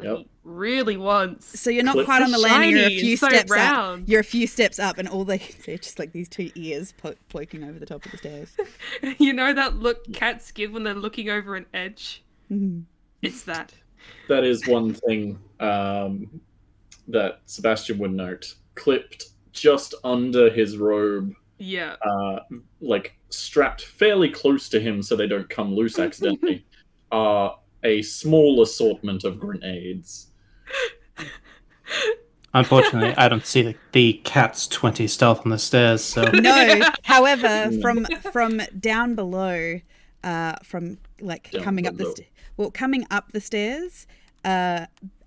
Yep. He really wants. So you're not quite on the landing, you're a Shiny few and so steps up. round. You're a few steps up, and they're just like these two ears poking over the top of the stairs. You know that look cats give when they're looking over an edge? Mm-hmm. It's that. That is one thing that Sebastian would note. Clipped just under his robe, Yeah. like strapped fairly close to him so they don't come loose accidentally, are a small assortment of grenades. Unfortunately, I don't see the cat's 20 stealth on the stairs, so... No, however, from down below, from like Down coming up below. coming up the stairs,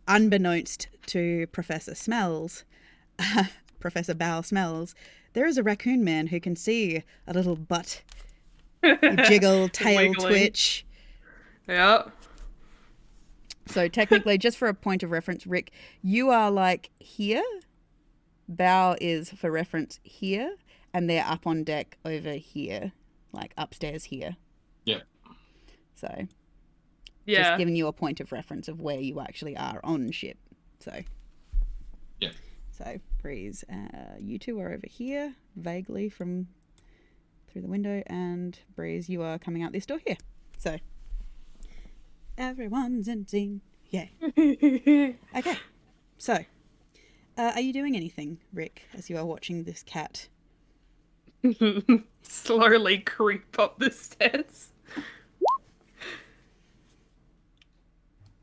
unbeknownst to Professor Smells, Professor Bao Smells, there is a raccoon man who can see a little butt jiggle, tail Wiggling. twitch. Yeah. So technically, just for a point of reference, Rick, you are like here. Bao is, for reference, here, and they're up on deck over here, like upstairs here. Yep. So Yeah. just giving you a point of reference of where you actually are on ship. So. Yeah. So, Breeze, you two are over here, vaguely from through the window, and Breeze, you are coming out this door here. So, everyone's in scene. Yeah. Okay. So, are you doing anything, Rick, as you are watching this cat? Slowly creep up the stairs.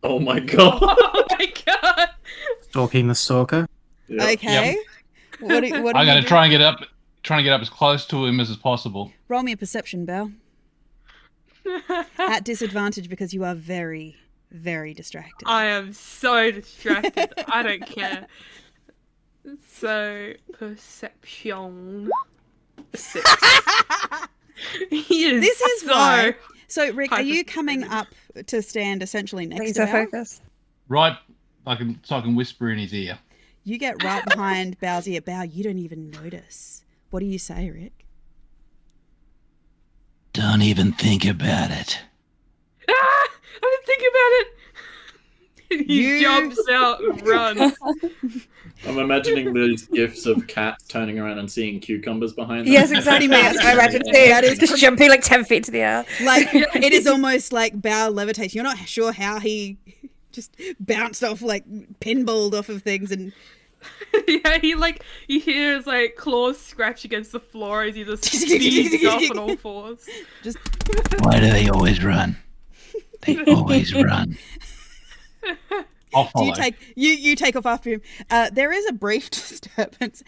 Oh my god! Oh my god! Stalking the stalker. Yep. Okay. What I'm going to try and get up as close to him as possible. Roll me a perception, Belle. At disadvantage because you are very, very distracted. I am so distracted. I don't care. So, perception. 6. He is This is so why. So, Rick, are you hyper-fixated. coming up to stand essentially next to Laser Bao? focus. Right, so I can whisper in his ear. You get right behind Bao's ear. Bao, you don't even notice. What do you say, Rick? Don't even think about it. I didn't think about it. He You- jumps out and runs. I'm imagining these gifs of cats turning around and seeing cucumbers behind them. Yes, exactly. That's what I imagine too. That is Just jumping like 10 feet to the air. Like, it is almost like Bao levitates. You're not sure how he just bounced off, like, pinballed off of things and... Yeah, you hear his like claws scratch against the floor as he just speeds off on all fours. Just Why do they always run? They always run. I'll do follow. you take you take off after him. There is a brief disturbance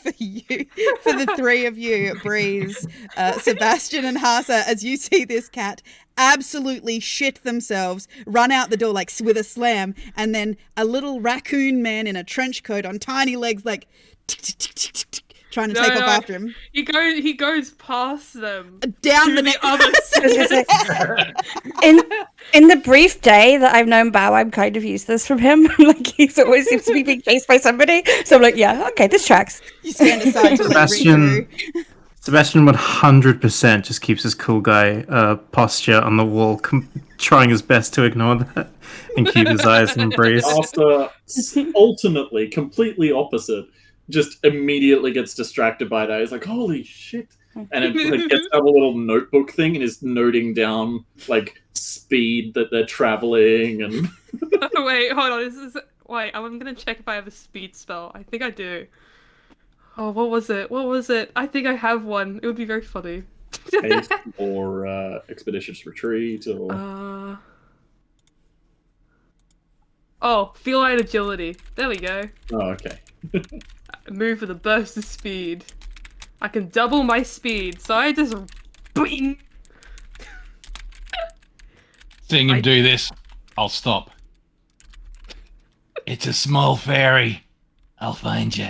for the three of you, Breeze, Sebastian, and Harsa, as you see this cat absolutely shit themselves, run out the door like with a slam, and then a little raccoon man in a trench coat on tiny legs, like trying to take off after him He goes past them. down to the the other. In the brief day that I've known Bao, I'm kind of used to this from him. Like, he's always seems to be being chased by somebody. So I'm like, yeah, okay, this tracks. You stand aside to let Rick through. Sebastian 100% just keeps his cool guy posture on the wall, trying his best to ignore that and keep his eyes on Breeze. After alternately, completely opposite, just immediately gets distracted by that. He's like, holy shit, and it like, gets out a little notebook thing and is noting down like speed that they're traveling and. Oh, wait, hold on. Wait, I'm gonna check if I have a speed spell. I think I do. Oh, what was it? What was it? I think I have one. It would be very funny. Haste or expeditious retreat or. Oh, feline agility. There we go. Oh, okay. Move with a burst of speed. I can double my speed, so I just bing. Seeing him do this, I'll stop. It's a small ferry. I'll find you.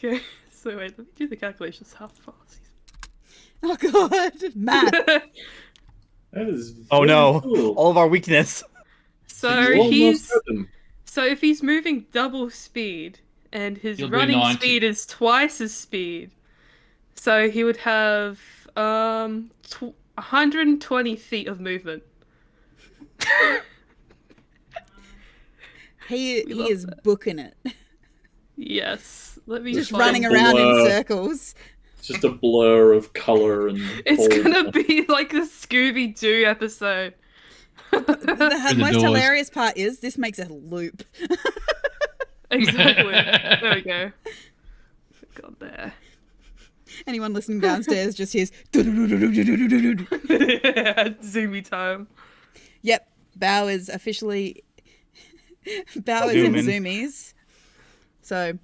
Okay, so wait, let me do the calculations. How fast? Oh god, math. That is Oh no! cool. All of our weakness. So if he's moving double speed and his He'll be running 90. speed is twice his speed, so he would have 120 feet of movement. He is that. booking it. Yes, let me Just find- running around in circles. It's just a blur of color and. It's cold. gonna be like the Scooby-Doo episode. The most doors. hilarious part is this makes a loop. Exactly. There we go. Got there. Anyone listening downstairs just hears. Zoomy time. Yep, Bow is officially. Bow is in zoomies. So,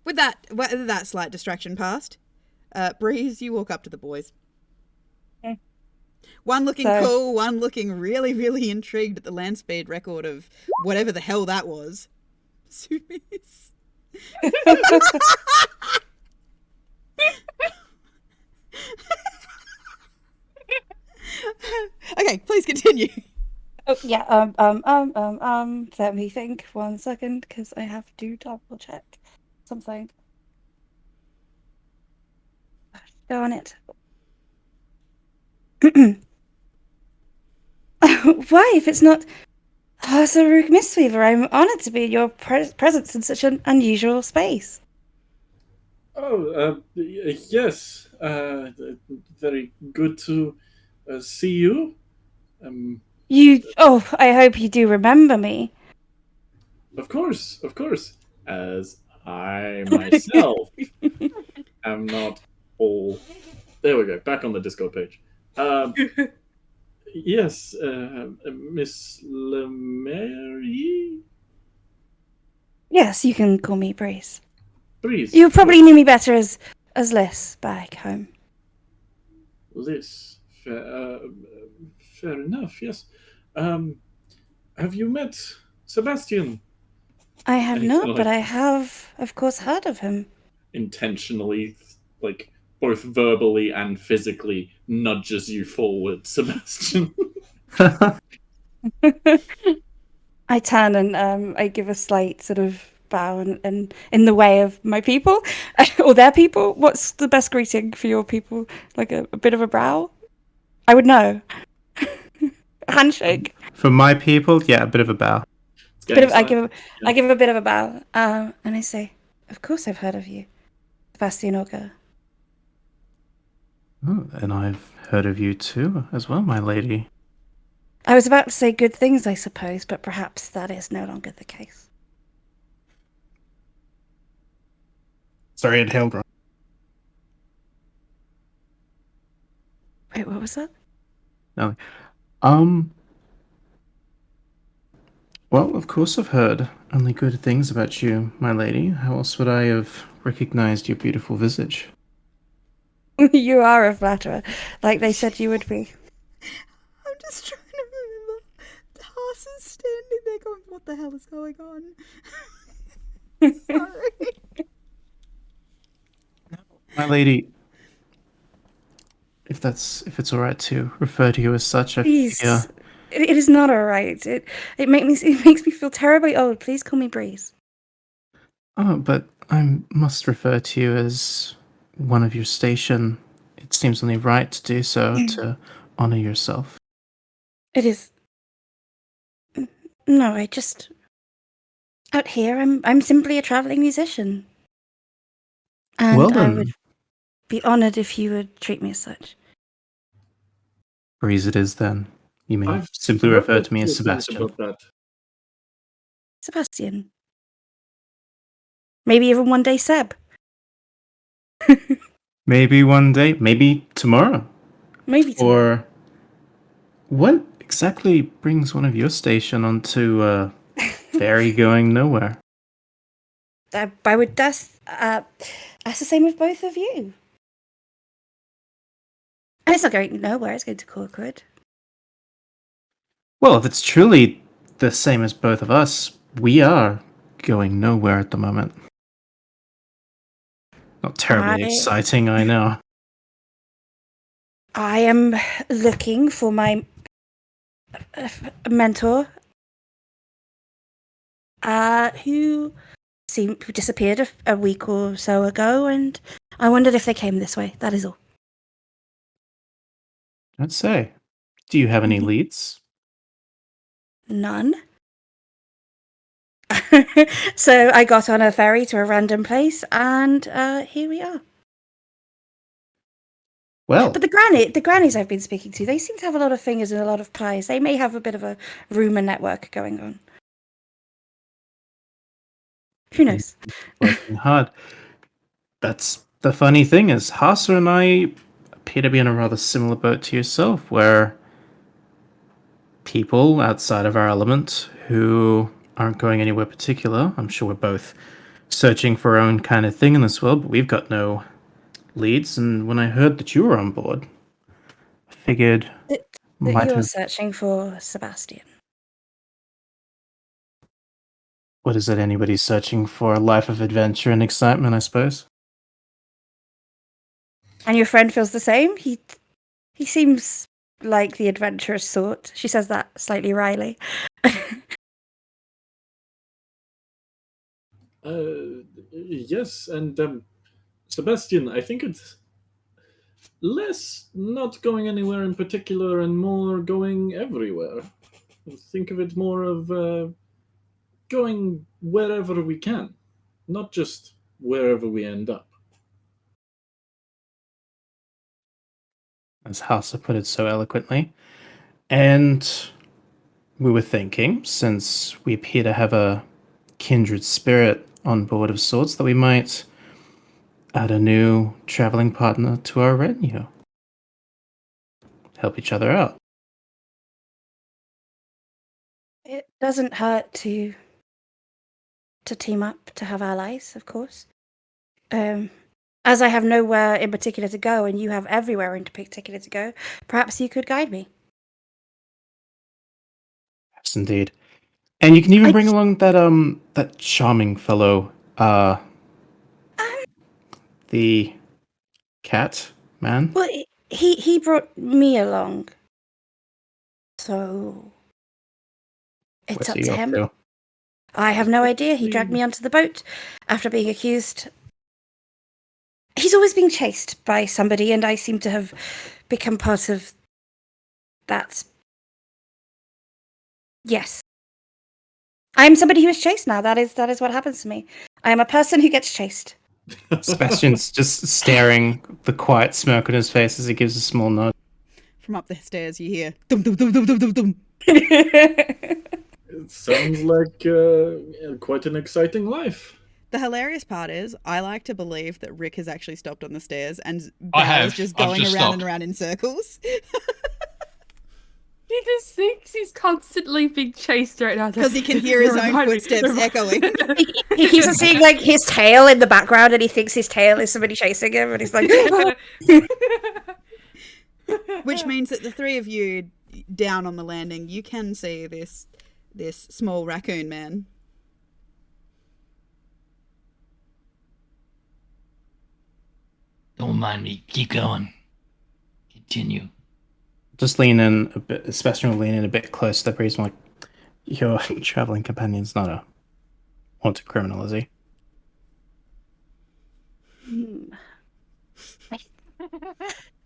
with that slight distraction past, Breeze, you walk up to the boys. Okay. One looking cool, one looking really, really intrigued at the land speed record of whatever the hell that was. Zoomies. Okay, please continue. Oh yeah. Let me think 1 second, because I have to double check something. Darn it. Why, if it's not Harsa-Rhuk Mistweaver, I'm honored to be in your presence in such an unusual space. Oh, yes. Very good to see you. I hope you do remember me. Of course. As I myself am not all. There we go. Back on the Discord page. Yes, Miss Lemery? Yes, you can call me Breeze. Breeze. You probably knew me better as Liz back home. Liz. Fair enough, yes. Have you met Sebastian? I have And he not, kinda, but I have, of course, heard of him. intentionally, like, both verbally and physically nudges you forward, Sebastian. I turn and I give a slight sort of bow and in the way of my people or their people. What's the best greeting for your people? Like a bit of a brow? I would know. A handshake. For my people, yeah, a bit of a bow. I give a bit of a bow, and I say, "Of course, I've heard of you, Sebastian Augur." Oh, and I've heard of you too, as well, my lady. I was about to say good things, I suppose, but perhaps that is no longer the case. Sorry, it hailed wrong. Wait, what was that? No. Well, of course I've heard only good things about you, my lady. How else would I have recognized your beautiful visage? You are a flatterer, like they said you would be. I'm just trying to remember. The horse is standing there going, what the hell is going on? Sorry. My lady, if it's all right to refer to you as such, I Please. figure... It is not alright. It makes me feel terribly old. Please call me Breeze. Oh, but I must refer to you as one of your station. It seems only right to do so, to honor yourself. It is. No, Out here, I'm simply a traveling musician. And Well I then. would be honored if you would treat me as such. Breeze it is then. You may I've simply heard refer a to me few as things Sebastian. about that. Sebastian. Maybe even one day Seb. Maybe one day, maybe tomorrow. Maybe tomorrow. Or what exactly brings one of your station onto a ferry going nowhere? I would that's the same with both of you. And it's not going nowhere, it's going to Corkwood. Well, if it's truly the same as both of us, we are going nowhere at the moment. Not terribly exciting, I know. I am looking for my mentor, who disappeared a week or so ago, and I wondered if they came this way. That is all. I'd say. Do you have any leads? None. So I got on a ferry to a random place, and here we are. Well, But the grannies I've been speaking to, they seem to have a lot of fingers and a lot of pies. They may have a bit of a rumor network going on. Who knows? working hard. That's the funny thing is, Harsa and I appear to be in a rather similar boat to yourself, where people outside of our element who aren't going anywhere particular, I'm sure we're both searching for our own kind of thing in this world, but we've got no leads. And when I heard that you were on board, I figured That might you're have... searching for Sebastian. What is it? Anybody's searching for a life of adventure and excitement, I suppose. And your friend feels the same? He seems like the adventurous sort. She says that slightly wryly. Yes, and Sebastian, I think it's less not going anywhere in particular and more going everywhere. Think of it more of going wherever we can, not just wherever we end up. As Harsa put it so eloquently. And we were thinking, since we appear to have a kindred spirit on board of sorts, that we might add a new traveling partner to our retinue. Help each other out. It doesn't hurt to team up, to have allies, of course. As I have nowhere in particular to go, and you have everywhere in particular to go, perhaps you could guide me. Yes, indeed. And you can even bring along that charming fellow, the cat man. Well, he brought me along, so it's What's up he to up him. to? I have no idea. He dragged me onto the boat after being accused. He's always being chased by somebody, and I seem to have become part of that. Yes. I'm somebody who is chased now. That is what happens to me. I am a person who gets chased. Sebastian's just staring, the quiet smirk on his face as he gives a small nod. From up the stairs, you hear dum dum dum dum dum dum dum. It sounds like quite an exciting life. The hilarious part is, I like to believe that Rick has actually stopped on the stairs and I Belle have. is just I've going just around stopped. and around in circles. He just thinks he's constantly being chased right now. Because he can hear his own footsteps echoing. He keeps on seeing like his tail in the background, and he thinks his tail is somebody chasing him, and he's like, Which means that the three of you down on the landing, you can see this small raccoon man. Don't mind me. Keep going. Continue. Just lean in a bit, Sebastian will lean in a bit closer to the priest, like, your traveling companion's not a wanted criminal, is he?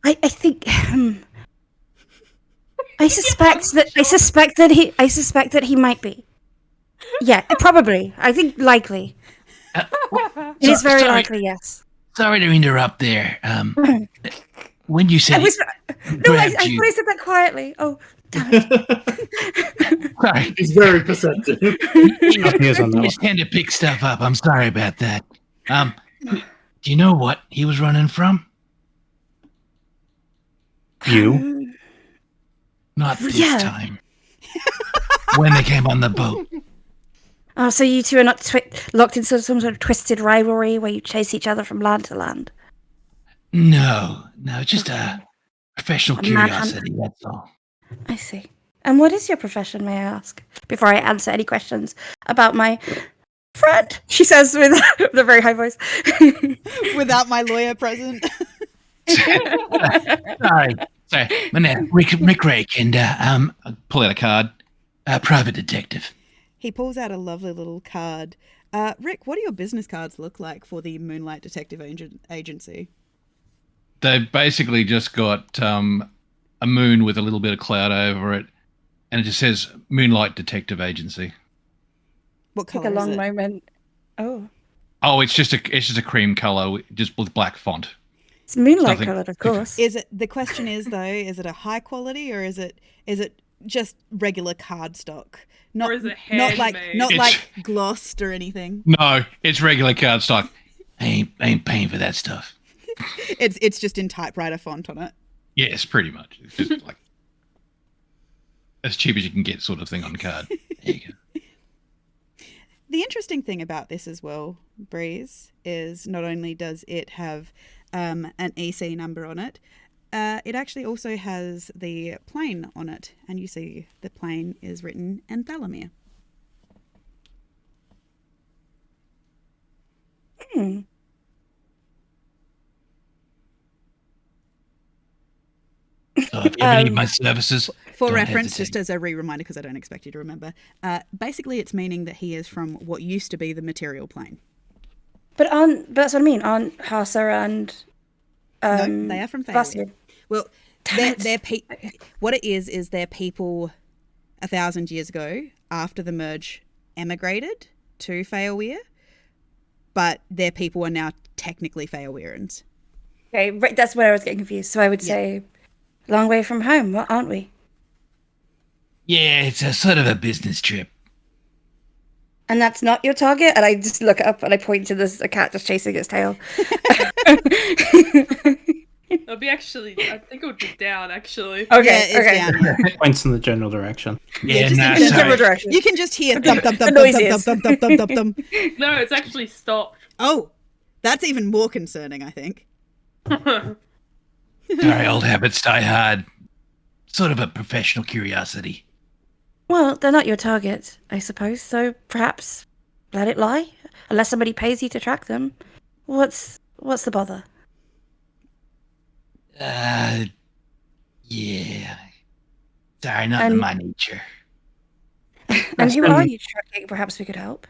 I think I suspect that he might be. Yeah, probably. I think likely. It is very likely, yes. Sorry to interrupt there. When you said I thought I said that quietly. Oh, damn it. sorry, He's very perceptive. you tend to pick stuff up. I'm sorry about that. Do you know what he was running from? You? Not this time. When they came on the boat. Oh, so you two are not locked into some sort of twisted rivalry where you chase each other from land to land? No, just a professional curiosity, that's all. I see. And what is your profession, may I ask? Before I answer any questions about my friend, she says with a very high voice. Without my lawyer present. Sorry. My name Rick Rake, and I'll pull out a card. Private detective. He pulls out a lovely little card. Rick, what do your business cards look like for the Moonlight Detective Agency? They've basically just got a moon with a little bit of cloud over it, and it just says Moonlight Detective Agency. What color Take a long is it? moment. Oh. Oh, it's just a cream color, just with black font. It's moonlight coloured, of course. The question is though, is it a high quality or is it just regular cardstock? Or is it handmade? Not like glossed or anything. No, it's regular cardstock. I ain't paying for that stuff. It's just in typewriter font on it. Yes, pretty much. It's just like as cheap as you can get, sort of thing on card. There you go. The interesting thing about this as well, Breeze, is not only does it have an EC number on it, it actually also has the plane on it, and you see the plane is written Enthalamere. So if you ever need my services, For don't reference, hesitate. just as a reminder, because I don't expect you to remember, basically it's meaning that he is from what used to be the material plane. But that's what I mean. Aren't Harsa and No, they are from Failure. Sebastian? Well, what it is they're people 1,000 years ago after the merge emigrated to Failweir, but their people are now technically Failweirans. Okay, right, that's where I was getting confused. So I would say, long way from home, aren't we? Yeah, it's a sort of a business trip. And that's not your target? And I just look up and I point to a cat just chasing its tail. It'll be actually, I think it would be down, actually. Okay, Yeah, it's down. Points in the general direction. Yeah, just nah, in the sorry. general direction. You can just hear thump, thump, thump, The thump, thump, thump, thump, thump, thump, thump. No, it's actually stopped. Oh, that's even more concerning, I think. Sorry, old habits die hard. Sort of a professional curiosity. Well, they're not your target, I suppose. So perhaps let it lie, unless somebody pays you to track them. What's the bother? Yeah. Sorry, not in my nature. And who are you tracking? Perhaps we could help.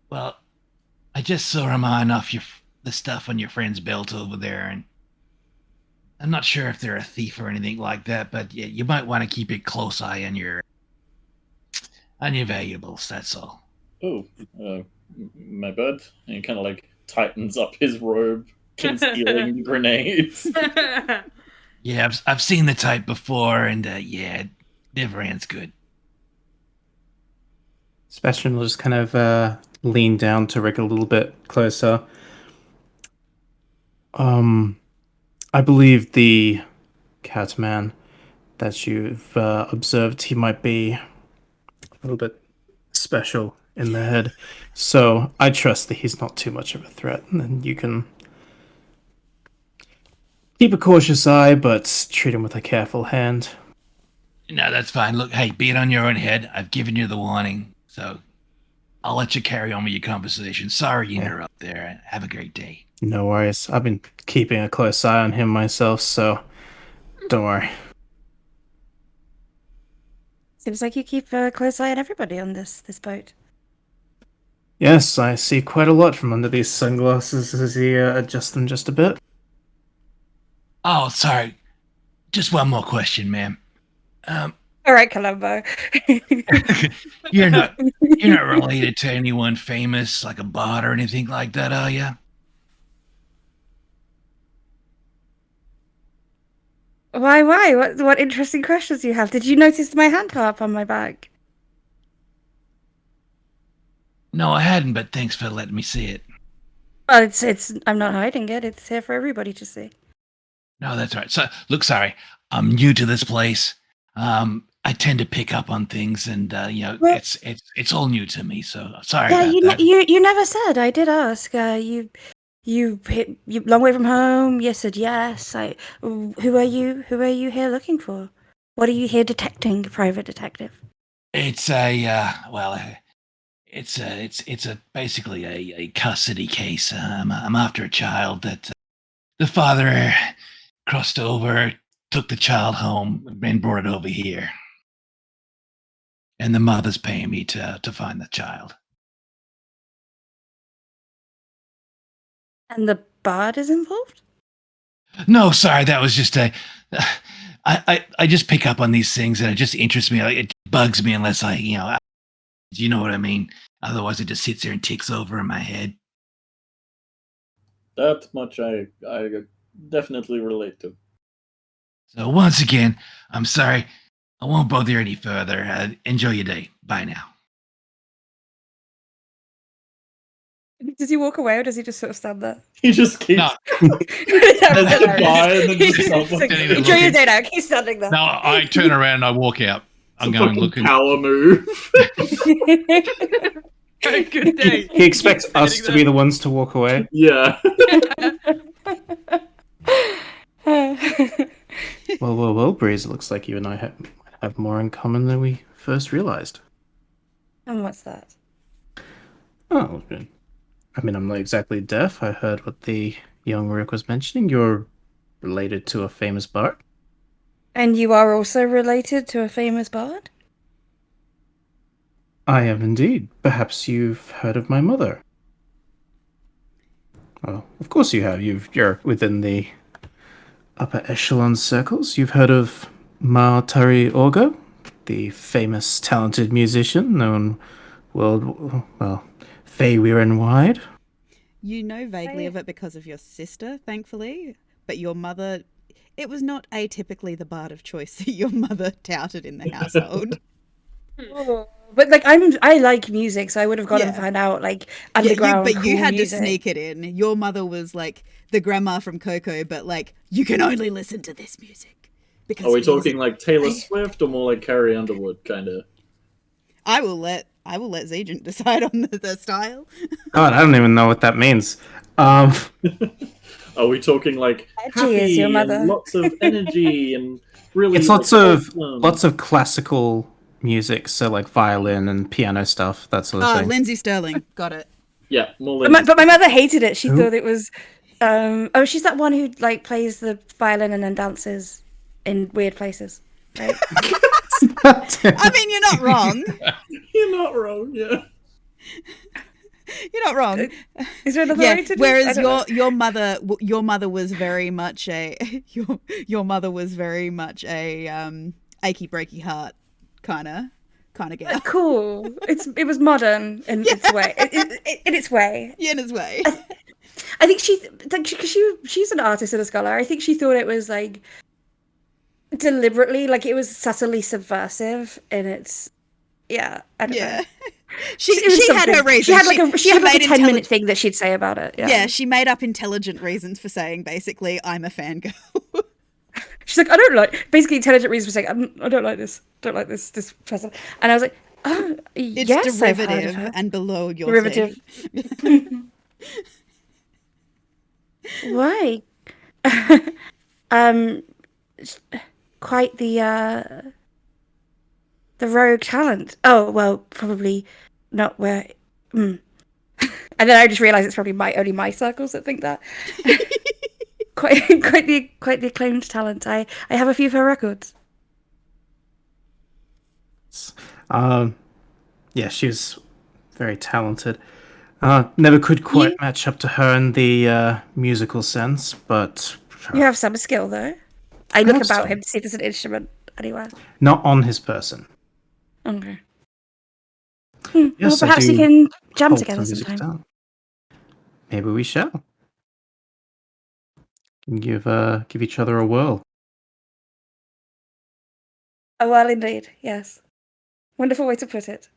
Well, I just saw him eyeing off the stuff on your friend's belt over there, and I'm not sure if they're a thief or anything like that, but yeah, you might want to keep a close eye on your valuables, that's all. Oh, my bad. And he kind of like tightens up his robe, concealing the grenades. Yeah, I've seen the type before, and yeah, it never ends good. Sebastian will just kind of lean down to Rick a little bit closer. I believe the Catman that you've observed, he might be a little bit special in the head. So I trust that he's not too much of a threat. And you can keep a cautious eye, but treat him with a careful hand. No, that's fine. Look, hey, be it on your own head. I've given you the warning, so I'll let you carry on with your conversation. Sorry to interrupt there. Have a great day. No worries. I've been keeping a close eye on him myself, so don't worry. Seems like you keep a close eye on everybody on this boat. Yes, I see quite a lot from under these sunglasses as he adjusts them just a bit. Oh, sorry. Just one more question, ma'am. All right, Columbo. You're not related to anyone famous, like a bard or anything like that, are you? Why? What interesting questions you have? Did you notice my hand harp on my back? No, I hadn't, but thanks for letting me see it. Well, it's. I'm not hiding it. It's here for everybody to see. No, that's right. So, look, sorry, I'm new to this place. I tend to pick up on things, and Well- it's all new to me. So sorry Yeah, about that. you never said. I did ask. You long way from home. You said yes. Who are you? Who are you here looking for? What are you here detecting, private detective? It's it's basically a custody case. I'm after a child that the father crossed over, took the child home, and brought it over here. And the mother's paying me to find the child. And the bard is involved? No, sorry, that was just a. I just pick up on these things and it just interests me. Like, it bugs me unless you know what I mean. Otherwise, it just sits there and ticks over in my head. That much I definitely relate to. So once again, I'm sorry. I won't bother you any further. Enjoy your day. Bye now. Does he walk away or does he just sort of stand there? He just keeps No, standing by and then just Standing there Enjoy your looking. day now. Keep standing there. no, I turn around and I walk out. I'm It's a going fucking looking. power move. Good day. He expects Keep us standing to be the ones to walk away. Yeah. Well, Breeze, it looks like you and I have more in common than we first realized. And what's that? Oh, I mean, I'm not exactly deaf. I heard what the young Rook was mentioning. You're related to a famous bard? And you are also related to a famous bard? I am indeed. Perhaps you've heard of my mother. Well, of course you have. You're within the upper echelon circles. You've heard of Augur, the famous talented musician known fair and wide. You know vaguely of it because of your sister, thankfully, but your mother, it was not atypically the bard of choice that your mother touted in the household. But like I like music, so I would have gone and Yeah. found out like underground. but you cool had music. to sneak it in. Your mother was like the grandma from Coco, but like you can only listen to this music because Are we it is- talking like Taylor Swift or more like Carrie Underwood kind of? I will let Zegent decide on the style. God, I don't even know what that means. Are we talking like Edgy is your happy mother. and lots of energy and really? It's like, lots of classical music, so like violin and piano stuff, that sort of Oh, thing. Lindsay Sterling, got it. Yeah, more. But my mother hated it. She Who? thought it was she's that one who like plays the violin and then dances in weird places. Right? I mean, you're not wrong. You're not wrong. Yeah. You're not wrong. Is there another Yeah. way to do Whereas I don't know. your mother was very much a your mother was very much a achy breaky heart kind of gal. Cool. It was modern in its way. In its way. Yeah, in his way. I think she's an artist and a scholar. I think she thought it was like deliberately, like it was subtly subversive in its. Yeah, I don't know. Yeah. It was She had something. her reasons. She had like a 10-minute intelli- thing that she'd say about it. Yeah, she made up intelligent reasons for saying basically I'm a fangirl. She's like, I don't like. Basically, intelligent reasons for saying I don't like this. Don't like this person. And I was like, oh, It's yes, I've heard of derivative her. and below your Derivative. safe. Why? Quite the rogue talent. Oh well, probably not where. And then I just realised it's probably only my circles that think that. quite the acclaimed talent. I have a few of her records. Yeah, she was very talented. Never could quite match up to her in the musical sense, but You have some skill though. I look Perhaps about so. him to see if there's an instrument. anywhere? Not on his person. Okay. Yes, Well, I perhaps we do can jam hold together some music sometime. down. Maybe we shall. Give each other a whirl. Oh, well, indeed. Yes. Wonderful way to put it.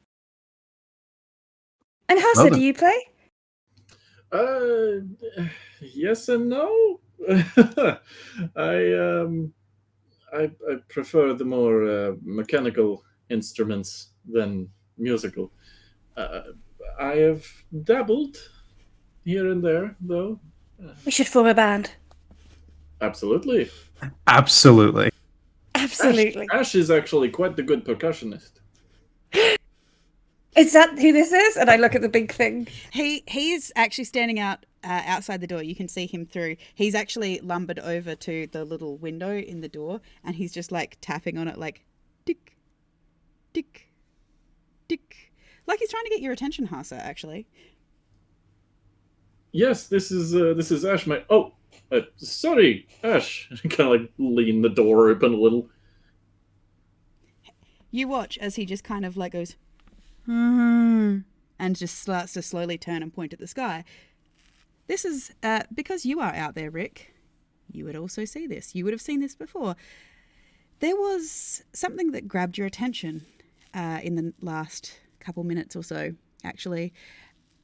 And Harsa, Well do then. you play? Yes and no. I prefer the more mechanical instruments than musical. I have dabbled here and there, though. We should form a band. Absolutely. Absolutely. Absolutely. Ash is actually quite the good percussionist. Is that who this is? And I look at the big thing. He is actually standing outside the door. You can see him through. He's actually lumbered over to the little window in the door, and he's just like tapping on it, like tick, tick, tick, like he's trying to get your attention, Harsa. Actually, Yes, this is Ash. Sorry, Ash. I kind of like lean the door open a little. you watch as he just kind of like goes, and just starts to slowly turn and point at the sky. This is because you are out there, Rick. You would also see this. You would have seen this before. There was something that grabbed your attention in the last couple minutes or so, actually,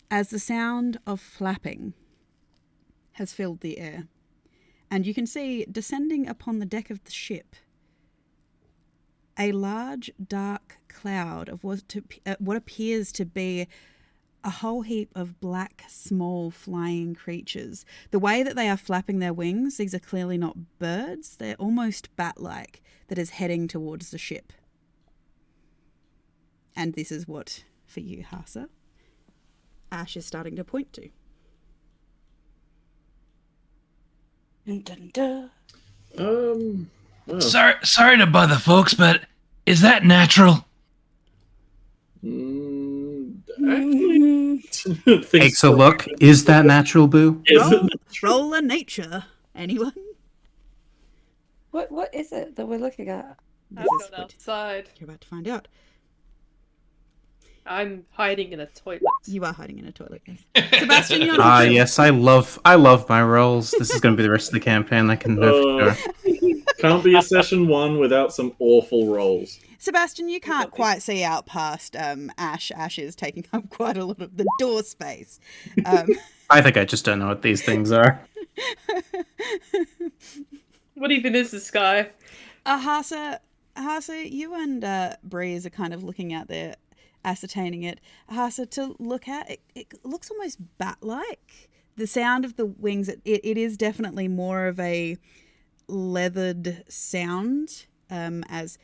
as the sound of flapping has filled the air. And you can see, descending upon the deck of the ship, a large, dark cloud of what appears to be a whole heap of black, small, flying creatures. The way that they are flapping their wings, these are clearly not birds. They're almost bat-like, that is heading towards the ship. And this is what, for you, Harsa, Ash is starting to point to. Dun, dun, dun. Well, Sorry to bother, folks, but is that natural? actually, Takes a look. Is that natural, Boo? Roll a nature. Anyone? What is it that we're looking at? I've This is gone what outside. you're about to find out. I'm hiding in a toilet. You are hiding in a toilet. Yes. Sebastian, you're not. Yes, I love my rolls. This is going to be the rest of the campaign. I can know for sure. Can't be a session 1 without some awful rolls. Sebastian, you can't quite see out past Ash. Ash is taking up quite a lot of the door space. I think I just don't know what these things are. What even is this guy? Harsa, you and Breeze are kind of looking out there, ascertaining it. Harsa, to look at, it looks almost bat-like. The sound of the wings, it is definitely more of a leathered sound, as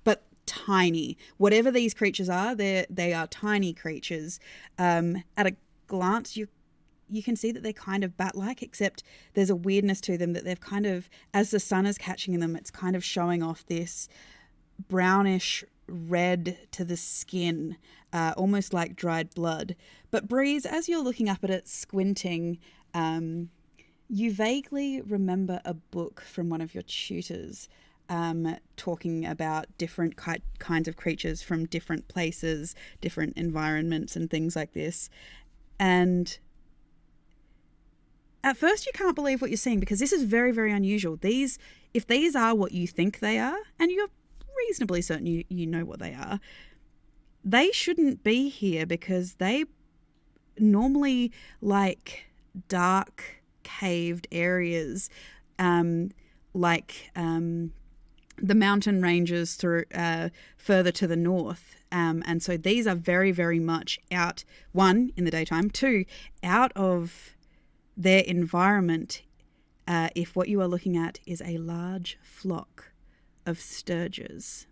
but tiny. Whatever these creatures are, they are tiny creatures. At a glance, you can see that they're kind of bat-like, except there's a weirdness to them that they've kind of, as the sun is catching them, it's kind of showing off this brownish red to the skin, almost like dried blood. But Breeze, as you're looking up at it, squinting, you vaguely remember a book from one of your tutors talking about different kinds of creatures from different places, different environments and things like this. And at first you can't believe what you're seeing, because this is very, very unusual. If these are what you think they are, and you're reasonably certain you know what they are, they shouldn't be here, because they normally like dark caved areas, like the mountain ranges through further to the north, and so these are very, very much out, one, in the daytime, two, out of their environment, if what you are looking at is a large flock of Stirges.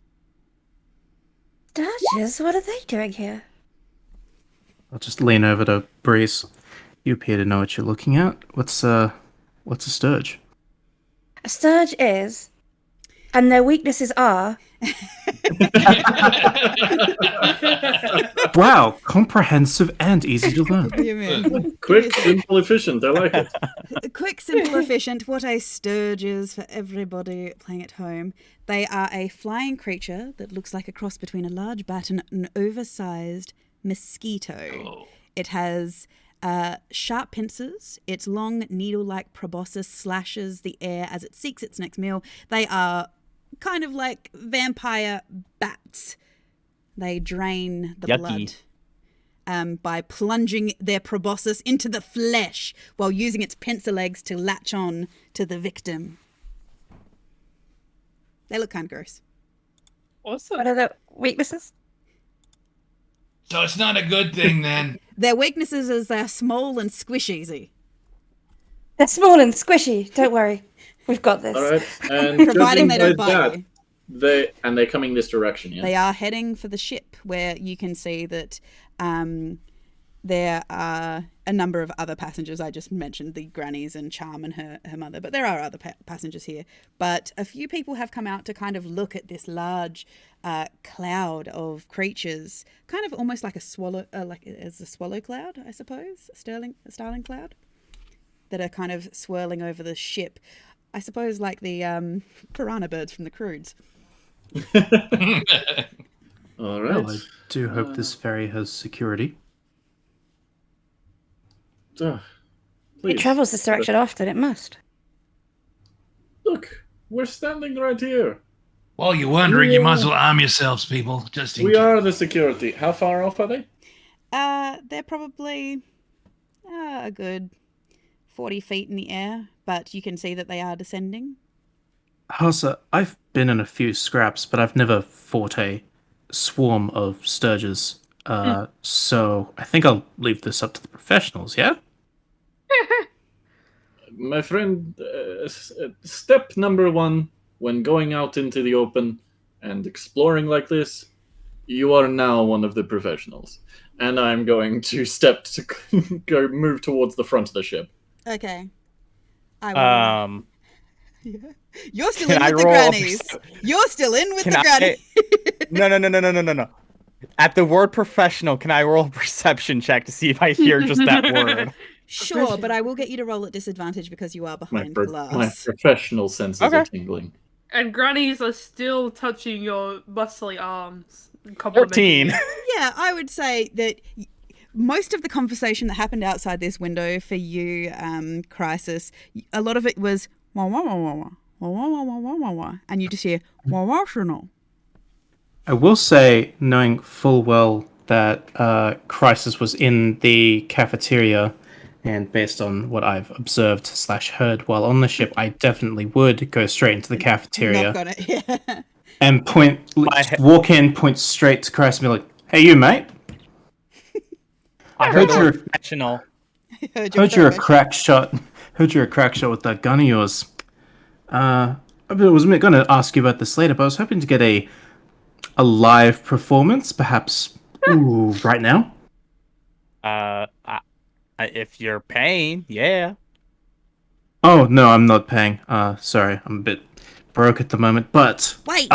Stirges? What are they doing here? I'll just lean over to Breeze. You appear to know what you're looking at. What's a Stirge? A Stirge is And their weaknesses are Wow, comprehensive and easy to learn. You mean? Quick, simple, efficient. I like it. Quick, simple, efficient. What a Stirges for everybody playing at home. They are a flying creature that looks like a cross between a large bat and an oversized mosquito. It has sharp pincers. Its long needle-like proboscis slashes the air as it seeks its next meal. They are kind of like vampire bats. They drain the Yucky. blood by plunging their proboscis into the flesh while using its pincer legs to latch on to the victim. They look kind of gross. Awesome. what are the weaknesses? So it's not a good thing then. Their weaknesses is they're small and squishy. They're small and squishy. Don't worry, we've got this. All right. And Providing they judging don't by bite you. they're coming this direction, yeah? They are heading for the ship, where you can see that there are a number of other passengers. I just mentioned the grannies and Charm and her mother, but there are other passengers here. But a few people have come out to kind of look at this large cloud of creatures, kind of almost like a swallow, like as a swallow cloud, I suppose, a starling cloud, that are kind of swirling over the ship. I suppose like the piranha birds from the Croods. All right. Well, I do hope this ferry has security. It Please. travels this direction often. It must. Look, we're standing right here. While you're wondering, you might as well arm yourselves, people. Just in We case. are the security. How far off are they? They're probably a good 40 feet in the air, but you can see that they are descending. Harsa, I've been in a few scraps, but I've never fought a swarm of Stirges. So I think I'll leave this up to the professionals, yeah? My friend, step number one when going out into the open and exploring like this, you are now one of the professionals. And I'm going to step to go move towards the front of the ship. Okay. I will. You're still in Can I with the roll a grannies. You're still in with Can the I- grannies. No. At the word professional, can I roll a perception check to see if I hear just that word? Sure, but I will get you to roll at disadvantage because you are behind My glass. professional senses are tingling. And grannies are still touching your muscly arms. and complimenting 13. you. Yeah, I would say that most of the conversation that happened outside this window for you, Crisis, a lot of it was wah wah wah wah wah wah wah wah wah wah wah, and you just hear wah wah shunno. I will say, knowing full well that Crisis was in the cafeteria, and based on what I've observed / heard while on the ship, I definitely would go straight into the cafeteria Knock on it, yeah. and walk in, point straight to Crisis and be like, "Hey, you mate! I heard you're professional. heard you're a crack shot. Heard you're a crack shot with that gun of yours. I was going to ask you about this later, but I was hoping to get a live performance, perhaps right now." If you're paying, yeah. Oh no, I'm not paying. Sorry, I'm a bit broke at the moment. But Wait,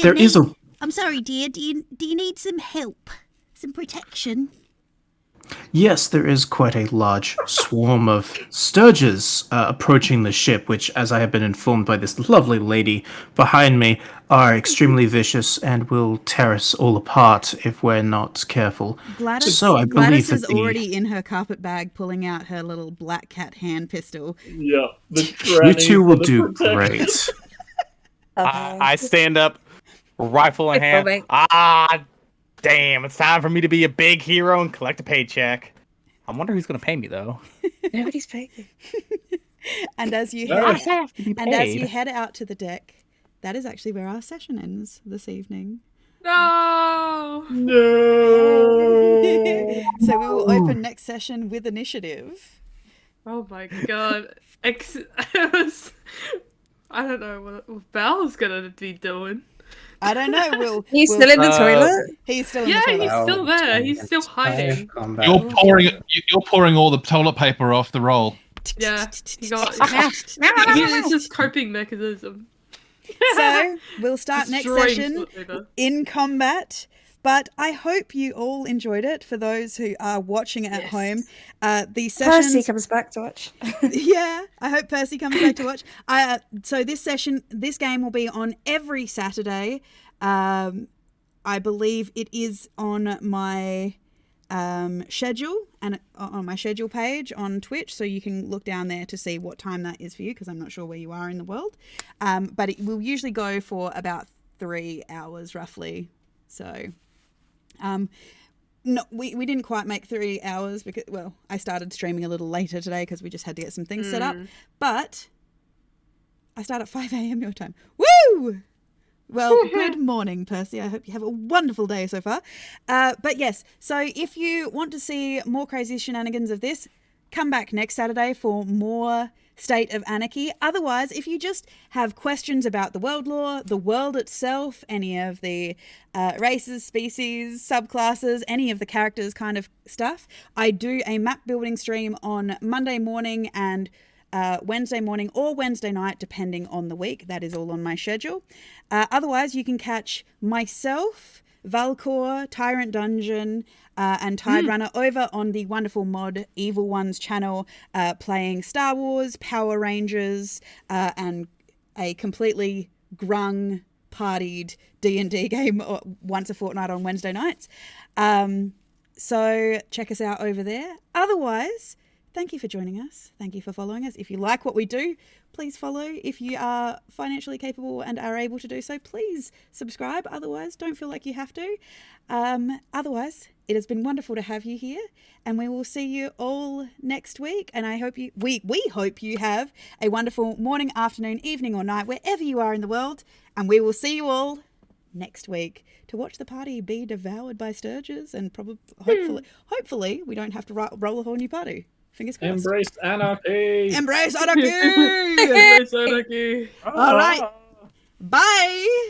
there is a. I'm sorry, dear. Do you need some help? Some protection? Yes, there is quite a large swarm of Stirges approaching the ship, which, as I have been informed by this lovely lady behind me, are extremely vicious and will tear us all apart if we're not careful. Gladys, So I Gladys believe is that already in her carpet bag pulling out her little black cat hand pistol. Yeah, you two will do great. I stand up, rifle in hand. Filming. Damn, it's time for me to be a big hero and collect a paycheck. I wonder who's going to pay me, though. Nobody's paying. And as you I head, have to be and as you paid. head out to the deck, that is actually where our session ends this evening. No! No. So we will open next session with initiative. Oh my god. I don't know what Belle's gonna be doing. I don't know. He's still in the toilet. He's still in Yeah, the he's toilet. still there. He's still hiding. You're pouring all the toilet paper off the roll. Yeah, he got. It's just coping mechanism. So we'll start next Destroying session Mistweaver. in combat. But I hope you all enjoyed it. For those who are watching at Yes. home, the sessions. Percy comes back to watch. Yeah, I hope Percy comes back to watch. So this game will be on every Saturday. I believe it is on my schedule and on my schedule page on Twitch, so you can look down there to see what time that is for you, because I'm not sure where you are in the world. But it will usually go for about 3 hours roughly. So, no, we didn't quite make 3 hours because, well, I started streaming a little later today because we just had to get some things set up. But I start at 5 a.m. your time. Woo! Well, good morning, Percy. I hope you have a wonderful day so far. But yes, so if you want to see more crazy shenanigans of this, come back next Saturday for more State of Anarchy. Otherwise, if you just have questions about the world lore, the world itself, any of the races, species, subclasses, any of the characters kind of stuff, I do a map building stream on Monday morning and Wednesday morning or Wednesday night, depending on the week. That is all on my schedule. Otherwise, you can catch myself, Valkcore, Tyrantdungeon, and Tiderunner over on the wonderful mod Evil One's channel, playing Star Wars, Power Rangers, and a completely grung partied D&D game once a fortnight on Wednesday nights. So check us out over there. Otherwise, thank you for joining us. Thank you for following us. If you like what we do, please follow. If you are financially capable and are able to do so, please subscribe. Otherwise, don't feel like you have to. Otherwise, it has been wonderful to have you here, and we will see you all next week. And I hope we hope you have a wonderful morning, afternoon, evening, or night, wherever you are in the world. And we will see you all next week to watch the party be devoured by Stirges, and hopefully we don't have to roll a whole new party. Fingers crossed. Embrace anarchy. Embrace anarchy. Embrace anarchy. All right. Bye.